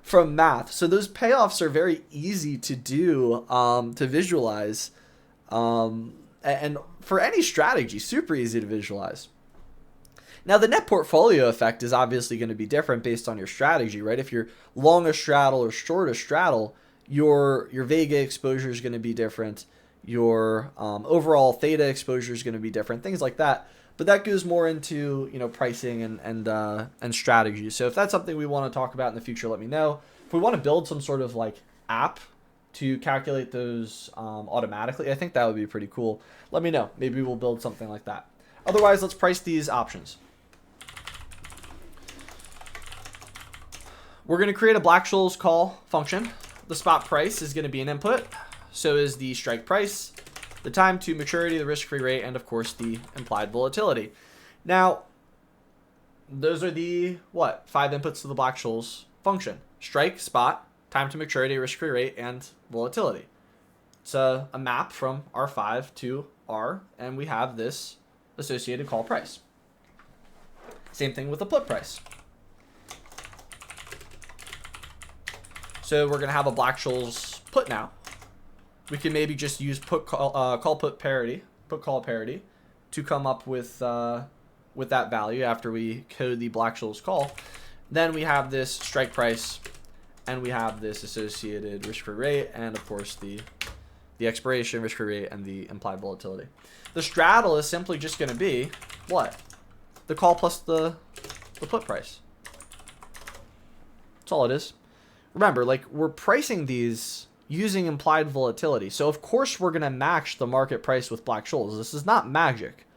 from math. So those payoffs are very easy to do, to visualize. And for any strategy, super easy to visualize. Now, the net portfolio effect is obviously going to be different based on your strategy, right? If you're long a straddle or short a straddle, your Vega exposure is going to be different. Your overall theta exposure is going to be different, things like that. But that goes more into pricing and strategy. So if that's something we want to talk about in the future, let me know. If we want to build some sort of like app to calculate those automatically, I think that would be pretty cool. Let me know. Maybe we'll build something like that. Otherwise, let's price these options. We're going to create a Black-Scholes call function. The spot price is going to be an input. So is the strike price, the time to maturity, the risk-free rate, and of course the implied volatility. Now, those are the 5 inputs to the Black-Scholes function: strike, spot, time to maturity, risk-free rate, and volatility. It's a map from R5 to R, and we have this associated call price. Same thing with the put price. So we're going to have a Black-Scholes put now. We can maybe just use call put parity, put call parity, to come up with that value after we code the Black-Scholes call. Then we have this strike price, and we have this associated risk-free rate, and of course the expiration, risk-free rate, and the implied volatility. The straddle is simply just going to be what? The call plus the put price. That's all it is. Remember, like, we're pricing these using implied volatility. So of course we're going to match the market price with Black-Scholes. This is not magic.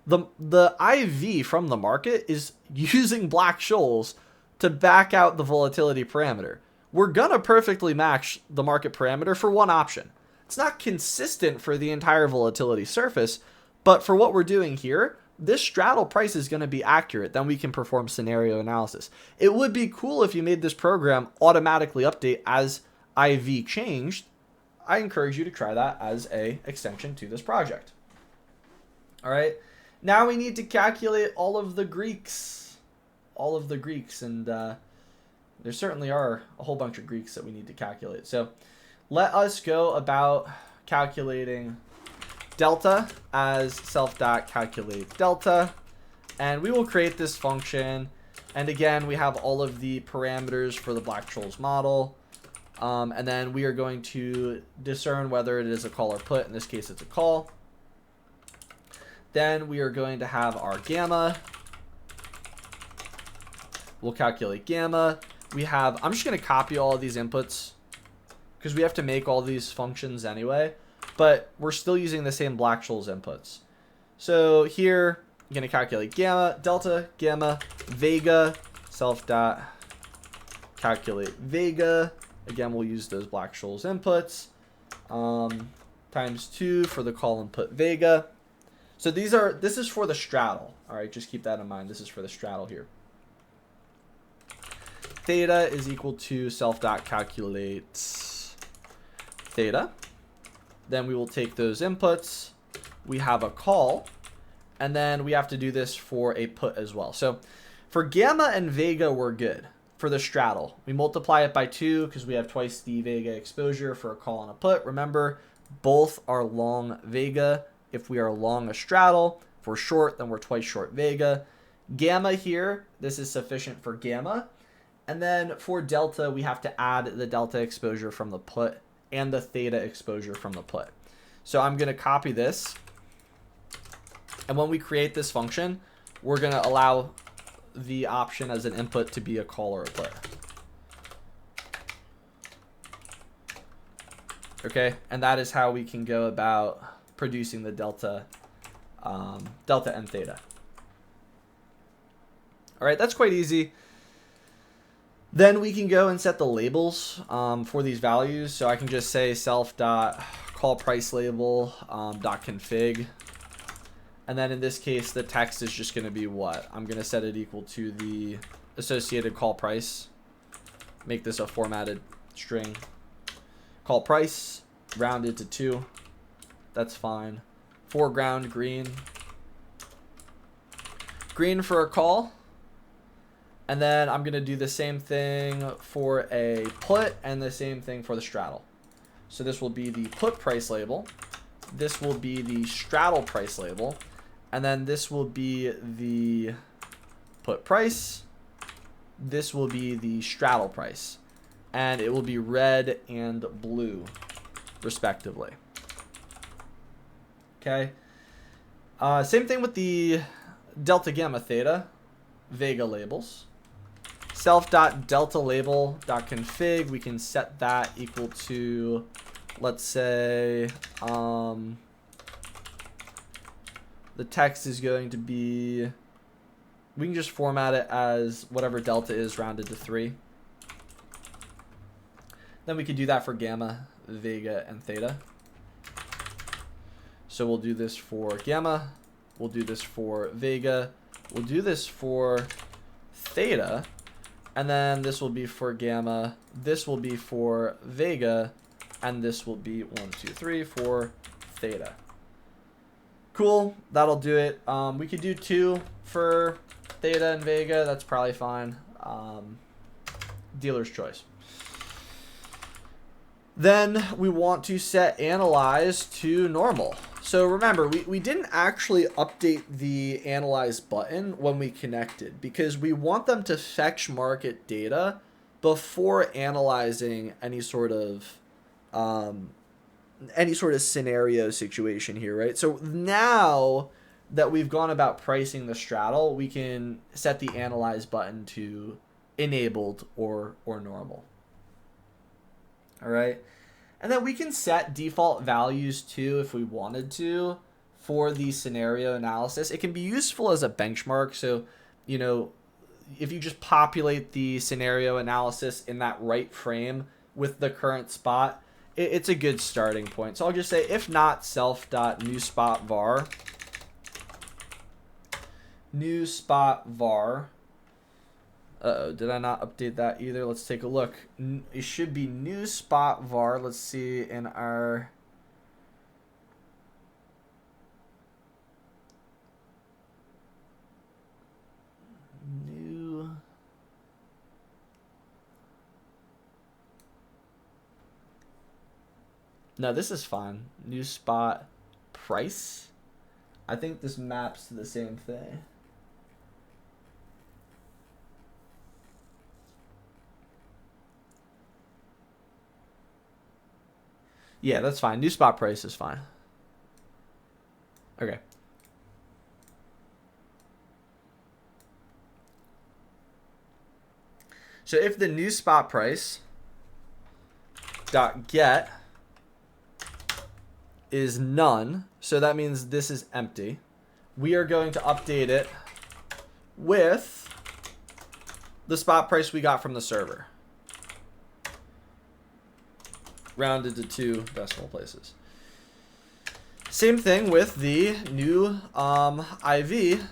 The IV from the market is using Black-Scholes to back out the volatility parameter. We're going to perfectly match the market parameter for one option. It's not consistent for the entire volatility surface, but for what we're doing here, this straddle price is going to be accurate. Then we can perform scenario analysis. It would be cool if you made this program automatically update as IV changed. I encourage you to try that as an extension to this project. All right. Now we need to calculate all of the Greeks. And there certainly are a whole bunch of Greeks that we need to calculate. So let us go about calculating delta as self.calculate delta. And we will create this function. And again, we have all of the parameters for the Black-Scholes model. And then we are going to discern whether it is a call or put. In this case, it's a call. Then we are going to have our gamma. We'll calculate gamma. I'm just going to copy all of these inputs because we have to make all these functions anyway. But we're still using the same Black-Scholes inputs. So here, I'm going to calculate gamma, delta, gamma, vega, self.calculate vega. Again, we'll use those Black-Scholes inputs. Times 2 for the call and put vega. So this is for the straddle. All right, just keep that in mind. This is for the straddle here. Theta is equal to self.calculate theta. Then we will take those inputs. We have a call. And then we have to do this for a put as well. So for gamma and vega, we're good. For the straddle, we multiply it by 2 because we have twice the vega exposure for a call and a put. Remember, both are long vega. If we are long a straddle, if we're short, then we're twice short vega. Gamma here, this is sufficient for gamma. And then for delta, we have to add the delta exposure from the put and the theta exposure from the put. So I'm going to copy this. And when we create this function, we're going to allow the option as an input to be a call or a put. Okay, and that is how we can go about producing the delta and theta. All right, that's quite easy. Then we can go and set the labels for these values. So I can just say self.callPriceLabel.config. And then in this case, the text is just going to be what? I'm going to set it equal to the associated call price. Make this a formatted string. Call price, rounded to 2. That's fine. Foreground green. Green for a call. And then I'm going to do the same thing for a put and the same thing for the straddle. So this will be the put price label. This will be the straddle price label. And then this will be the put price. This will be the straddle price. And it will be red and blue, respectively. Okay. Same thing with the delta gamma theta vega labels. Self.delta-label.config, we can set that equal to, let's say, the text is going to be, we can just format it as whatever delta is rounded to 3. Then we could do that for gamma, vega, and theta. So we'll do this for gamma, we'll do this for vega, we'll do this for theta, and then this will be for gamma, this will be for vega, and this will be 1, 2, 3 for theta. Cool, that'll do it. We could do 2 for theta and vega, that's probably fine. Dealer's choice. Then we want to set analyze to normal. So remember, we didn't actually update the analyze button when we connected because we want them to fetch market data before analyzing any sort of scenario situation here, right? So now that we've gone about pricing the straddle, we can set the analyze button to enabled or normal. All right. And then we can set default values too if we wanted to for the scenario analysis. It can be useful as a benchmark. So, you know, if you just populate the scenario analysis in that right frame with the current spot, it's a good starting point. So I'll just say if not self.newSpotVar, newSpotVar. Uh-oh, did I not update that either? Let's take a look. It should be newSpotVar. Let's see in our... new... No, this is fine. newSpot price. I think this maps to the same thing. Yeah, that's fine. New spot price is fine. Okay. So if the new spot price dot get is none, so that means this is empty, we are going to update it with the spot price we got from the server. Rounded to 2 decimal places. Same thing with the new IV.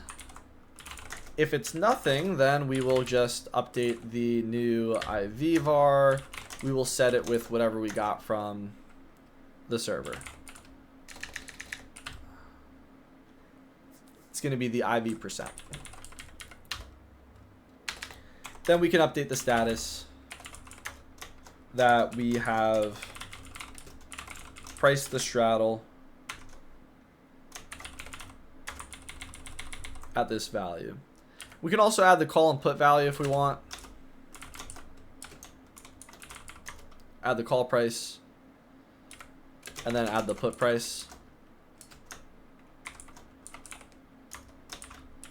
If it's nothing, then we will just update the new IV var. We will set it with whatever we got from the server. It's going to be the IV %. Then we can update the status that we have priced the straddle at this value. We can also add the call and put value if we want. Add the call price and then add the put price.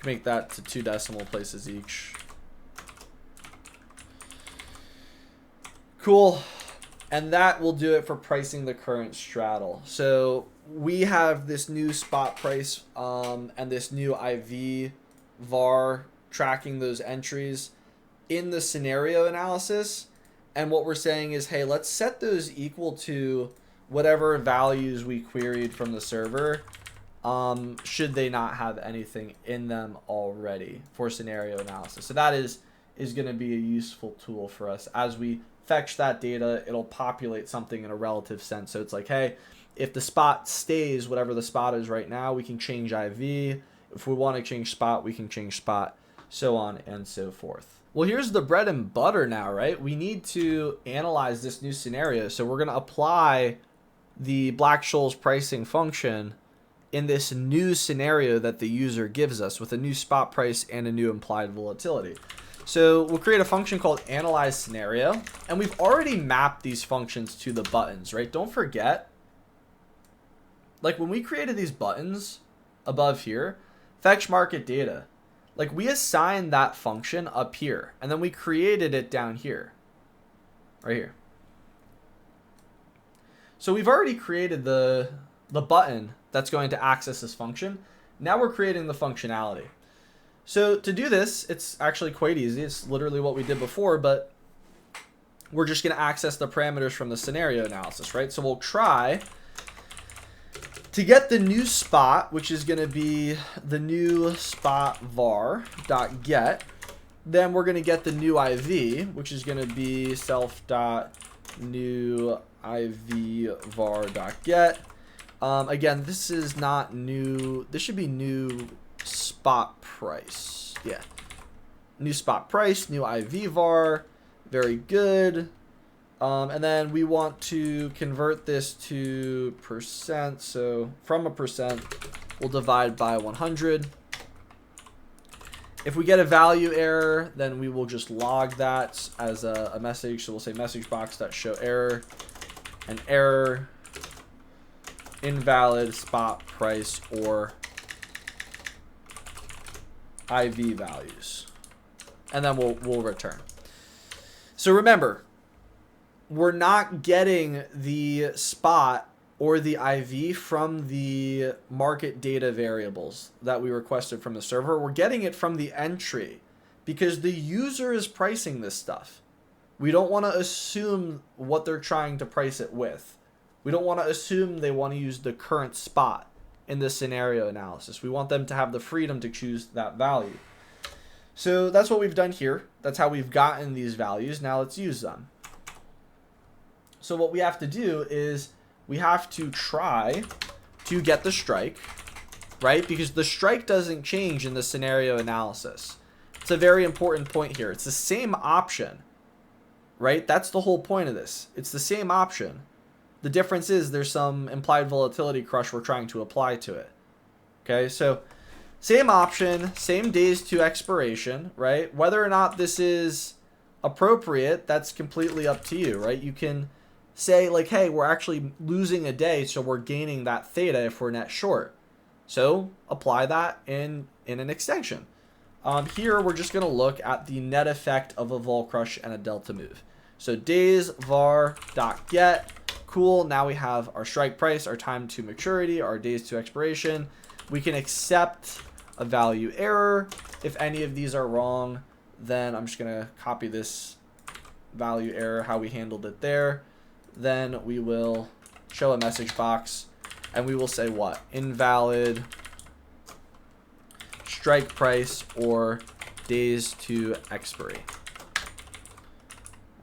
Make that to 2 decimal places each. Cool. And that will do it for pricing the current straddle. So we have this new spot price and this new IV var tracking those entries in the scenario analysis. And what we're saying is, hey, let's set those equal to whatever values we queried from the server should they not have anything in them already for scenario analysis. So that is going to be a useful tool for us. As we fetch that data, it'll populate something in a relative sense. So it's like, hey, if the spot stays whatever the spot is right now, we can change IV. If we want to change spot, we can change spot, so on and so forth. Well, here's the bread and butter now, right? We need to analyze this new scenario. So we're going to apply the Black-Scholes pricing function in this new scenario that the user gives us with a new spot price and a new implied volatility. So we'll create a function called analyze scenario, and we've already mapped these functions to the buttons, right? Don't forget, like when we created these buttons above here, fetch market data, like we assigned that function up here, and then we created it down here, right here. So we've already created the button that's going to access this function. Now we're creating the functionality. So to do this, it's actually quite easy. It's literally what we did before, but we're just going to access the parameters from the scenario analysis, right? So we'll try to get the new spot, which is going to be the new spot var.get. Then we're going to get the new IV, which is going to be self.new IV var.get. Again, this is not new. This should be new spot price. Yeah. New spot price, new IV var. Very good. And then we want to convert this to percent. So from a percent, we'll divide by 100. If we get a value error, then we will just log that as a message. So we'll say message box.show error, an error, invalid spot price or IV values, and then we'll return. So remember, we're not getting the spot or the IV from the market data variables that we requested from the server. We're getting it from the entry because the user is pricing this stuff. We don't want to assume what they're trying to price it with. We don't want to assume they want to use the current spot in the scenario analysis. We want them to have the freedom to choose that value. So that's what we've done here. That's how we've gotten these values. Now let's use them. So what we have to do is we have to try to get the strike, right? Because the strike doesn't change in the scenario analysis. It's a very important point here. It's the same option, right? That's the whole point of this. It's the same option. The difference is there's some implied volatility crush we're trying to apply to it. Okay, so same option, same days to expiration, right? Whether or not this is appropriate, that's completely up to you, right? You can say like, hey, we're actually losing a day, so we're gaining that theta if we're net short. So apply that in an extension. Here, we're just going to look at the net effect of a vol crush and a delta move. So days var.get. Cool. Now we have our strike price, our time to maturity, our days to expiration. We can accept a value error. If any of these are wrong, then I'm just going to copy this value error, how we handled it there. Then we will show a message box and we will say what? Invalid strike price or days to expiry.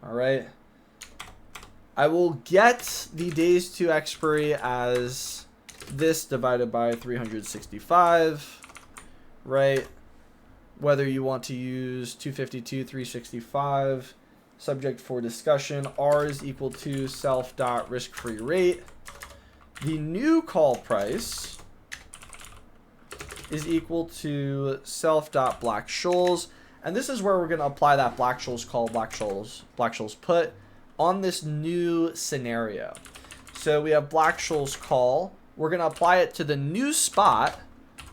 All right. I will get the days to expiry as this divided by 365, right? Whether you want to use 252, 365, subject for discussion, R is equal to self.risk-free rate. The new call price is equal to self.Black-Scholes. And this is where we're going to apply that Black-Scholes call, Black-Scholes put on this new scenario. So we have Black-Scholes call. We're going to apply it to the new spot.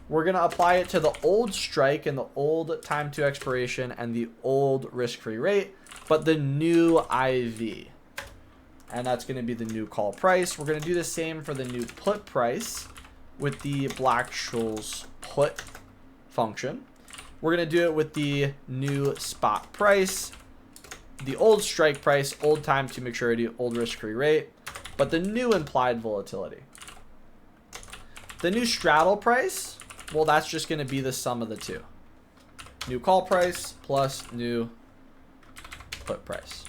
We're going to apply it to the old strike and the old time to expiration and the old risk-free rate, but the new IV. And that's going to be the new call price. We're going to do the same for the new put price with the Black-Scholes put function. We're going to do it with the new spot price, the old strike price, old time to maturity, old risk-free rate, but the new implied volatility. The new straddle price, well, that's just going to be the sum of the two. New call price plus new put price.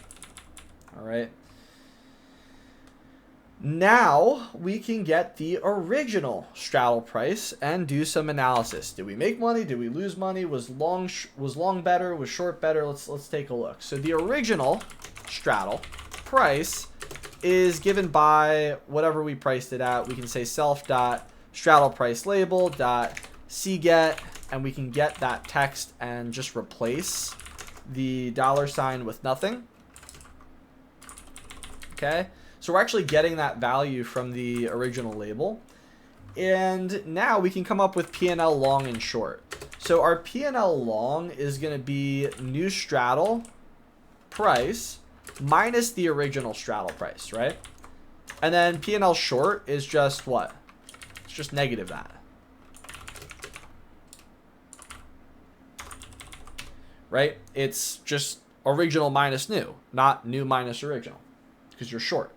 All right. Now we can get the original straddle price and do some analysis. Did we make money? Did we lose money? Was long better? Was short better? Let's take a look. So the original straddle price is given by whatever we priced it at. We can say self.straddle price label dot cget, and we can get that text and just replace the $ with nothing. Okay. So we're actually getting that value from the original label. And now we can come up with P&L long and short. So our P&L long is going to be new straddle price minus the original straddle price, right? And then P&L short is just what? It's just negative that. Right? It's just original minus new, not new minus original, because you're short.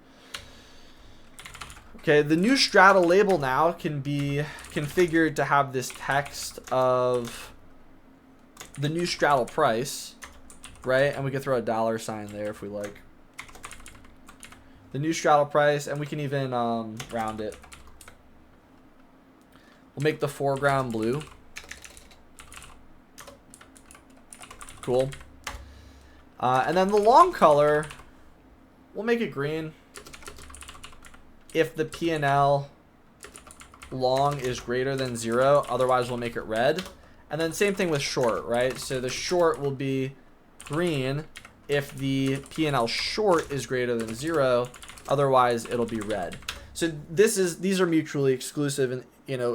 Okay, the new straddle label now can be configured to have this text of the new straddle price, right? And we can throw a $ there if we like. The new straddle price, and we can even round it. We'll make the foreground blue. Cool. And then the long color, we'll make it green. If the P&L long is greater than 0, otherwise we'll make it red. And then same thing with short, right? So the short will be green if the P&L short is greater than 0, otherwise it'll be red. So these are mutually exclusive, and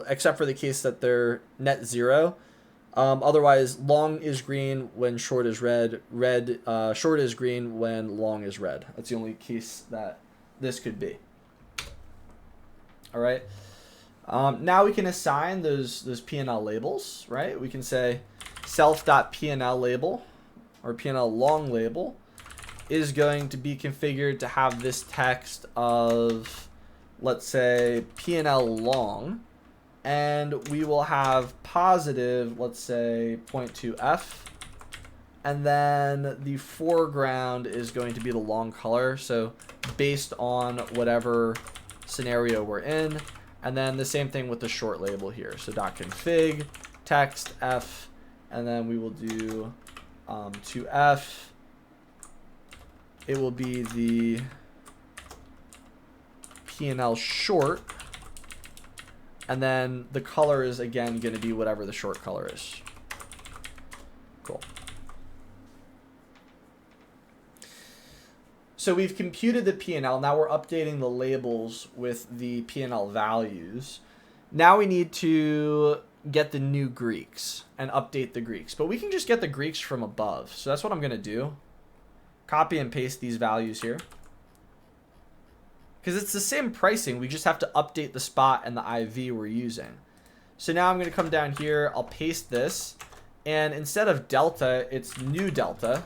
except for the case that they're net 0. Otherwise, long is green when short is red. Short is green when long is red. That's the only case that this could be. All right. Now we can assign those P&L labels, right? We can say self.P&L label or P&L long label is going to be configured to have this text of, let's say, P&L long, and we will have positive, let's say, 0.2F, and then the foreground is going to be the long color, so based on whatever scenario we're in. And then the same thing with the short label here, so .config text F, and then we will do 2F. It will be the P&L short, and then the color is again going to be whatever the short color is. Cool. So we've computed the P&L. Now we're updating the labels with the P&L values. Now we need to get the new Greeks and update the Greeks. But we can just get the Greeks from above. So that's what I'm going to do. Copy and paste these values here. Because it's the same pricing. We just have to update the spot and the IV we're using. So now I'm going to come down here. I'll paste this. And instead of delta, it's new delta.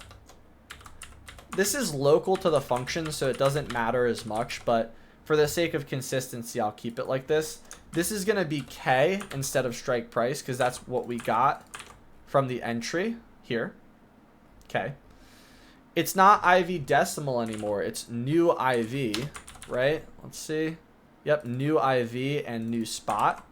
This is local to the function, so it doesn't matter as much, but for the sake of consistency, I'll keep it like this. This is going to be K instead of strike price, because that's what we got from the entry here. Okay. It's not IV decimal anymore. It's new IV, right? Let's see. Yep, new IV and new spot.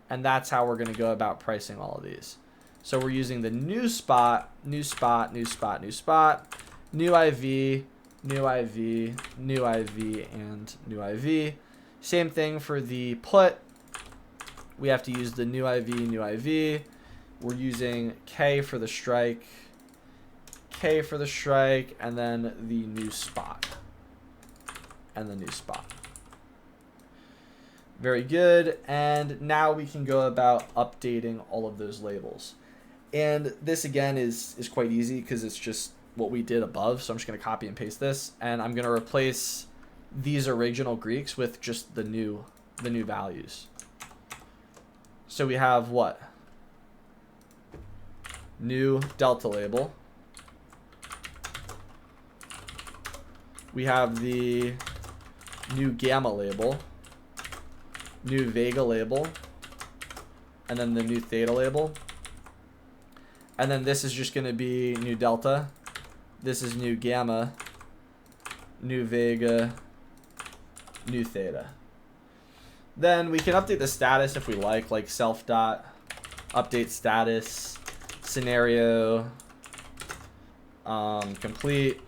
And that's how we're going to go about pricing all of these. So we're using the new spot, new spot, new spot, new spot. New IV, new IV, new IV, and new IV. Same thing for the put. We have to use the new IV, new IV. We're using K for the strike, K for the strike, and then the new spot. And the new spot. Very good. And now we can go about updating all of those labels. And this again is quite easy because it's just what we did above. So I'm just going to copy and paste this, and I'm going to replace these original Greeks with just the new values. So we have what? New delta label. We have the new gamma label, new vega label, and then the new theta label. And then this is just going to be new delta. This is new gamma, new vega, new theta. Then we can update the status if we like self dot, update status, scenario, complete.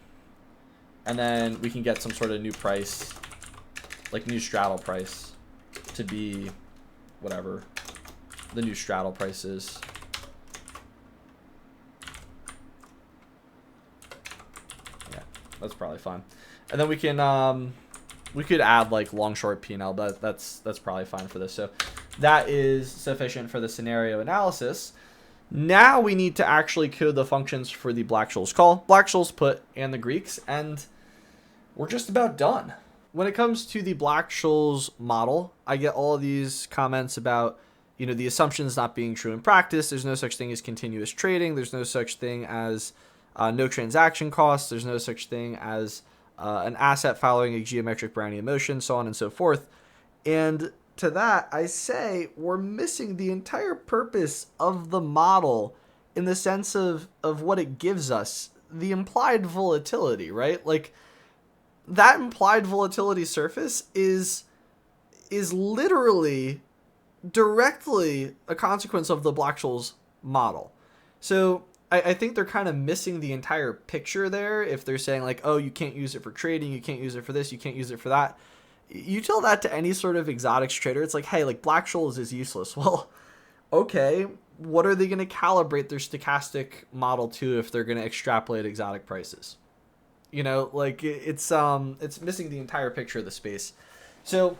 And then we can get some sort of new price, like new straddle price, to be whatever the new straddle price is. Yeah, that's probably fine. And then we can we could add like long short P&L, but that's probably fine for this. So that is sufficient for the scenario analysis. Now we need to actually code the functions for the Black-Scholes call, Black-Scholes put, and the Greeks, and we're just about done. When it comes to the Black-Scholes model, I get all of these comments about, you know, the assumptions not being true in practice. There's no such thing as continuous trading. There's no such thing as no transaction costs. There's no such thing as an asset following a geometric Brownian motion, so on and so forth. And to that, I say we're missing the entire purpose of the model in the sense of what it gives us, the implied volatility, right? Like, that implied volatility surface is literally directly a consequence of the Black-Scholes model. So I think they're kind of missing the entire picture there if they're saying like, oh, you can't use it for trading, you can't use it for this, you can't use it for that. You tell that to any sort of exotics trader, it's like, hey, like Black-Scholes is useless. Well, okay, what are they going to calibrate their stochastic model to if they're going to extrapolate exotic prices? You know, like it's missing the entire picture of the space. So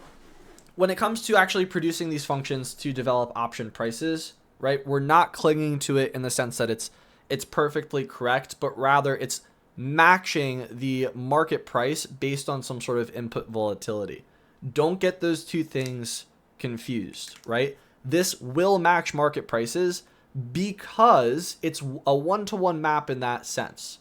when it comes to actually producing these functions to develop option prices, right, we're not clinging to it in the sense that it's perfectly correct, but rather it's matching the market price based on some sort of input volatility. Don't get those two things confused, right? This will match market prices because it's a one-to-one map in that sense,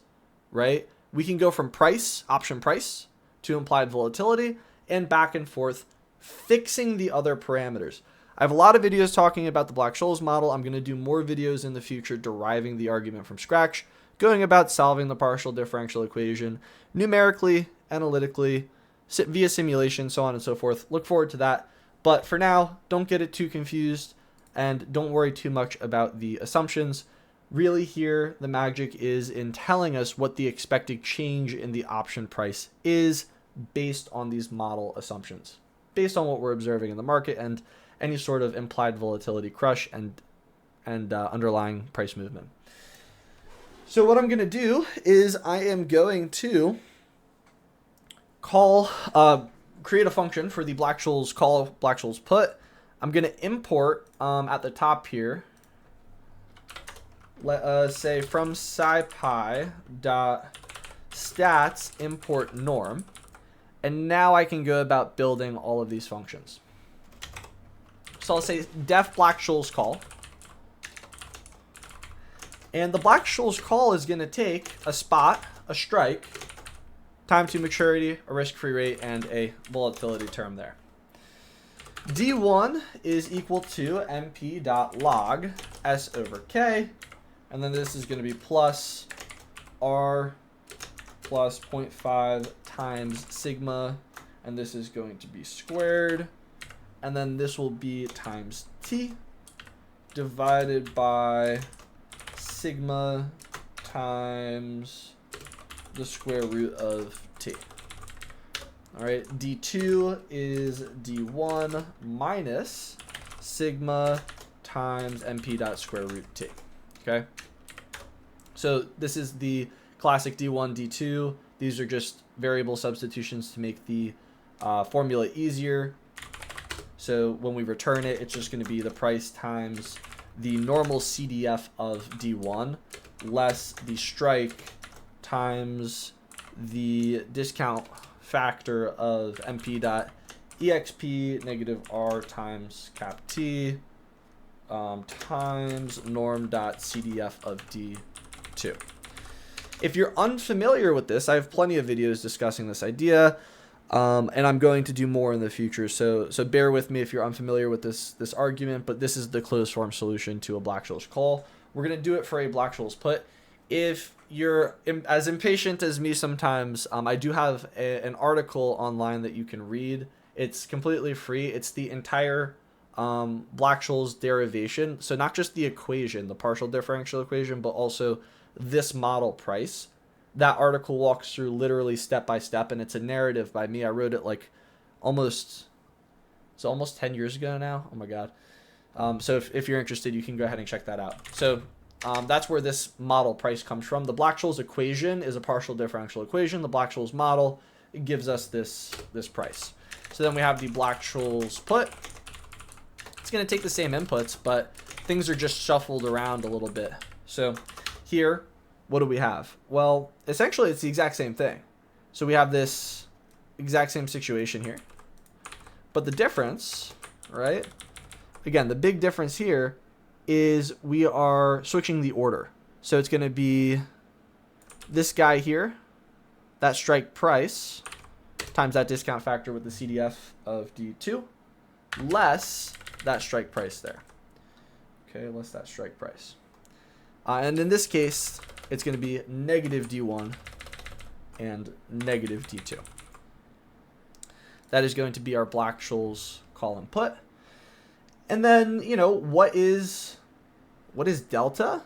right? We can go from price, option price, to implied volatility, and back and forth, fixing the other parameters. I have a lot of videos talking about the Black-Scholes model. I'm going to do more videos in the future deriving the argument from scratch, going about solving the partial differential equation numerically, analytically, via simulation, so on and so forth. Look forward to that. But for now, don't get it too confused and don't worry too much about the assumptions. Really here, the magic is in telling us what the expected change in the option price is based on these model assumptions, based on what we're observing in the market and any sort of implied volatility crush and underlying price movement. So what I'm going to do is I am going to create a function for the Black-Scholes call, Black-Scholes put. I'm going to import at the top here, let us say from scipy dot stats import norm. And now I can go about building all of these functions. So I'll say def Black-Scholes call. And the Black-Scholes call is going to take a spot, a strike, time to maturity, a risk-free rate, and a volatility term there. D1 is equal to mp.log s over k. And then this is going to be plus r plus 0.5 times sigma. And this is going to be squared. And then this will be times t divided by sigma times the square root of t. All right, D2 is D1 minus sigma times mp dot square root t. Okay, so this is the classic D1, D2. These are just variable substitutions to make the formula easier. So when we return it, it's just going to be the price times the normal CDF of D1 less the strike times the discount factor of mp.exp negative r times cap t times norm.cdf of D2. If you're unfamiliar with this, I have plenty of videos discussing this idea. And I'm going to do more in the future. So bear with me if you're unfamiliar with this argument, but this is the closed form solution to a Black-Scholes call. We're going to do it for a Black-Scholes put. If you're as impatient as me sometimes, I do have an article online that you can read. It's completely free. It's the entire Black-Scholes derivation. So not just the equation, the partial differential equation, but also this model price. That article walks through literally step by step, and it's a narrative by me. I wrote it like almost 10 years ago now. Oh my God. So if you're interested, you can go ahead and check that out. So that's where this model price comes from. The Black-Scholes equation is a partial differential equation. The Black-Scholes model, it gives us this price. So then we have the Black-Scholes put. It's going to take the same inputs, but things are just shuffled around a little bit. So here, what do we have? Well, essentially it's the exact same thing. So we have this exact same situation here. But the difference, right? Again, the big difference here is we are switching the order. So it's going to be this guy here, that strike price, times that discount factor with the CDF of D2, less that strike price there. Okay, less that strike price. And in this case, it's going to be negative D1 and negative D2. That is going to be our Black-Scholes call and put. And then, you know, what is delta?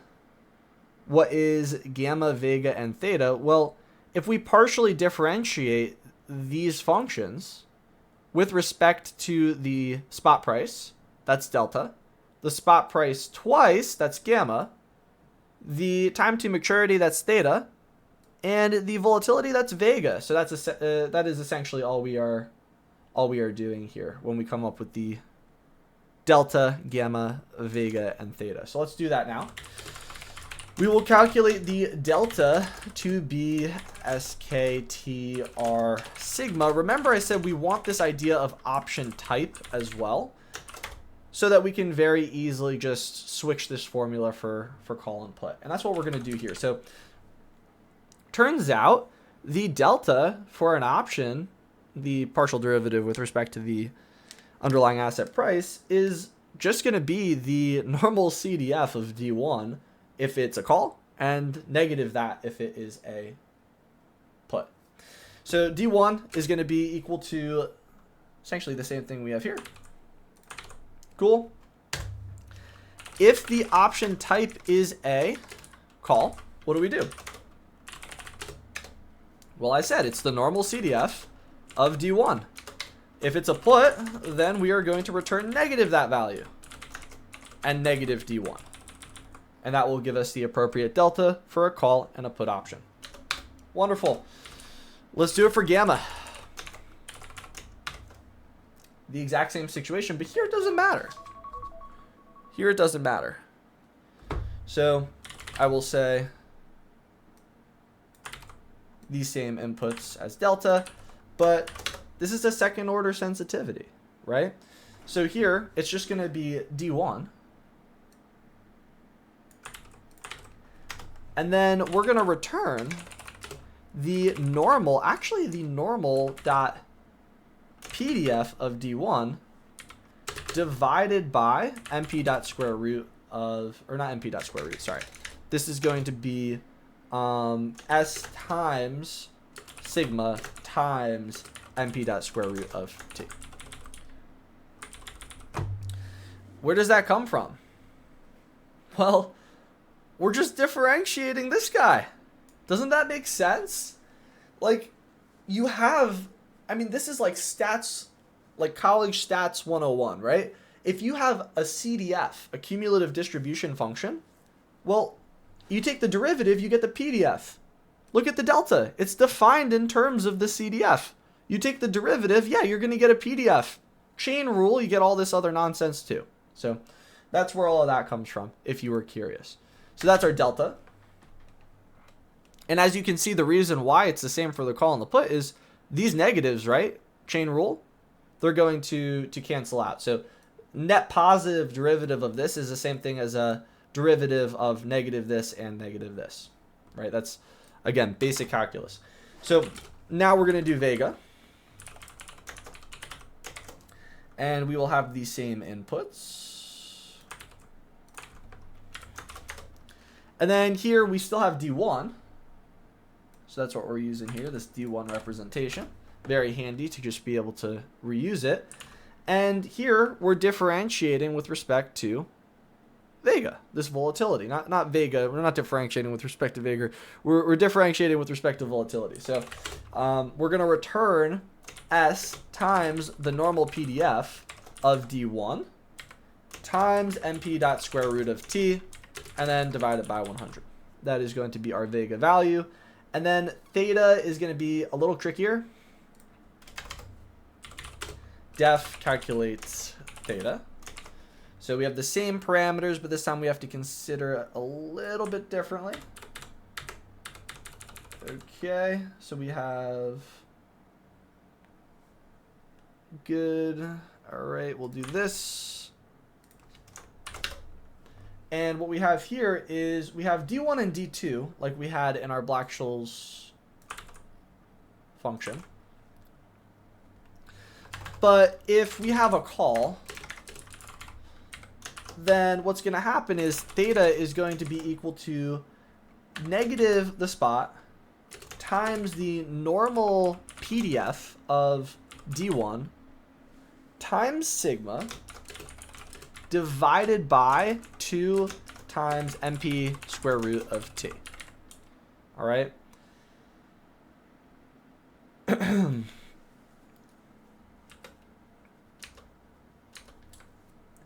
What is gamma, vega, and theta? Well, if we partially differentiate these functions with respect to the spot price, that's delta. The spot price twice, that's gamma. The time to maturity, that's theta, and the volatility, that's vega. So that is essentially all we are doing here when we come up with the delta, gamma, vega, and theta. So let's do that now. We will calculate the delta to be SKTR sigma. Remember I said we want this idea of option type as well, so that we can very easily just switch this formula for call and put. And that's what we're going to do here. So turns out the delta for an option, the partial derivative with respect to the underlying asset price, is just going to be the normal CDF of D1 if it's a call, and negative that if it is a put. So D1 is going to be equal to essentially the same thing we have here. Cool. If the option type is a call, what do we do? Well, I said it's the normal CDF of D1. If it's a put, then we are going to return negative that value and negative D1. And that will give us the appropriate delta for a call and a put option. Wonderful. Let's do it for gamma. The exact same situation, but here it doesn't matter. Here it doesn't matter. So I will say these same inputs as delta, but this is a second order sensitivity, right? So here it's just going to be D1. And then we're going to return the normal, actually the normal dot PDF of D1 divided by MP dot square root of, or not MP dot square root, sorry. This is going to be S times sigma times MP dot square root of T. Where does that come from? Well, we're just differentiating this guy. Doesn't that make sense? Like, you have, I mean, this is like stats, like college stats 101, right? If you have a CDF, a cumulative distribution function, well, you take the derivative, you get the PDF. Look at the delta. It's defined in terms of the CDF. You take the derivative, yeah, you're going to get a PDF. Chain rule, you get all this other nonsense too. So that's where all of that comes from, if you were curious. So that's our delta. And as you can see, the reason why it's the same for the call and the put is these negatives, right? Chain rule, they're going to cancel out. So net positive derivative of this is the same thing as a derivative of negative this and negative this, right? That's, again, basic calculus. So now we're going to do vega. And we will have the same inputs. And then here we still have D1. So that's what we're using here, this D1 representation. Very handy to just be able to reuse it. And here we're differentiating with respect to Vega, this volatility. Not Vega, we're not differentiating with respect to Vega. We're differentiating with respect to volatility. So we're going to return S times the normal PDF of D1 times NP.square root of T, and then divide it by 100. That is going to be our Vega value. And then theta is going to be a little trickier. Def calculates theta. So we have the same parameters, but this time we have to consider it a little bit differently. Okay, so we have good. All right, we'll do this. And what we have here is we have D1 and D2 like we had in our Black-Scholes function. But if we have a call, then what's going to happen is theta is going to be equal to negative the spot times the normal PDF of D1 times sigma divided by 2 times NP square root of T. All right.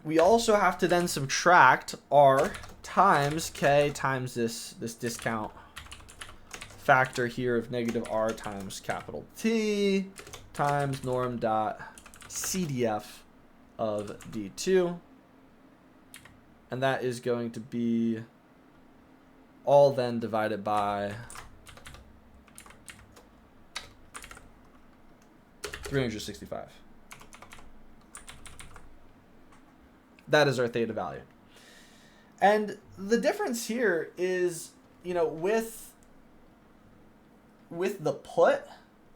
We also have to then subtract R times K times this discount factor here of negative R times capital T times norm dot CDF of D2. And that is going to be all then divided by 365. That is our theta value. And the difference here is, you know, with the put,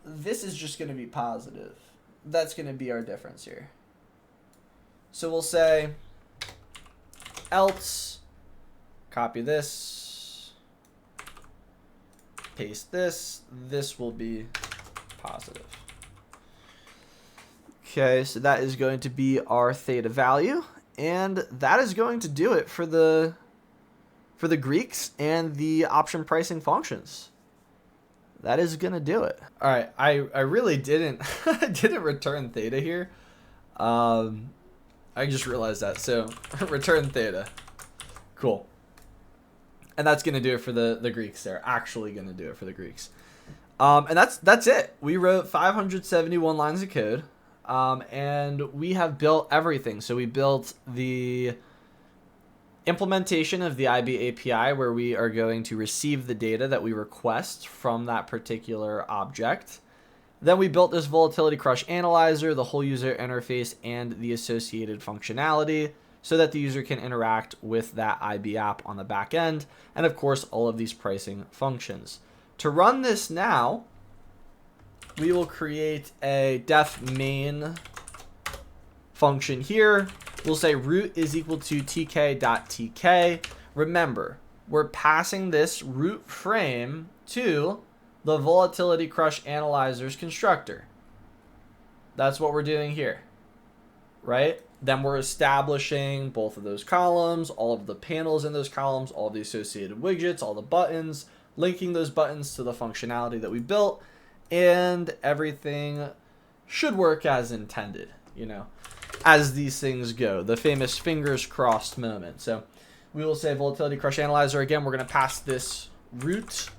this is just going to be positive. That's going to be our difference here. So we'll say else, copy this, paste this, this will be positive. Okay, so that is going to be our theta value. And that is going to do it for the Greeks and the option pricing functions. That is going to do it. All right, I really didn't return theta here. I just realized that. So return theta. Cool. And that's going to do it for the Greeks. They're actually going to do it for the Greeks. And that's it. We wrote 571 lines of code. And we have built everything. So we built the implementation of the IB API where we are going to receive the data that we request from that particular object. Then we built this VolatilityCrushAnalyzer, the whole user interface, and the associated functionality so that the user can interact with that IB app on the back end. And of course, all of these pricing functions. To run this now, we will create a def main function here. We'll say root is equal to tk.tk. Remember, we're passing this root frame to the VolatilityCrushAnalyzer's constructor. That's what we're doing here, right? Then we're establishing both of those columns, all of the panels in those columns, all the associated widgets, all the buttons, linking those buttons to the functionality that we built. And everything should work as intended, you know, as these things go. The famous fingers crossed moment. So we will say VolatilityCrushAnalyzer again. We're going to pass this root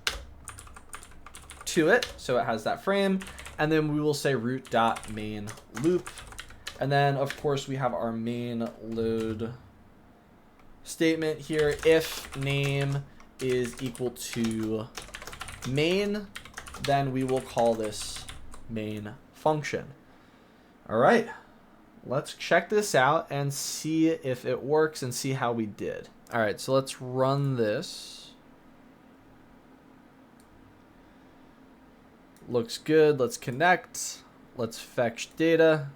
to it, so it has that frame. And then we will say root.main loop. And then, of course, we have our main load statement here. If name is equal to main, then we will call this main function. All right, let's check this out and see if it works and see how we did. All right, so let's run this. Looks good. Let's connect. Let's fetch data.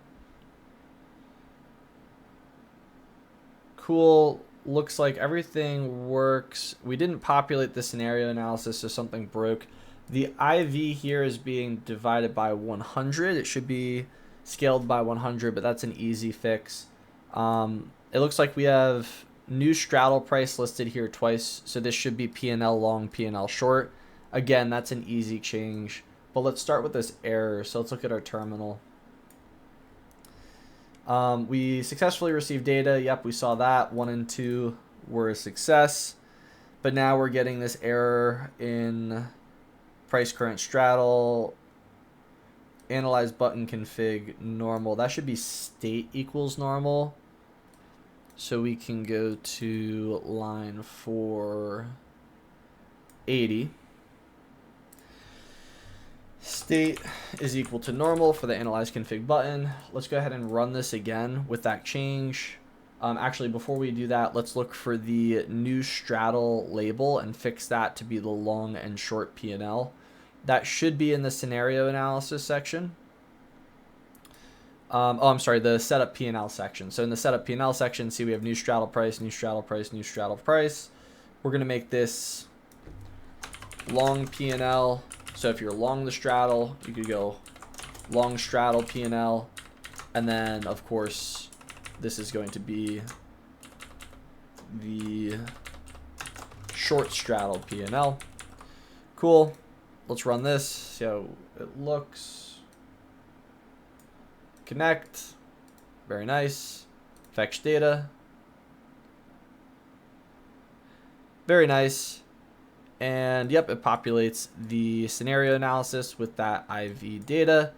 Cool. Looks like everything works. We didn't populate the scenario analysis, so something broke. The IV here is being divided by 100. It should be scaled by 100, but that's an easy fix. It looks like we have new straddle price listed here twice, so this should be P&L long, P&L short. Again, that's an easy change. But let's start with this error. So let's look at our terminal. We successfully received data. Yep, we saw that. 1 and 2 were a success. But now we're getting this error in price current straddle, analyze button config normal. That should be state equals normal. So we can go to line 480. State is equal to normal for the analyze config button. Let's go ahead and run this again with that change. Actually, before we do that, let's look for the new straddle label and fix that to be the long and short P&L. That should be in the scenario analysis section. I'm sorry, the setup P&L section. So in the setup P&L section, see we have new straddle price, new straddle price, new straddle price. We're going to make this long P&L. So if you're long the straddle, you could go long straddle P&L. And then, of course, this is going to be the short straddle P&L. Cool. Let's run this, see how it looks. Connect. Very nice. Fetch data. Very nice. And yep, it populates the scenario analysis with that IV data.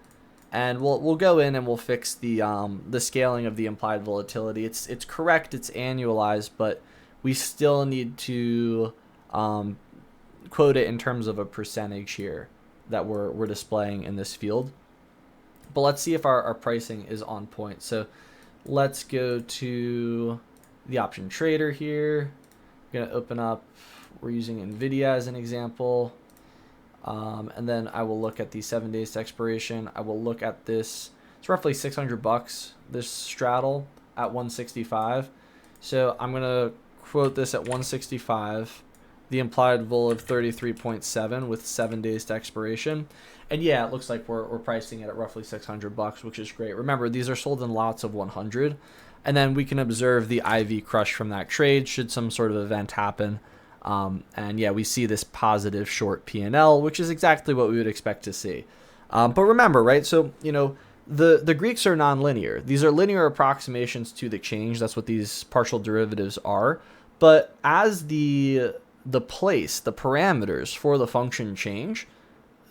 And we'll go in and we'll fix the scaling of the implied volatility. It's correct, it's annualized, but we still need to quote it in terms of a percentage here that we're displaying in this field. But let's see if our pricing is on point. So let's go to the option trader here. I'm gonna open up, we're using NVIDIA as an example. And then I will look at the 7 days to expiration. I will look at this. It's roughly $600, this straddle at 165. So I'm going to quote this at 165, the implied vol of 33.7 with 7 days to expiration. And yeah, it looks like we're pricing it at roughly $600, which is great. Remember, these are sold in lots of 100. And then we can observe the IV crush from that trade should some sort of event happen. And yeah, we see this positive short P&L, which is exactly what we would expect to see. But remember, right? So, you know, the Greeks are nonlinear. These are linear approximations to the change. That's what these partial derivatives are. But as the parameters for the function change,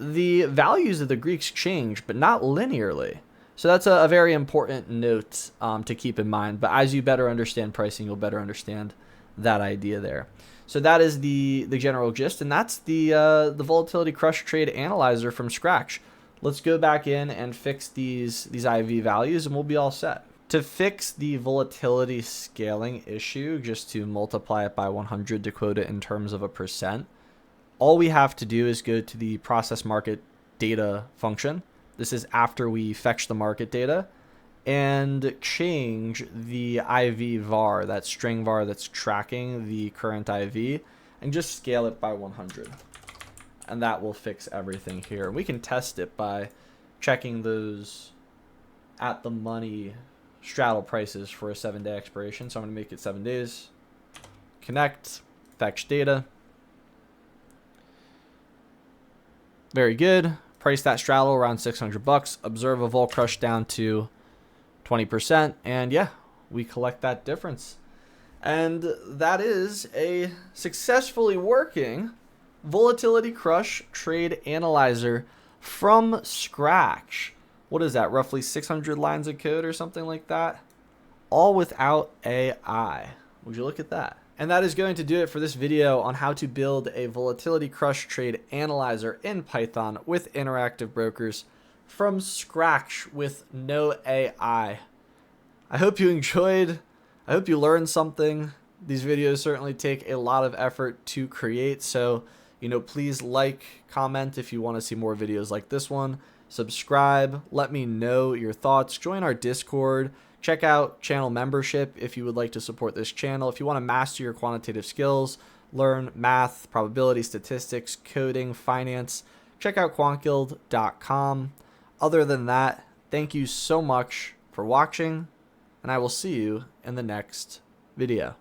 the values of the Greeks change, but not linearly. So that's a very important note to keep in mind. But as you better understand pricing, you'll better understand that idea there. So that is the general gist, and that's the Volatility Crush Trade Analyzer from scratch. Let's go back in and fix these IV values, and we'll be all set. To fix the volatility scaling issue, just to multiply it by 100 to quote it in terms of a percent, all we have to do is go to the process market data function. This is after we fetch the market data, and change the IV var, that string var that's tracking the current IV, and just scale it by 100. And that will fix everything here. We can test it by checking those at the money straddle prices for a 7-day expiration. So I'm going to make it 7 days. Connect, fetch data. Very good. Price that straddle around $600. Observe a vol crush down to 20%, and yeah, we collect that difference. And that is a successfully working Volatility Crush Trade Analyzer from scratch. What is that, roughly 600 lines of code or something like that? All without AI. Would you look at that? And that is going to do it for this video on how to build a Volatility Crush Trade Analyzer in Python with interactive brokers from scratch with no AI. I hope you enjoyed. I hope you learned something. These videos certainly take a lot of effort to create. So, you know, please like, comment if you want to see more videos like this one. Subscribe. Let me know your thoughts. Join our Discord. Check out channel membership if you would like to support this channel. If you want to master your quantitative skills, learn math, probability, statistics, coding, finance, check out quantguild.com. Other than that, thank you so much for watching, and I will see you in the next video.